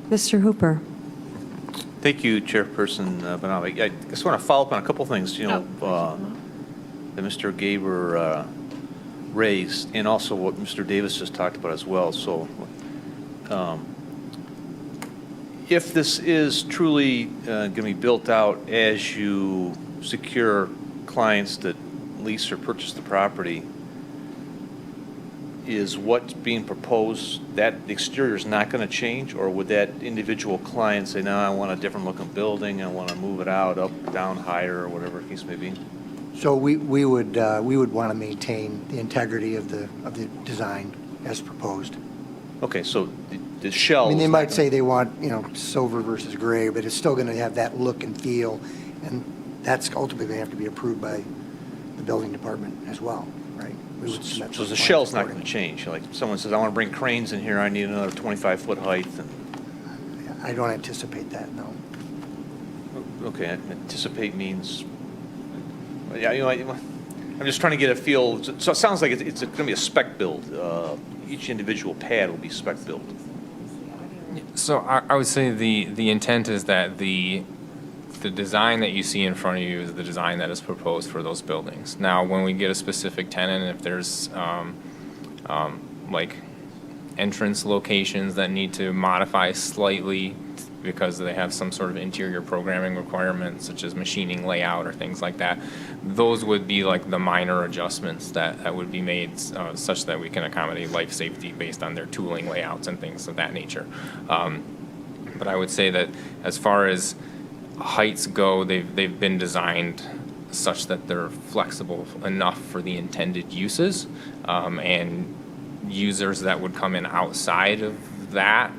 Mr. Hooper. Thank you, Chairperson Benami. I just want to follow up on a couple things, that Mr. Gaber raised, and also what Mr. Davis just talked about as well. So if this is truly going to be built out as you secure clients that lease or purchase the property, is what's being proposed, that the exterior is not going to change, or would that individual client say, no, I want a different looking building, I want to move it out, up, down, higher, or whatever the case may be? So we would want to maintain the integrity of the design as proposed. Okay, so the shell. I mean, they might say they want, silver versus gray, but it's still going to have that look and feel, and that's ultimately going to have to be approved by the building department as well, right? We would submit So those the plans shell's not going accordingly. to change. Like someone says, I want to bring cranes in here, I need another 25-foot height. I don't anticipate that, no. Okay, anticipate means, yeah, I'm just trying to get a feel. So it sounds like it's going to be a spec build. Each individual pad will be spec built. So I would say the intent is that the design that you see in front of you is the design that is proposed for those buildings. Now, when we get a specific tenant, if there's like entrance locations that need to modify slightly because they have some sort of interior programming requirements, such as machining layout or things like that, those would be like the minor adjustments that would be made such that we can accommodate life safety based on their tooling layouts and things of that nature. But I would say that as far as heights go, they've been designed such that they're flexible enough for the intended uses, and users that would come in outside of that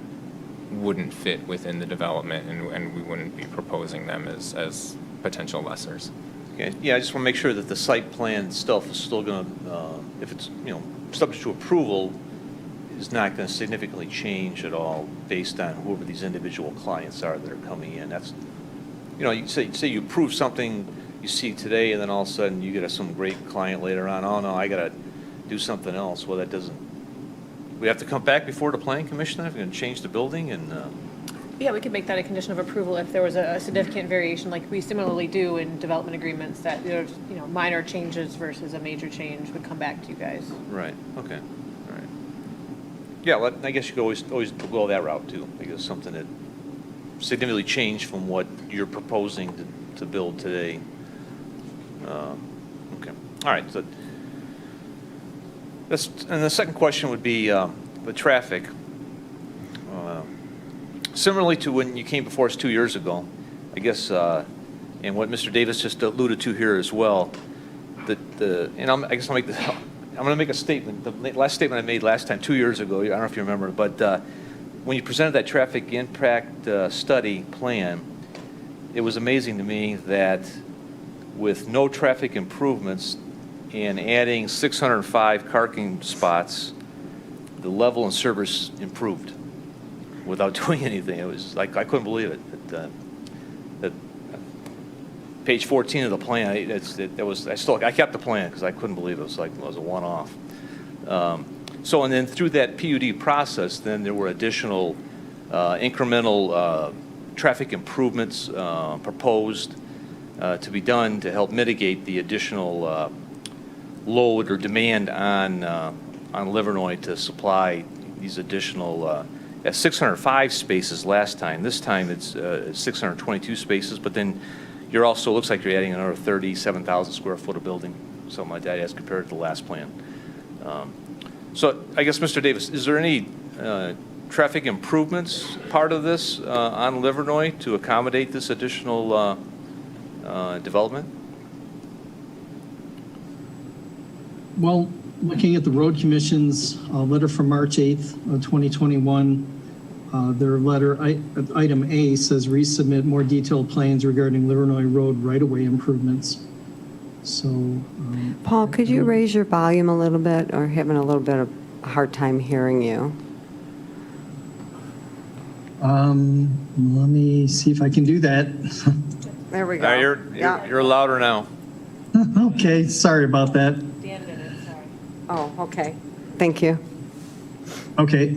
wouldn't fit within the development, and we wouldn't be proposing them as potential lessors. Okay. Yeah, I just want to make sure that the site plan itself is still going to, if it's subject to approval, is not going to significantly change at all based on whoever these individual clients are that are coming in. That's, you say you approve something you see today, and then all of a sudden you get some great client later on. Oh no, I got to do something else. Well, that doesn't. We have to come back before the planning commission if we're going to change the building and. Yeah, we could make that a condition of approval if there was a significant variation, like we similarly do in development agreements, that there's, minor changes versus a major change would come back to you guys. Right. Okay. All right. Yeah. Well, I guess you could always go that route too, because something that significantly changed from what you're proposing to build today. Okay. All right. So and the second question would be the traffic. Similarly to when you came before us 2 years ago, I guess, and what Mr. Davis just alluded to here as well, and I guess I'm going to make a statement. The last statement I made last time, 2 years ago, I don't know if you remember, but when you presented that traffic impact study plan, it was amazing to me that with no traffic improvements and adding 605 parking spots, the level and service improved without doing anything. It was like, I couldn't believe it. That page 14 of the plan, I kept the plan because I couldn't believe it. It was a one-off. And then through that PUD process, then there were additional incremental traffic improvements proposed to be done to help mitigate the additional load or demand on Livernois to supply these additional 605 spaces last time. This time it's 622 spaces, but then looks like you're adding another 37,000 square foot of building, something like that as compared to the last plan. So I guess, Mr. Davis, is there any traffic improvements part of this on Livernois to accommodate this additional development? Well, looking at the Road Commission's letter from March 8th of 2021, their letter, item A, says resubmit more detailed plans regarding Livernois Road right-of-way improvements. So, Paul, could you raise your volume a little bit, or having a little bit of a hard time hearing you? let me see if I can do that. There we go. You're louder now. Okay, sorry about that. Oh, okay. Thank you. Okay.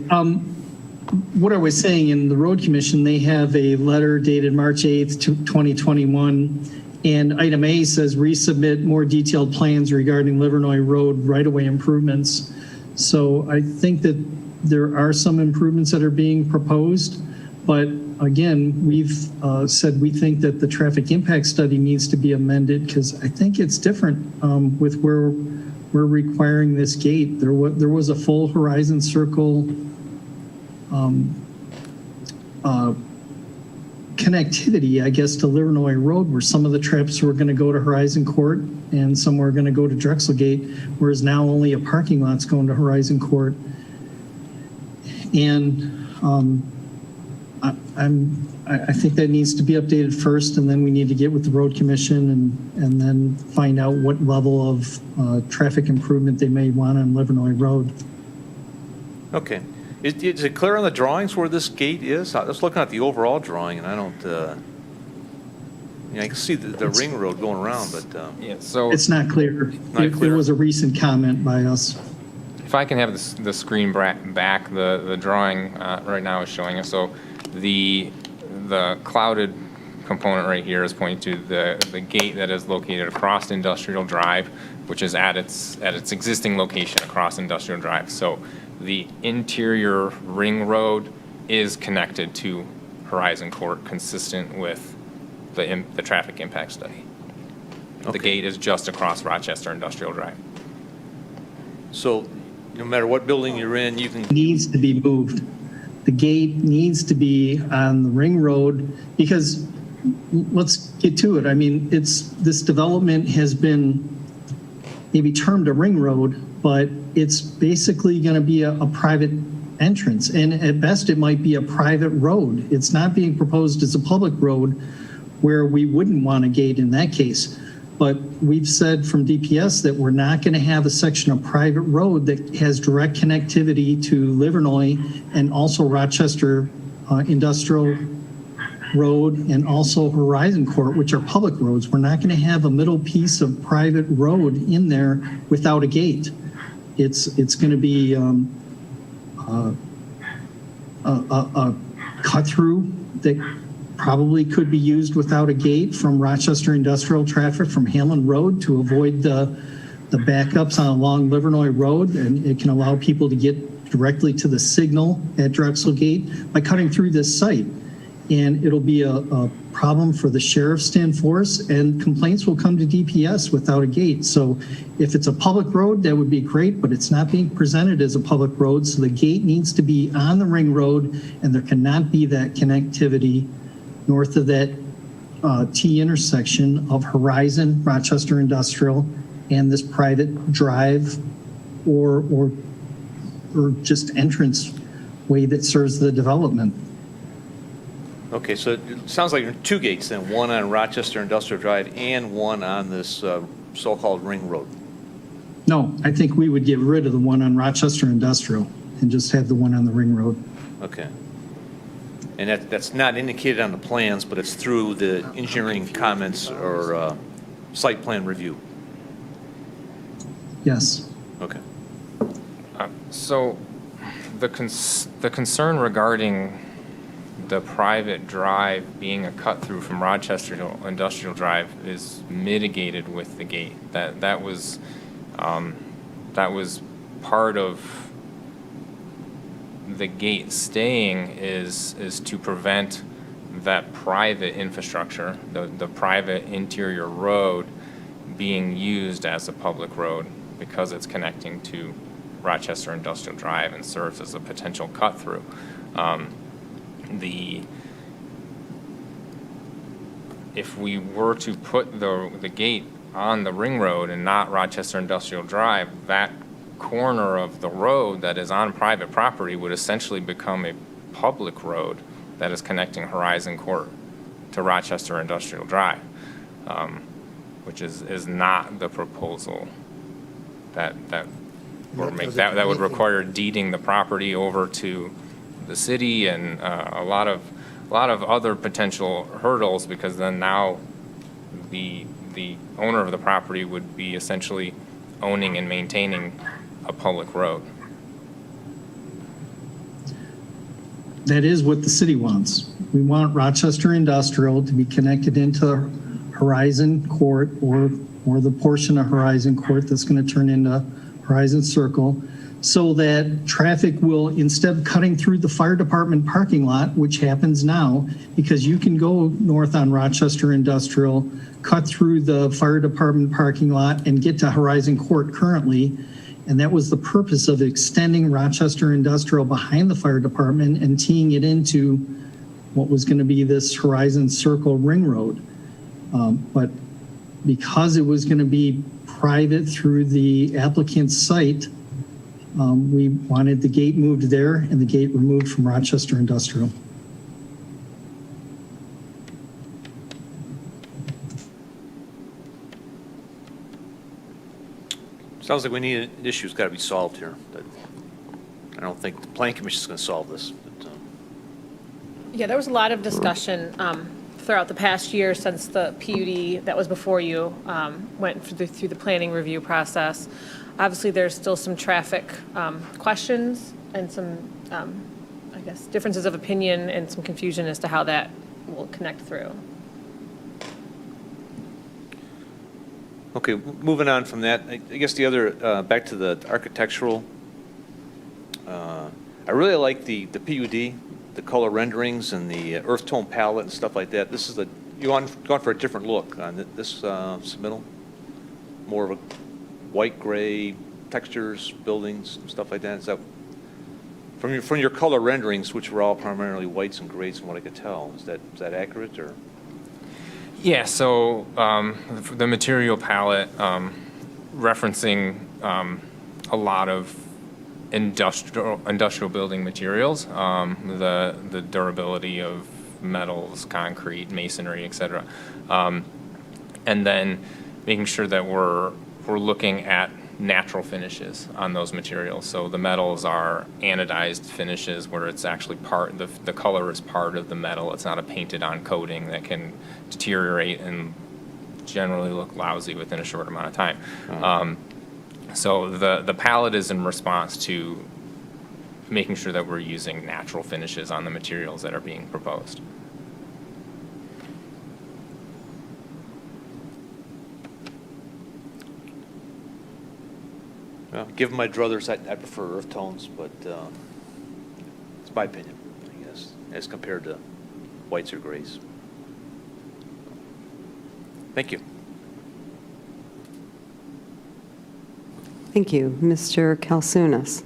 What I was saying, in the Road Commission, they have a letter dated March 8th, 2021, and item A says resubmit more detailed plans regarding Livernois Road right-of-way improvements. So I think that there are some improvements that are being proposed, but again, we've said we think that the traffic impact study needs to be amended, because I think it's different with where we're requiring this gate. There was a full Horizon Circle connectivity, I guess, to Livernois Road, where some of the trips were going to go to Horizon Court and some were going to go to Drexel Gate, whereas now only a parking lot's going to Horizon Court. And I think that needs to be updated first, and then we need to get with the Road Commission and then find out what level of traffic improvement they may want on Livernois Road. Okay. Is it clear on the drawings where this gate is? I was looking at the overall drawing, and I don't, I can see the ring road going around, but. Yeah, so It's not clear. It was a recent comment by us. if I can have the screen back, the drawing right now is showing us. So the clouded component right here is pointing to the gate that is located across Industrial Drive, which is at its existing location across Industrial Drive. So the interior ring road is connected to Horizon Court, consistent with the traffic impact study. Okay. The gate is just across Rochester Industrial Drive. So no matter what building you're in, you can. Needs to be moved. The gate needs to be on the ring road, because let's get to it. I mean, this development has been maybe termed a ring road, but it's basically going to be a private entrance. And at best, it might be a private road. It's not being proposed as a public road where we wouldn't want a gate in that case. But we've said from DPS that we're not going to have a section of private road that has direct connectivity to Livernois and also Rochester Industrial Road and also Horizon Court, which are public roads. We're not going to have a middle piece of private road in there without a gate. It's going to be a cut through that probably could be used without a gate from Rochester Industrial traffic from Hamlin Road to avoid the backups along Livernois Road, and it can allow people to get directly to the signal at Drexel Gate by cutting through this site. And it'll be a problem for the sheriffs to enforce, and complaints will come to DPS without a gate. So if it's a public road, that would be great, but it's not being presented as a public road, so the gate needs to be on the ring road, and there cannot be that connectivity north of that T intersection of Horizon, Rochester Industrial, and this private drive or just entrance way that serves the development. Okay, so it sounds like there are two gates then, one on Rochester Industrial Drive and one on this so-called ring road. No, I think we would get rid of the one on Rochester Industrial and just have the one on the ring road. Okay. And that's not indicated on the plans, but it's through the engineering comments or site plan review. Yes. Okay. So the concern regarding the private drive being a cut through from Rochester to Industrial Drive is mitigated with the gate. That was part of the gate staying is to prevent that private infrastructure, the private interior road, being used as a public road because it's connecting to Rochester Industrial Drive and serves as a potential cut through. if we were to put the gate on the ring road and not Rochester Industrial Drive, that corner of the road that is on private property would essentially become a public road that is connecting Horizon Court to Rochester Industrial Drive, which is not the proposal that we're making. That would require deeding the property over to the city and a lot of other potential hurdles, because then now the owner of the property would be essentially owning and maintaining a public road. That is what the city wants. We want Rochester Industrial to be connected into Horizon Court or the portion of Horizon Court that's going to turn into Horizon Circle, so that traffic will, instead of cutting through the fire department parking lot, which happens now, because you can go north on Rochester Industrial, cut through the fire department parking lot and get to Horizon Court currently. And that was the purpose of extending Rochester Industrial behind the fire department and teeing it into what was going to be this Horizon Circle Ring Road. But because it was going to be private through the applicant's site, we wanted the gate moved there and the gate removed from Rochester Industrial. Sounds like we need an issue's got to be solved here. I don't think the Planning Commission's going to solve this. But, Yeah, there was a lot of discussion throughout the past year since the PUD that was before you went through the planning review process. Obviously, there's still some traffic questions and some, I guess, differences of opinion and some confusion as to how that will connect through. Okay, moving on from that, I guess the other, back to the architectural, I really like the PUD, the color renderings and the earth tone palette and stuff like that. This is gone for a different look on this submittal, more of a white, gray textures, buildings, and stuff like that. Is that from your color renderings, which were all primarily whites and grays, from what I could tell? Is that accurate, or? Yeah, so the material palette referencing a lot of industrial building materials, the durability of metals, concrete, masonry, etc., and then making sure that we're looking at natural finishes on those materials. So the metals are anodized finishes where it's actually the color is part of the metal. It's not a painted on coating that can deteriorate and generally look lousy within a short amount of time. So the palette is in response to making sure that we're using natural finishes on the materials that are being proposed. Well, given my druthers, I prefer earth tones, but it's my opinion, I guess, as compared to whites or grays. Thank you. Thank you. Mr. Kalsunas.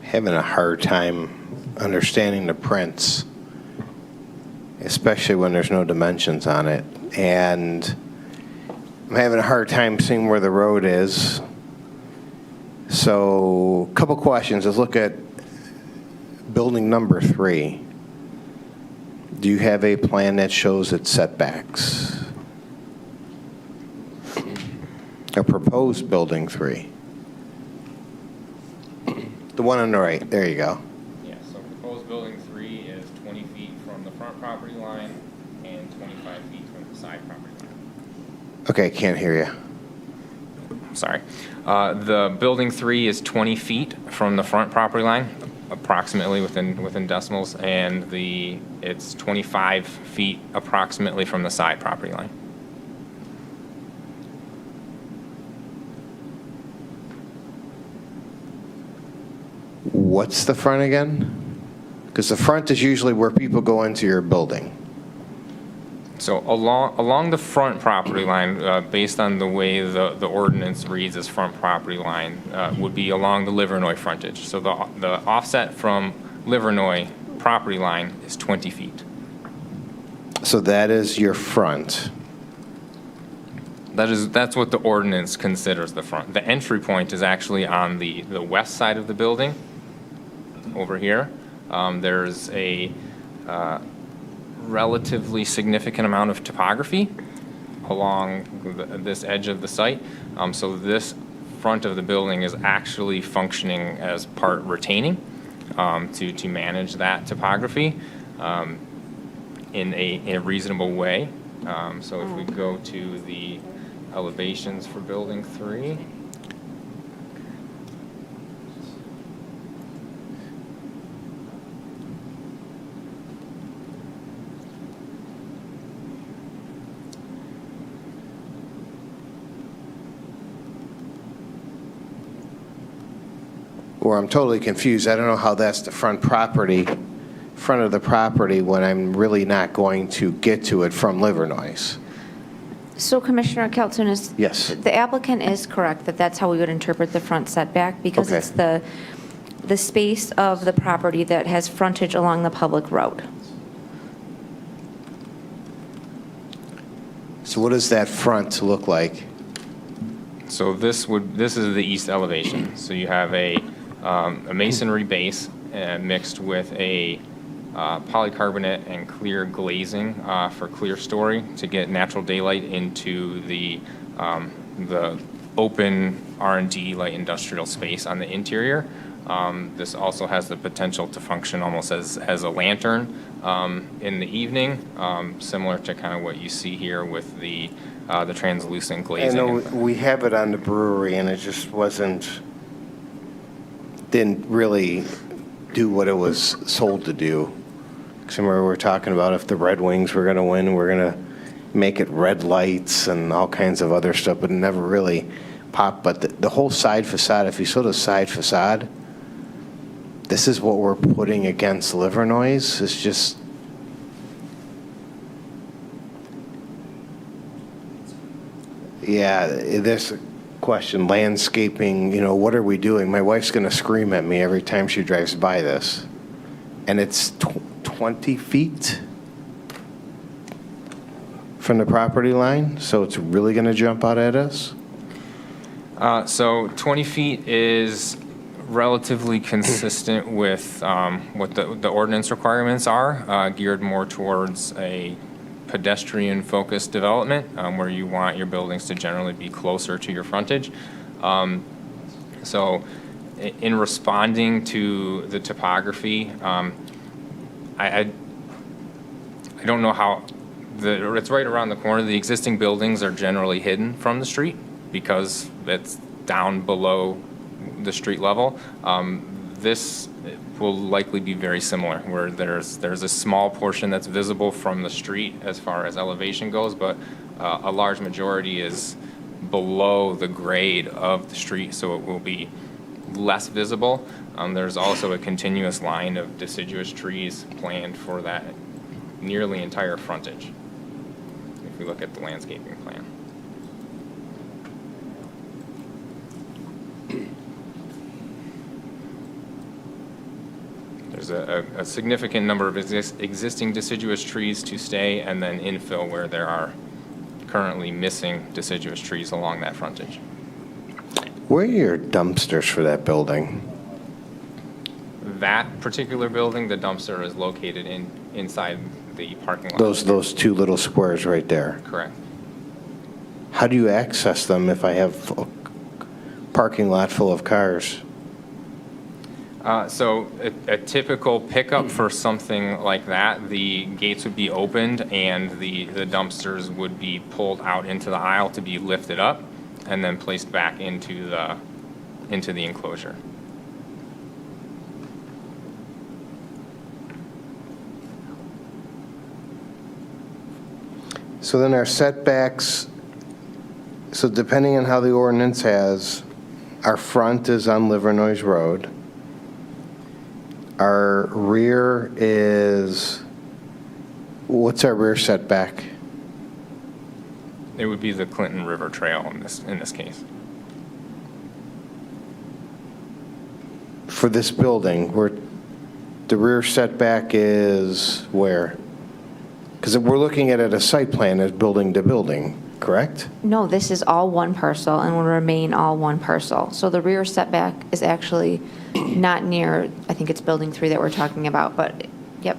Having a hard time understanding the prints, especially when there's no dimensions on it. And I'm having a hard time seeing where the road is. So a couple questions. Let's look at building number 3. Do you have a plan that shows its setbacks? A proposed building 3. The one on the right. There you go. Yeah, so proposed building 3 is 20 feet from the front property line and 25 feet from the side property line. Okay, can't hear you. Sorry. The building 3 is 20 feet from the front property line, approximately within decimals, and it's 25 feet approximately from the side property line. What's the front again? Because the front is usually where people go into your building. So along the front property line, based on the way the ordinance reads as front property line, would be along the Livernois frontage. So the offset from Livernois property line is 20 feet. So that is your front. That's what the ordinance considers the front. The entry point is actually on the west side of the building, over here. There's a relatively significant amount of topography along this edge of the site. So this front of the building is actually functioning as part retaining to manage that topography in a reasonable way. So if we go to the elevations for building 3. Where I'm totally confused, I don't know how that's the front of the property when I'm really not going to get to it from Livernois. So Commissioner Kaltunis? Yes. The applicant is correct that that's how we would interpret the front setback, because Okay. it's the space of the property that has frontage along the public road. So what does that front look like? So this is the east elevation. So you have a masonry base mixed with a polycarbonate and clear glazing for clear story to get natural daylight into the open R&D light industrial space on the interior. This also has the potential to function almost as a lantern in the evening, similar to kind of what you see here with the translucent glazing. I know we have it on the brewery, and it just didn't really do what it was sold to do. Because remember we were talking about if the Red Wings were going to win, we're going to make it red lights and all kinds of other stuff, but it never really popped. But the whole side facade, if you saw the side facade, this is what we're putting against Livernois. It's just, yeah, this question, landscaping, what are we doing? My wife's going to scream at me every time she drives by this. And it's 20 feet from the property line, so it's really going to jump out at us? So 20 feet is relatively consistent with what the ordinance requirements are, geared more towards a pedestrian-focused development where you want your buildings to generally be closer to your frontage. So in responding to the topography, I don't know how, it's right around the corner. The existing buildings are generally hidden from the street because it's down below the street level. This will likely be very similar, where there's a small portion that's visible from the street as far as elevation goes, but a large majority is below the grade of the street, so it will be less visible. There's also a continuous line of deciduous trees planned for that nearly entire frontage, if we look at the landscaping plan. There's a significant number of existing deciduous trees to stay, and then infill where there are currently missing deciduous trees along that frontage. Where are your dumpsters for that building? That particular building, the dumpster is located inside the parking lot. Those two little squares right there. Correct. How do you access them if I have a parking lot full of cars? So a typical pickup for something like that, the gates would be opened and the dumpsters would be pulled out into the aisle to be lifted up and then placed back into the enclosure. So then our setbacks, so depending on how the ordinance has, our front is on Livernois Road. Our rear is, what's our rear setback? It would be the Clinton River Trail in this case. For this building, The rear setback is where? Because we're looking at it as site plan as building to building, correct? No, this is all one parcel and will remain all one parcel. So the rear setback is actually not near, I think it's building 3 that we're talking about, but yep,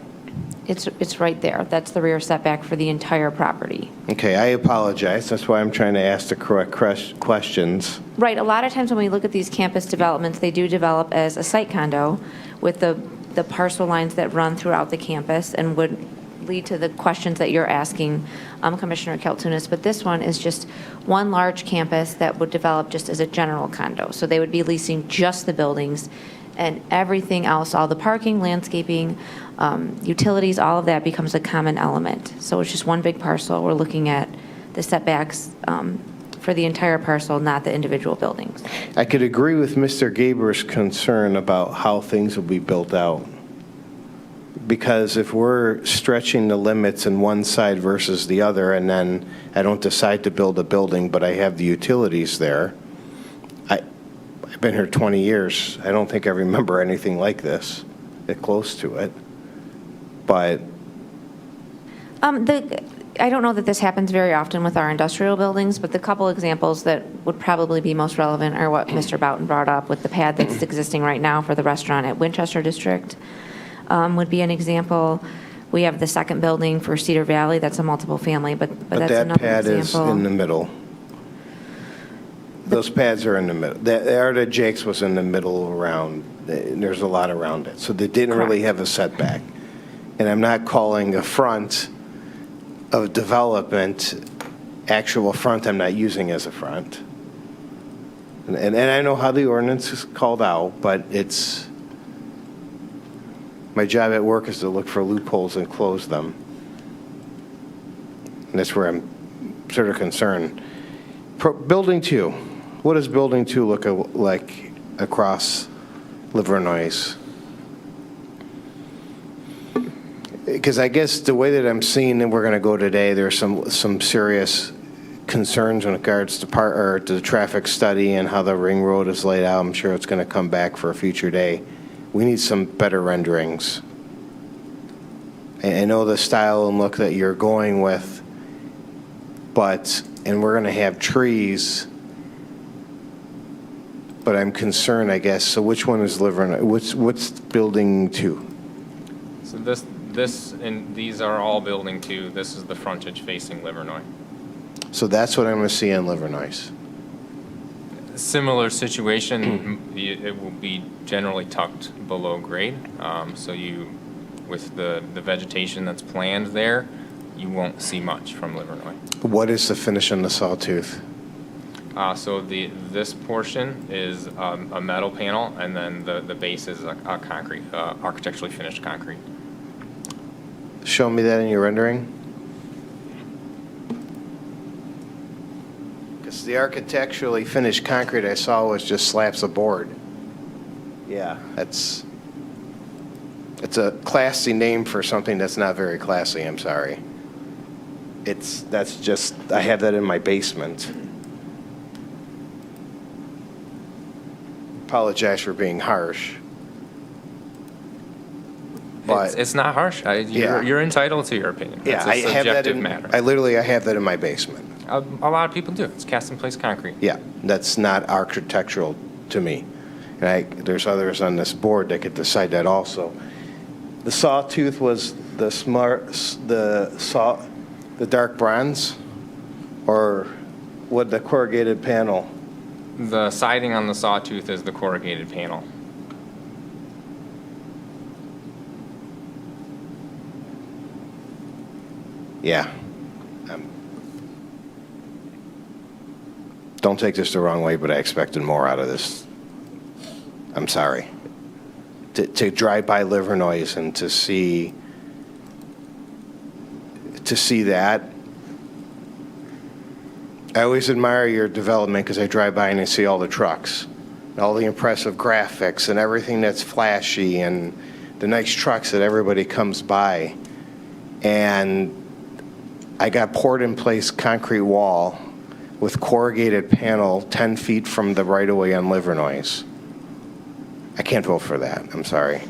it's right there. That's the rear setback for the entire property. Okay, I apologize. That's why I'm trying to ask the correct questions. Right, a lot of times when we look at these campus developments, they do develop as a site condo with the parcel lines that run throughout the campus and would lead to the questions that you're asking, Commissioner Kaltunis. But this one is just one large campus that would develop just as a general condo. So they would be leasing just the buildings, and everything else, all the parking, landscaping, utilities, all of that becomes a common element. So it's just one big parcel. We're looking at the setbacks for the entire parcel, not the individual buildings. I could agree with Mr. Gaber's concern about how things will be built out. Because if we're stretching the limits in one side versus the other, and then I don't decide to build a building, but I have the utilities there, I've been here 20 years. I don't think I remember anything like this, close to it. But I don't know that this happens very often with our industrial buildings, but the couple examples that would probably be most relevant are what Mr. Boughton brought up with the pad that's existing right now for the restaurant at Winchester District. Would be an example. We have the second building for Cedar Valley. That's a multiple family, but that's that another pad example. is in the middle. Those pads are in the middle. The Art of Jake's was in the middle around, there's a lot around it. So they didn't really have a setback. And I'm not calling a front of development actual front I'm not using as a front. And I know how the ordinance is called out, but it's, my job at work is to look for loopholes and close them. And that's where I'm sort of concerned. Building 2, what does Building 2 look like across Livernois? Because I guess the way that I'm seeing that we're going to go today, there's some serious concerns in regards to the traffic study and how the ring road is laid out. I'm sure it's going to come back for a future day. We need some better renderings. I know the style and look that you're going with, and we're going to have trees, but I'm concerned, I guess. So which one is Livernois? What's Building 2? So these are all Building 2. This is the frontage facing Livernois. So that's what I'm going to see in Livernois. Similar situation, it will be generally tucked below grade. So with the vegetation that's planned there, you won't see much from Livernois. What is the finish on the sawtooth? So this portion is a metal panel, and then the base is a concrete, architecturally finished concrete. Show me that in your rendering. Because the architecturally finished concrete I saw was just slabs of board. Yeah, it's a classy name for something that's not very classy, I'm sorry. I have that in my basement. Apologize for being harsh. But it's not harsh. You're entitled to your opinion. Yeah, It's a subjective matter. I have that in my basement. A lot of people do. It's cast in place concrete. Yeah, that's not architectural to me. And there's others on this board that could decide that also. The sawtooth was the dark bronze, or what, the corrugated panel? The siding on the sawtooth is the corrugated panel. Yeah. Don't take this the wrong way, but I expected more out of this. I'm sorry. To drive by Livernois and to see that. I always admire your development because I drive by and I see all the trucks, and all the impressive graphics and everything that's flashy and the nice trucks that everybody comes by. And I got poured in place concrete wall with corrugated panel 10 feet from the right-of-way on Livernois. I can't vote for that. I'm sorry.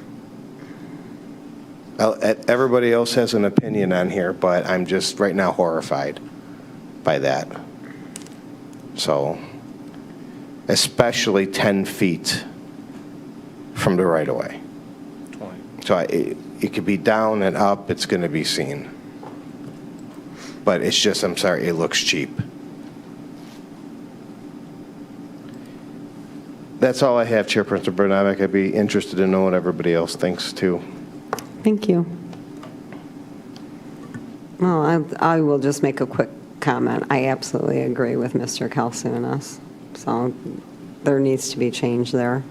Everybody else has an opinion on here, but I'm just right now horrified by that. So, especially 10 feet from the right-of-way. So it could be down and up, it's going to be seen. But it's just, I'm sorry, it looks cheap. That's all I have, Chairperson Bernabek. I'd be interested to know what everybody else thinks, too. Thank you. Well, I will just make a quick comment. I absolutely agree with Mr. Kalsunas. So there needs to be change there.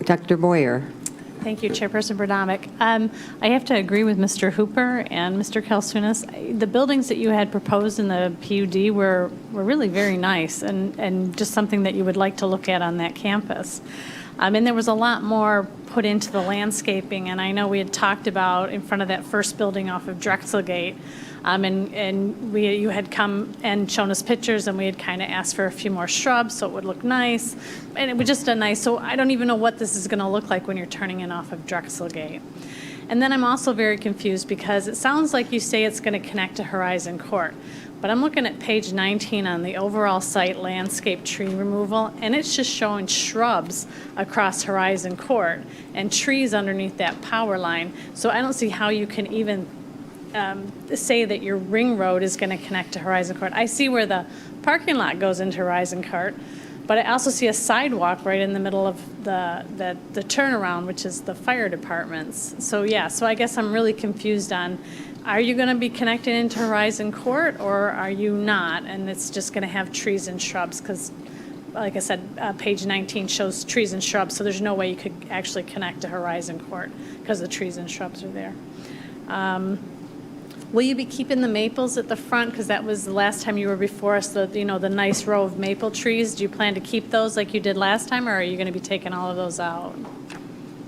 Dr. Boyer. Thank you, Chairperson Bernabek. I have to agree with Mr. Hooper and Mr. Kalsunas. The buildings that you had proposed in the PUD were really very nice and just something that you would like to look at on that campus. And there was a lot more put into the landscaping, and I know we had talked about in front of that first building off of Drexelgate, and you had come and shown us pictures, and we had kind of asked for a few more shrubs so it would look nice, and it was just a nice, so I don't even know what this is going to look like when you're turning in off of Drexelgate. And then I'm also very confused because it sounds like you say it's going to connect to Horizon Court. But I'm looking at page 19 on the overall site landscape tree removal, and it's just showing shrubs across Horizon Court and trees underneath that power line. So I don't see how you can even say that your ring road is going to connect to Horizon Court. I see where the parking lot goes into Horizon Court, but I also see a sidewalk right in the middle of the turnaround, which is the fire departments. So yeah, so I guess I'm really confused on, are you going to be connected into Horizon Court or are you not? And it's just going to have trees and shrubs because, like I said, page 19 shows trees and shrubs, so there's no way you could actually connect to Horizon Court because the trees and shrubs are there. Will you be keeping the maples at the front? Because that was the last time you were before us, the nice row of maple trees. Do you plan to keep those like you did last time, or are you going to be taking all of those out?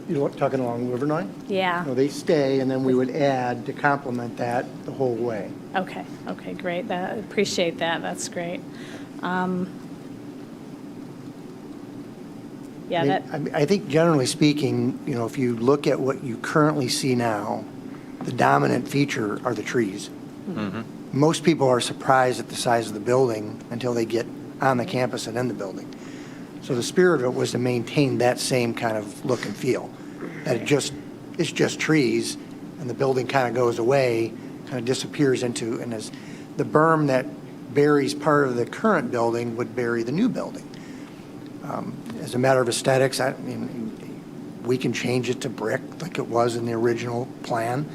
You're talking along Livernois? Yeah. No, they stay, and then we would add to complement that the whole way. Okay, great. Appreciate that. That's great. I think generally speaking, if you look at what you currently see now, the dominant feature are the trees. Mm-hmm. Most people are surprised at the size of the building until they get on the campus and in the building. So the spirit of it was to maintain that same kind of look and feel. That it's just trees, and the building kind of goes away, kind of disappears into, and as the berm that buries part of the current building would bury the new building. As a matter of aesthetics, we can change it to brick like it was in the original plan.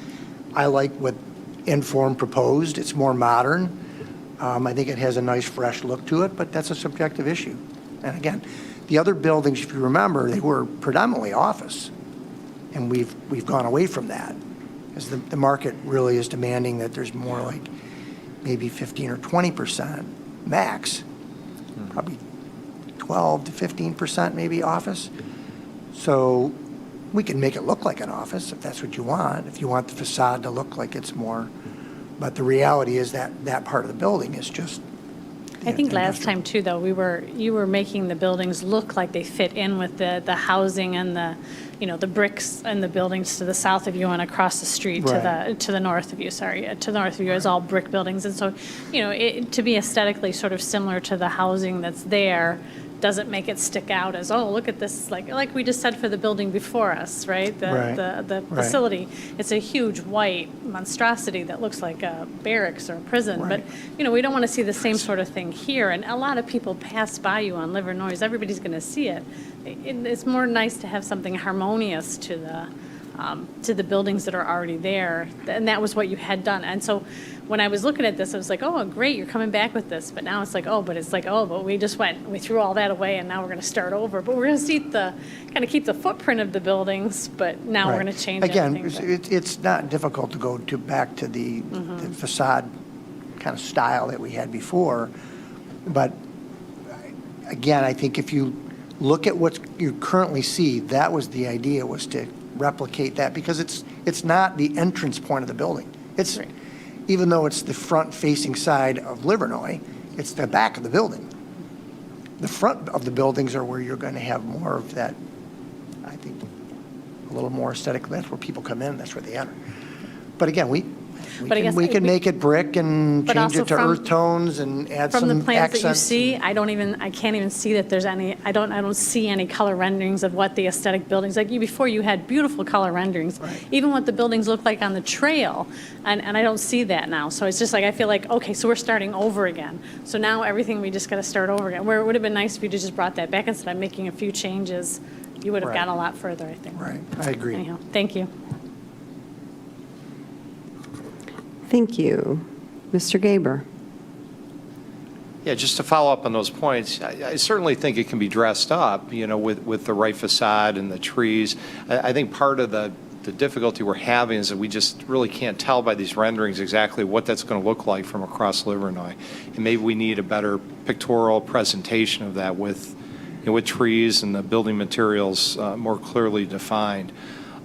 I like what Inform proposed. It's more modern. I think it has a nice fresh look to it, but that's a subjective issue. And again, the other buildings, if you remember, they were predominantly office. And we've gone away from that, because the market really is demanding that there's more like maybe 15 or 20% max, probably 12 to 15% maybe office. So we can make it look like an office if that's what you want, if you want the facade to look like it's more. But the reality is that part of the building is just. I think last time too, though, you were making the buildings look like they fit in with the housing and the bricks and the buildings to the south of you and across the street to the north of you. To the north of you is all brick buildings, and so to be aesthetically sort of similar to the housing that's there doesn't make it stick out as, oh, look at this, like we just said for the building before us, right? The facility. It's a huge white monstrosity that looks like a barracks or a prison. Right. But, we don't want to see the same sort of thing here. And a lot of people pass by you on Livernois. Everybody's going to see it. It's more nice to have something harmonious to the buildings that are already there. And that was what you had done. And so when I was looking at this, I was like, oh, great, you're coming back with this. But now it's like, but we threw all that away, and now we're going to start over. But we're going to see kind of keep the footprint of the buildings, but now we're going to change everything. Again, it's not difficult to go back to the facade kind of style that we had before. But again, I think if you look at what you currently see, that was the idea, was to replicate that, because it's not the entrance point of the building. It's even though it's the front-facing side of Livernois, it's the back of the building. The front of the buildings are where you're going to have more of that I think a little more aesthetic. That's where people come in. That's where they enter. But again, we can make it brick and But change also it to from- earth tones and add some From accents. the plans that you see, I can't even see that there's any, I don't see any color renderings of what the aesthetic buildings, like before you had beautiful color renderings, even what the buildings look like on the trail, and I don't see that now. So it's just like, I feel like, okay, so we're starting over again. So now everything, we just got to start over again. Where it would have been nice if you just brought that back instead of making a few changes, you would have Right. gone a lot further, I think. Right, I agree. Anyhow, thank you. Thank you. Mr. Gaber. Yeah, just to follow up on those points, I certainly think it can be dressed up, with the right facade and the trees. I think part of the difficulty we're having is that we just really can't tell by these renderings exactly what that's going to look like from across Livernois. And maybe we need a better pictorial presentation of that with trees and the building materials more clearly defined.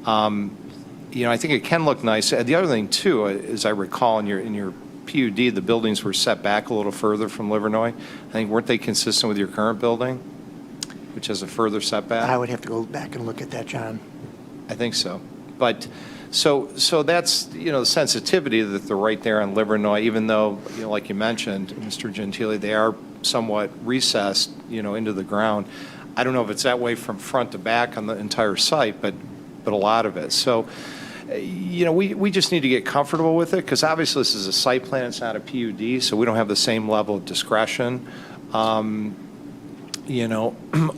I think it can look nice. The other thing, too, as I recall in your PUD, the buildings were set back a little further from Livernois. I think, weren't they consistent with your current building, which has a further setback? I would have to go back and look at that, John. I think so. But so that's, the sensitivity that they're right there on Livernois, even though, like you mentioned, Mr. Gentile, they are somewhat recessed, into the ground. I don't know if it's that way from front to back on the entire site, but a lot of it. So, we just need to get comfortable with it, because obviously this is a site plan, it's not a PUD, so we don't have the same level of discretion,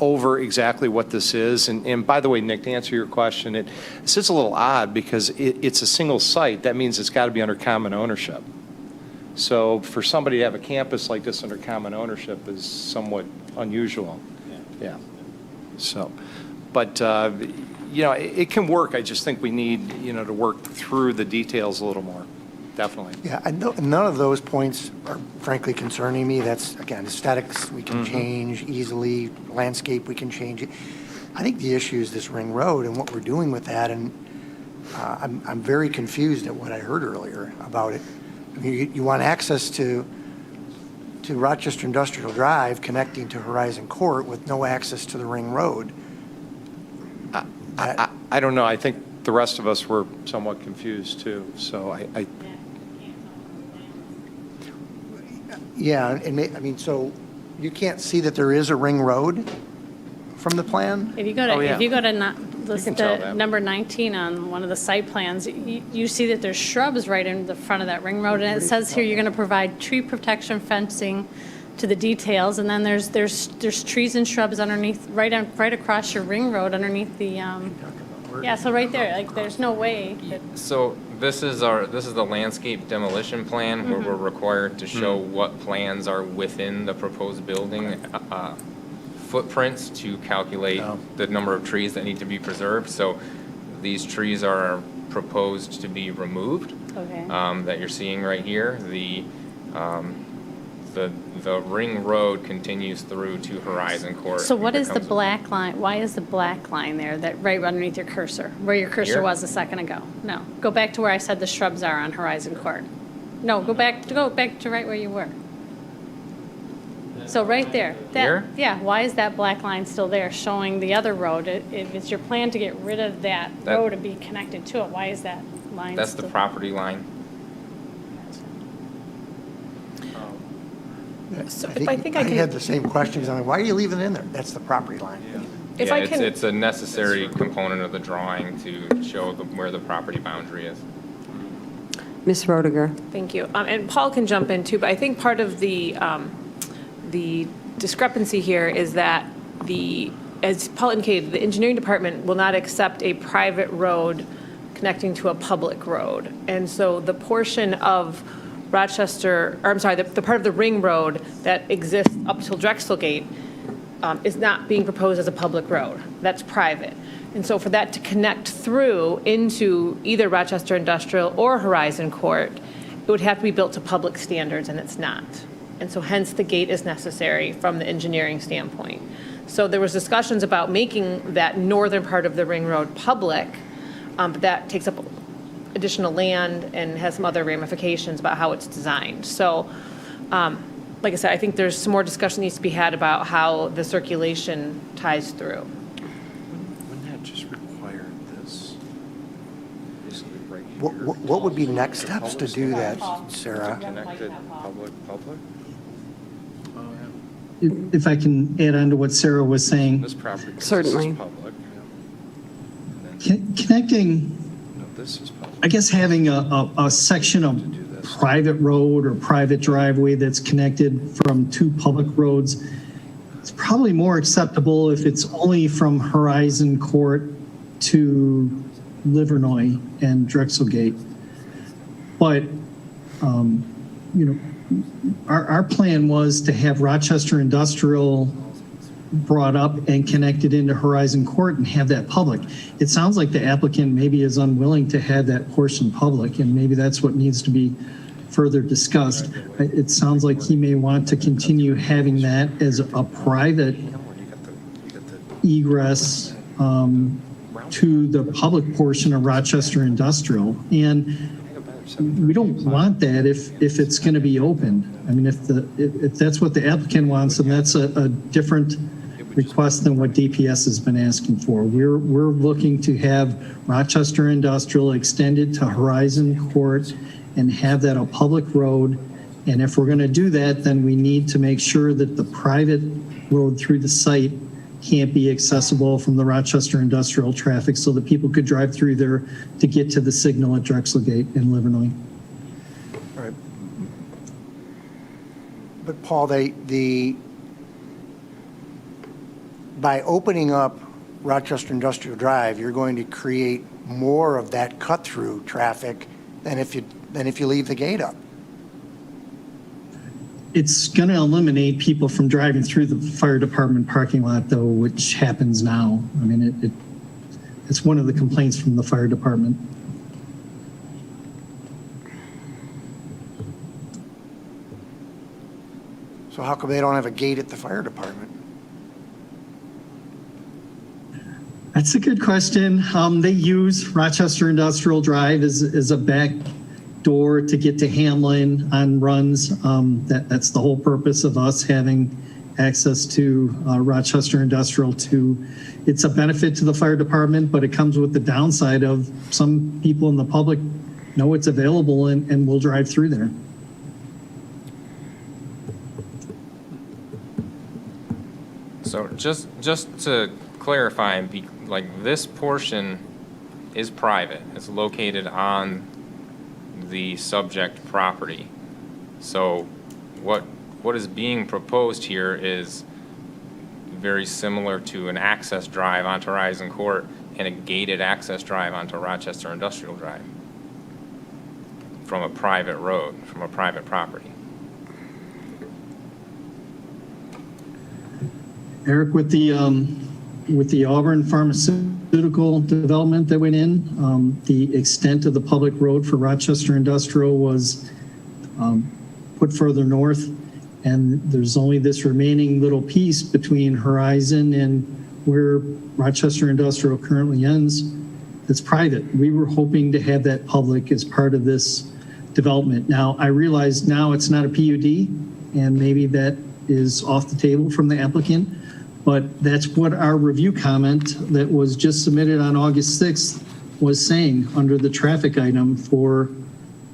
over exactly what this is. And by the way, Nick, to answer your question, it's just a little odd because it's a single site. That means it's got to be under common ownership. So for somebody to have a campus like this under common ownership is somewhat unusual. Yeah. So, but, it can work. I just think we need, to work through the details a little more. Definitely. Yeah, none of those points are frankly concerning me. That's, again, aesthetics we can change easily, landscape we can change. I think the issue is this ring road and what we're doing with that, and I'm very confused at what I heard earlier about it. I mean, you want access to Rochester Industrial Drive connecting to Horizon Court with no access to the ring road. I don't know. I think the rest of us were somewhat confused too. So Yeah, so you can't see that there is a ring road from the plan? If you go to, yeah. if you go to can tell that. number 19 on one of the site plans, you see that there's shrubs right in the front of that ring road, and it says here you're going to provide tree protection fencing to the details, and then there's trees and shrubs underneath, right across your ring road underneath the, yeah, so right there, like, there's no way that. So this is the landscape demolition plan where we're required to show what plans are within the proposed building footprints to calculate the number of trees that need to be preserved. So these trees are proposed to be removed. Okay. That you're seeing right here. The ring road continues through to Horizon Court. So what is the becomes- black line, why is the black line there, that right underneath your cursor, where your cursor Here? was a second ago? No, go back to where I said the shrubs are on Horizon Court. No, go back to right where you were. So right there. Here? Yeah, why is that black line still there showing the other road? If it's your plan to get rid of that road and be connected to it, why is that line That's the still? property line. I think I had the same questions. I mean, why are you leaving it in there? That's the property line. If I can- It's a necessary component of the drawing to show where the property boundary is. Ms. Roediger. Thank you. And Paul can jump in too, but I think part of the discrepancy here is that as Paul indicated, the engineering department will not accept a private road connecting to a public road. And so the portion of Rochester, or I'm sorry, the part of the ring road that exists up till Drexel Gate is not being proposed as a public road. That's private. And so for that to connect through into either Rochester Industrial or Horizon Court, it would have to be built to public standards, and it's not. And so hence the gate is necessary from the engineering standpoint. So there was discussions about making that northern part of the ring road public, but that takes up additional land and has some other ramifications about how it's designed. So, like I said, I think there's some more discussion needs to be had about how the circulation ties through. Wouldn't that just require this. Basically right here. What would be next steps to do that, Sarah? Connected public? If I can add on to what Sarah was saying, This property. Certainly. This is public. Yeah. connecting, No, this is public. I guess having a section of private road or private driveway that's connected from two public roads, it's probably more acceptable if it's only from Horizon Court to Livernois and Drexelgate. But, our plan was to have Rochester Industrial brought up and connected into Horizon Court and have that public. It sounds like the applicant maybe is unwilling to have that portion public, and maybe that's what needs to be further discussed. It sounds like he may want to continue having that as a private egress to the public portion of Rochester Industrial. And we don't want that if it's going to be open. I mean, if that's what the applicant wants, then that's a different request than what DPS has been asking for. We're looking to have Rochester Industrial extended to Horizon Court and have that a public road. And if we're going to do that, then we need to make sure that the private road through the site can't be accessible from the Rochester Industrial traffic so that people could drive through there to get to the signal at Drexelgate and Livernois. All right. But Paul, by opening up Rochester Industrial Drive, you're going to create more of that cut-through traffic than if you leave the gate up. It's going to eliminate people from driving through the fire department parking lot, though, which happens now. I mean, it's one of the complaints from the fire department. So how come they don't have a gate at the fire department? That's a good question. They use Rochester Industrial Drive as a back door to get to Hamlin on runs. That's the whole purpose of us having access to Rochester Industrial. It's a benefit to the fire department, but it comes with the downside of some people in the public know it's available and will drive through there. So just to clarify, like this portion is private. It's located on the subject property. So what is being proposed here is very similar to an access drive onto Horizon Court and a gated access drive onto Rochester Industrial Drive from a private road, from a private property. Eric, with the Auburn pharmaceutical development that went in, the extent of the public road for Rochester Industrial was put further north, and there's only this remaining little piece between Horizon and where Rochester Industrial currently ends that's private. We were hoping to have that public as part of this development. Now, I realize now it's not a PUD, and maybe that is off the table from the applicant, but that's what our review comment that was just submitted on August 6th was saying under the traffic item for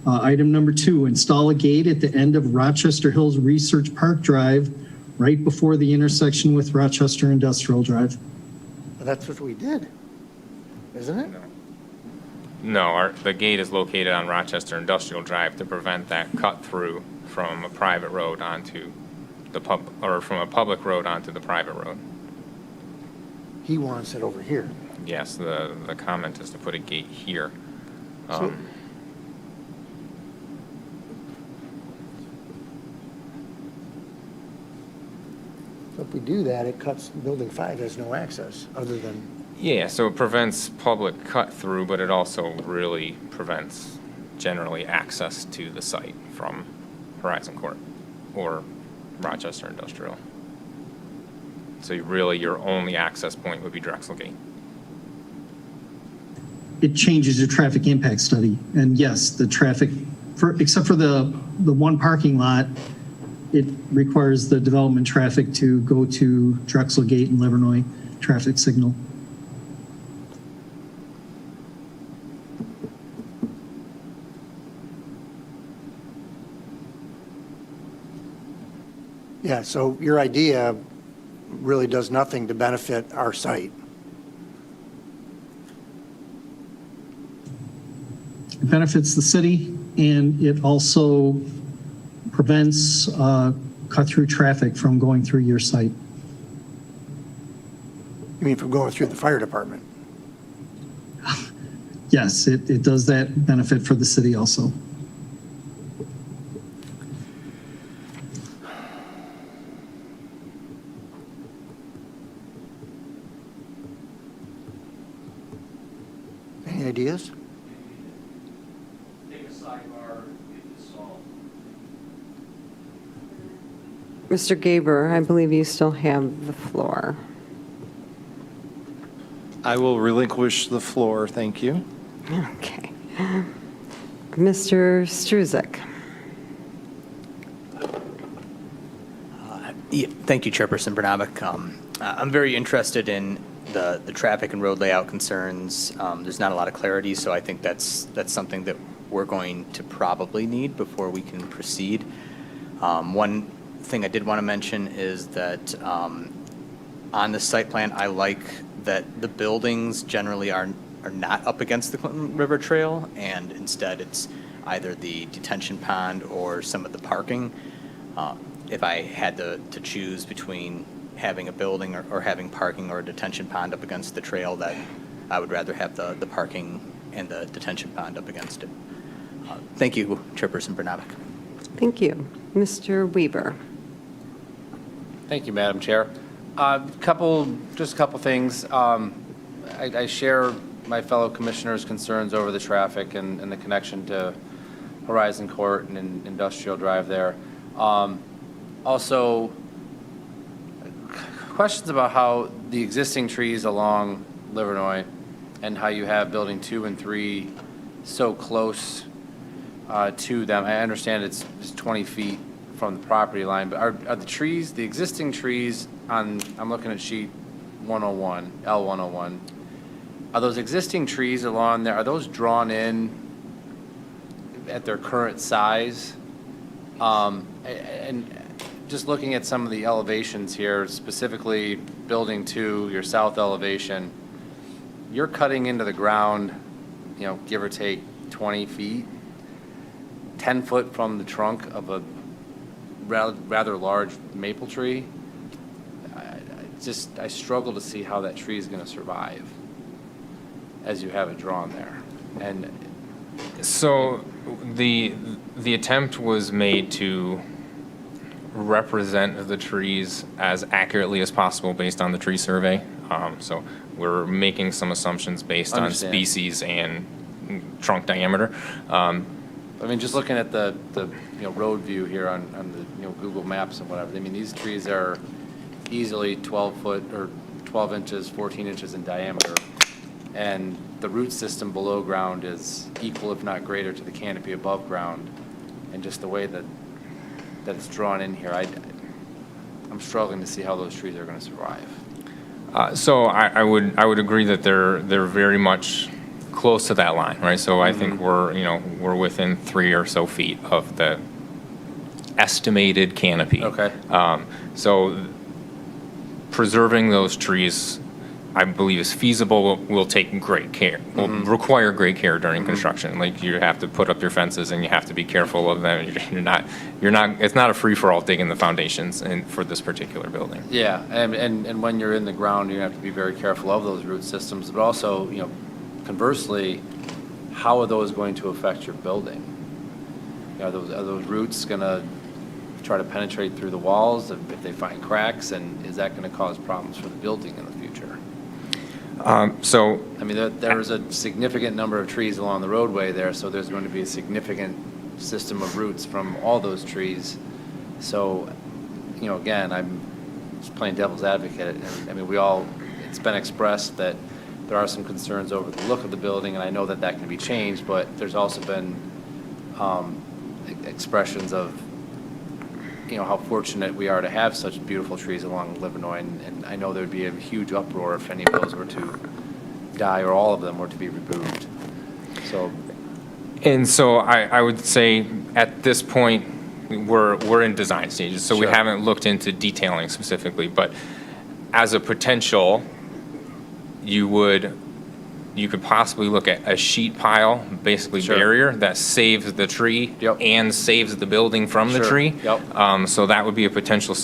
item number 2, install a gate at the end of Rochester Hills Research Park Drive right before the intersection with Rochester Industrial Drive. Well, that's what we did, isn't it? No, the gate is located on Rochester Industrial Drive to prevent that cut through from a private road onto the from a public road onto the private road. He wants it over here. Yes, the comment is to put a gate here. So if we do that, it cuts, building 5 has no access other than. Yeah, so it prevents public cut through, but it also really prevents generally access to the site from Horizon Court or Rochester Industrial. So your only access point would be Drexelgate. It changes your traffic impact study. And yes, the traffic, except for the one parking lot, it requires the development traffic to go to Drexelgate and Livernois traffic signal. Yeah, so your idea really does nothing to benefit our site. It benefits the city, and it also prevents cut-through traffic from going through your site. You mean from going through the fire department? Yes, it does that benefit for the city also. Any ideas? Take a sidebar, get this solved. Mr. Gaber, I believe you still have the floor. I will relinquish the floor, thank you. Okay. Mr. Struzek. Thank you, Chairperson Brnabic. I'm very interested in the traffic and road layout concerns. There's not a lot of clarity, so I think that's something that we're going to probably need before we can proceed. One thing I did want to mention is that on the site plan, I like that the buildings generally are not up against the Clinton River Trail, and instead it's either the detention pond or some of the parking. If I had to choose between having a building or having parking or a detention pond up against the trail, that I would rather have the parking and the detention pond up against it. Thank you, Chairperson Brnabic. Thank you. Mr. Weaver. Thank you, Madam Chair. Just a couple things. I share my fellow commissioners' concerns over the traffic and the connection to Horizon Court and Industrial Drive there. Also, questions about how the existing trees along Livernois and how you have building 2 and 3 so close to them. I understand it's 20 feet from the property line, but are the trees, the existing trees on, I'm looking at sheet 101, L101, are those existing trees along there, are those drawn in at their current size? And just looking at some of the elevations here, specifically building 2, your south elevation, you're cutting into the ground, give or take 20 feet, 10 foot from the trunk of a rather large maple tree. I struggle to see how that tree is going to survive as you have it drawn there. And So the attempt was made to represent the trees as accurately as possible based on the tree survey. So we're making some assumptions based on species and trunk diameter. I mean, just looking at the road view here on the Google Maps and whatever, I mean, these trees are easily 12 foot or 12 inches, 14 inches in diameter. And the root system below ground is equal, if not greater, to the canopy above ground. And just the way that it's drawn in here, I'm struggling to see how those trees are going to survive. So I would agree that they're very much close to that line, right? So I think we're within 3 or so feet of the estimated canopy. Okay. So preserving those trees, I believe, is feasible. Will take great care. Will require great care during construction. Like, you have to put up your fences and you have to be careful of them. You're not. It's not a free for all digging the foundations for this particular building. Yeah, and when you're in the ground, you have to be very careful of those root systems. But also, conversely, how are those going to affect your building? Are those roots going to try to penetrate through the walls if they find cracks, and is that going to cause problems for the building in the future? So, I mean, there is a significant number of trees along the roadway there, so there's going to be a significant system of roots from all those trees. So, again, I'm just playing devil's advocate. I mean, it's been expressed that there are some concerns over the look of the building, and I know that can be changed, but there's also been expressions of how fortunate we are to have such beautiful trees along Livernois, and I know there would be a huge uproar if any of those were to die or all of them were to be removed. So I would say at this point, we're in design stages, so we Sure. haven't looked into detailing specifically, but as a potential, you could possibly look at a sheet pile, basically Sure. barrier, that saves the tree and saves the building from the Sure. tree. Yep. So that would be a potential,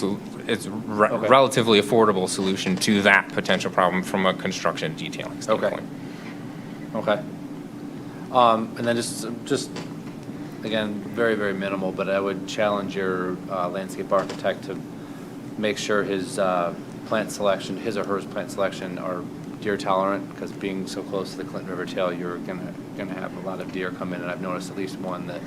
it's Okay. relatively affordable solution to that potential problem from a construction detailing standpoint. Okay. And then just, again, very, very minimal, but I would challenge your landscape architect to make sure his plant selection, his or her plant selection are deer tolerant, because being so close to the Clinton River tail, you're gonna have a lot of deer come in, and I've noticed at least one that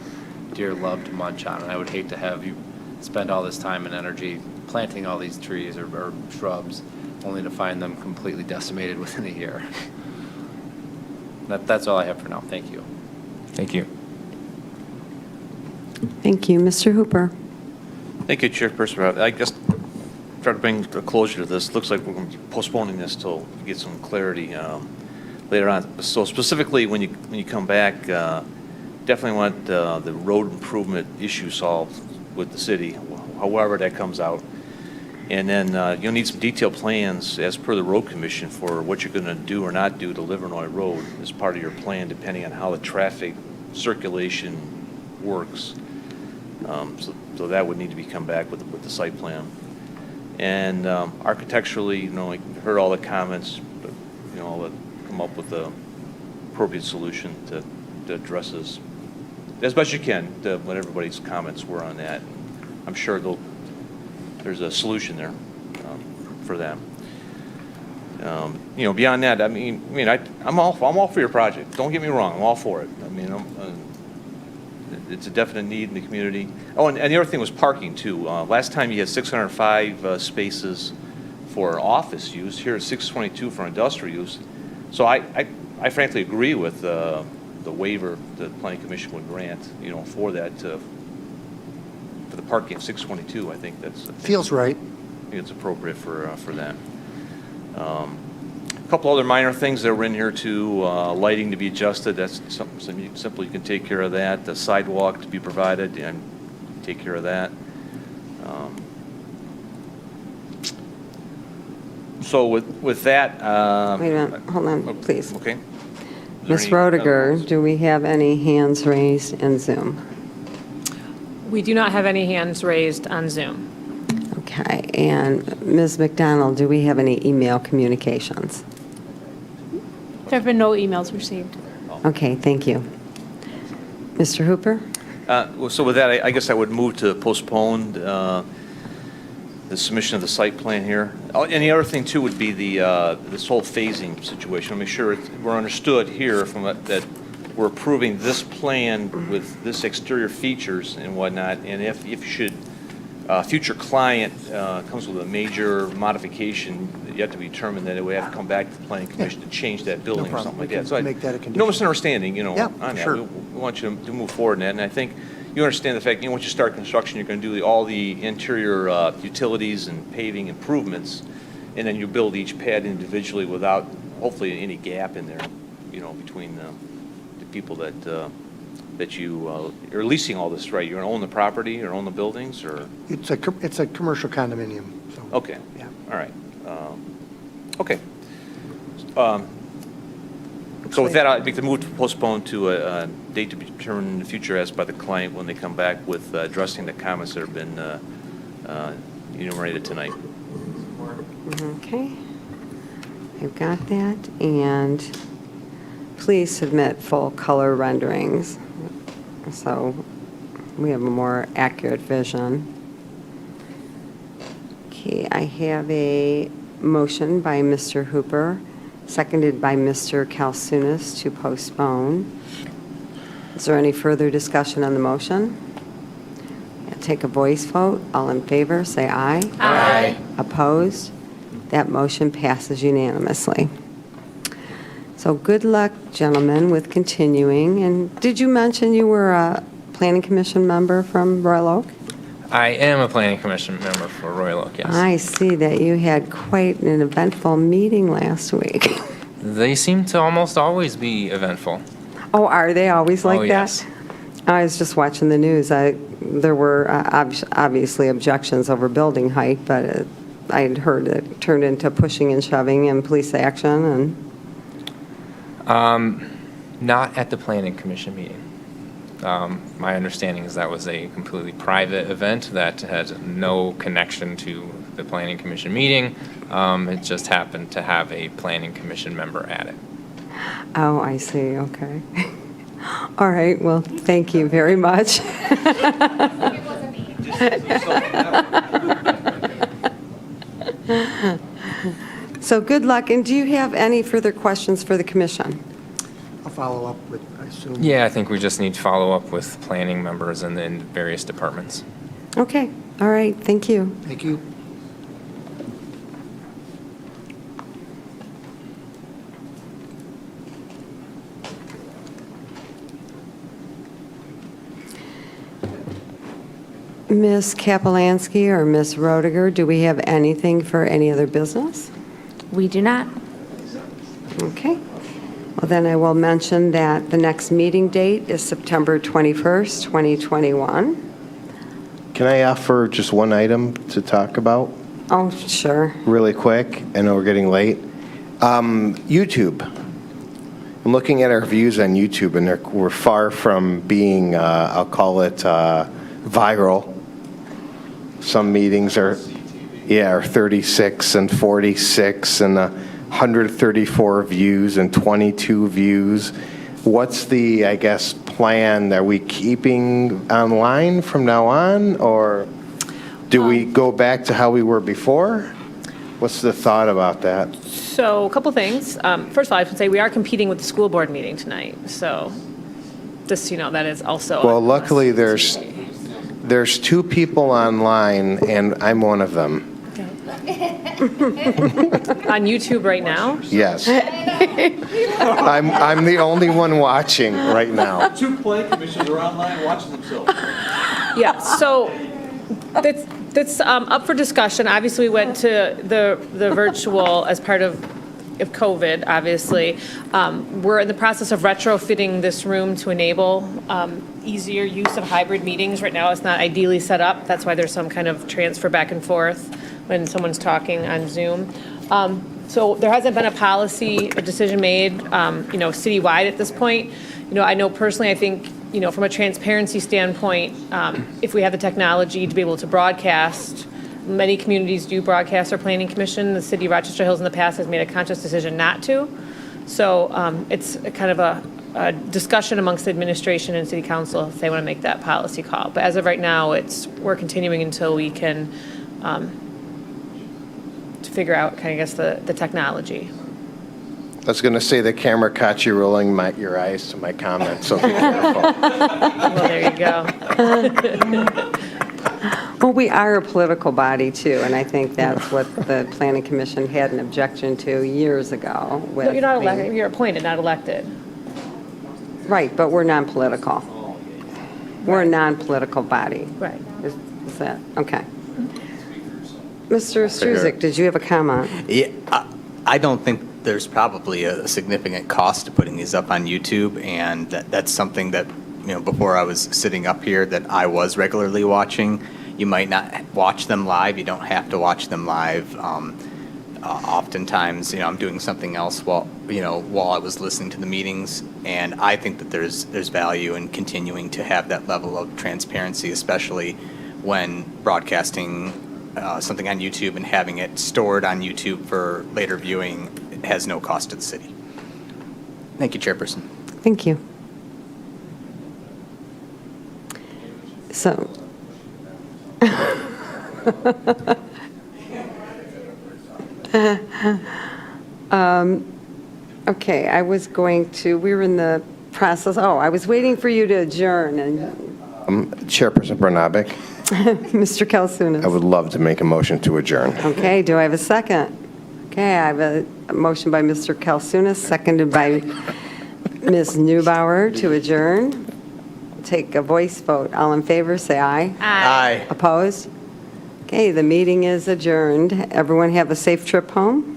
deer love to munch on, and I would hate to have you spend all this time and energy planting all these trees or shrubs, only to find them completely decimated within a year. That's all I have for now. Thank you. Thank you. Thank you. Mr. Hooper. Thank you, Chairperson. I guess try to bring a closure to this. Looks like we're going to be postponing this till we get some clarity later on. So specifically, when you come back, definitely want the road improvement issue solved with the city, however that comes out. And then you'll need some detailed plans as per the road commission for what you're going to do or not do to Livernois Road as part of your plan, depending on how the traffic circulation works. So that would need to be come back with the site plan. And architecturally, you heard all the comments, but I'll come up with the appropriate solution to address this as best you can. What everybody's comments were on that. I'm sure there's a solution there for them. Beyond that, I'm all for your project. Don't get me wrong, I'm all for it. It's a definite need in the community. Oh, and the other thing was parking too. Last time you had 605 spaces for office use. Here it's 622 for industrial use. So I frankly agree with the waiver the Planning Commission would grant, for that, for the parking of 622. I think Feels right. I think it's appropriate for that. A couple other minor things that were in here too. Lighting to be adjusted. That's something simple. You can take care of that. The sidewalk to be provided, and take care of that. So with that. Wait a minute. Hold on, please. Okay. Ms. Roediger, do we have any hands raised in Zoom? We do not have any hands raised on Zoom. Okay, and Ms. McDonald, do we have any email communications? There have been no emails received. Okay, thank you. Mr. Hooper? So with that, I guess I would move to postpone the submission of the site plan here. Oh, and the other thing too would be this whole phasing situation. I'll make sure we're understood here from that we're approving this plan with this exterior features and whatnot, and if future client comes with a major modification, you have to be determined that it would have to come back to the Planning Commission to change that building or something like that. So make that a condition. No misunderstanding, Yeah, on that. sure. We want you to move forward in that, and I think you understand the fact, once you start construction, you're going to do all the interior utilities and paving improvements, and then you build each pad individually without, hopefully, any gap in there, between the people that you're leasing all this, right? You're going to own the property or own the buildings, or? It's a commercial condominium. So. Okay. Yeah. All right. Okay. So with that, I'd like to move to postpone to a date to be determined in the future as by the client when they come back with addressing the comments that have been enumerated tonight. Okay. I've got that, and please submit full color renderings so we have a more accurate vision. Okay, I have a motion by Mr. Hooper, seconded by Mr. Kalsunas to postpone. Is there any further discussion on the motion? I'll take a voice vote. All in favor, say aye. Aye. Opposed? That motion passes unanimously. So good luck, gentlemen, with continuing. And did you mention you were a Planning Commission member from Royal Oak? I am a Planning Commission member for Royal Oak, yes. I see that you had quite an eventful meeting last week. They seem to almost always be eventful. Oh, are they always like Oh, that? yes. I was just watching the news. There were obviously objections over building height, but I had heard it turned into pushing and shoving and police action. And Not at the Planning Commission meeting. My understanding is that was a completely private event that had no connection to the Planning Commission meeting. It just happened to have a Planning Commission member at it. oh, I see. Okay. All right. Well, thank you very much. So good luck. And do you have any further questions for the commission? I'll follow up with, I assume. Yeah, I think we just need to follow up with planning members and then various departments. Okay. All right. Thank you. Thank you. Ms. Kapelansky or Ms. Roediger, do we have anything for any other business? We do not. Okay. Well, then I will mention that the next meeting date is September 21st, 2021. Can I offer just one item to talk about Oh, sure. really quick? I know we're getting late. YouTube. I'm looking at our views on YouTube, and we're far from being, I'll call it viral. Some meetings are 36 and 46 and 134 views and 22 views. What's the, I guess, plan? Are we keeping online from now on, or do we go back to how we were before? What's the thought about that? So a couple things. First of all, I should say we are competing with the school board meeting tonight. So just, that is also. Well, luckily there's two people online, and I'm one of them. On YouTube right now? Yes. I'm the only one watching right now. 2 planning commissions are online watching themselves. Yeah, so that's up for discussion. Obviously, we went to the virtual as part of COVID, obviously. We're in the process of retrofitting this room to enable easier use of hybrid meetings. Right now, it's not ideally set up. That's why there's some kind of transfer back and forth when someone's talking on Zoom. So there hasn't been a policy or decision made, citywide at this point. I know personally, I think, from a transparency standpoint, if we have the technology to be able to broadcast, many communities do broadcast their planning commission. The city of Rochester Hills in the past has made a conscious decision not to. So it's a kind of a discussion amongst the administration and city council if they want to make that policy call. But as of right now, we're continuing until we can to figure out, the technology. I was going to say the camera caught you rolling your eyes to my comment, so be careful. Well, there you go. Well, we are a political body, too, and I think that's what the Planning Commission had an objection to years ago. No, you're not elected. You're appointed, not elected. Right, but we're non-political. We're a non-political body. Right. Is that, okay. Mr. Struzik, did you have a comment? Yeah, I don't think there's probably a significant cost to putting these up on YouTube, and that's something that, before I was sitting up here that I was regularly watching. You might not watch them live. You don't have to watch them live. Oftentimes, I'm doing something else while I was listening to the meetings, and I think that there's value in continuing to have that level of transparency, especially when broadcasting something on YouTube and having it stored on YouTube for later viewing has no cost to the city. Thank you, Chairperson. Thank you. So. Okay, we were in the process, I was waiting for you to adjourn, and Chairperson Bernabic, Mr. Kalsunas. I would love to make a motion to adjourn. Okay, do I have a second? Okay, I have a motion by Mr. Kalsunas, seconded by Ms. Neubauer to adjourn. Take a voice vote. All in favor, say aye. Aye. Opposed? Okay, the meeting is adjourned. Everyone have a safe trip home.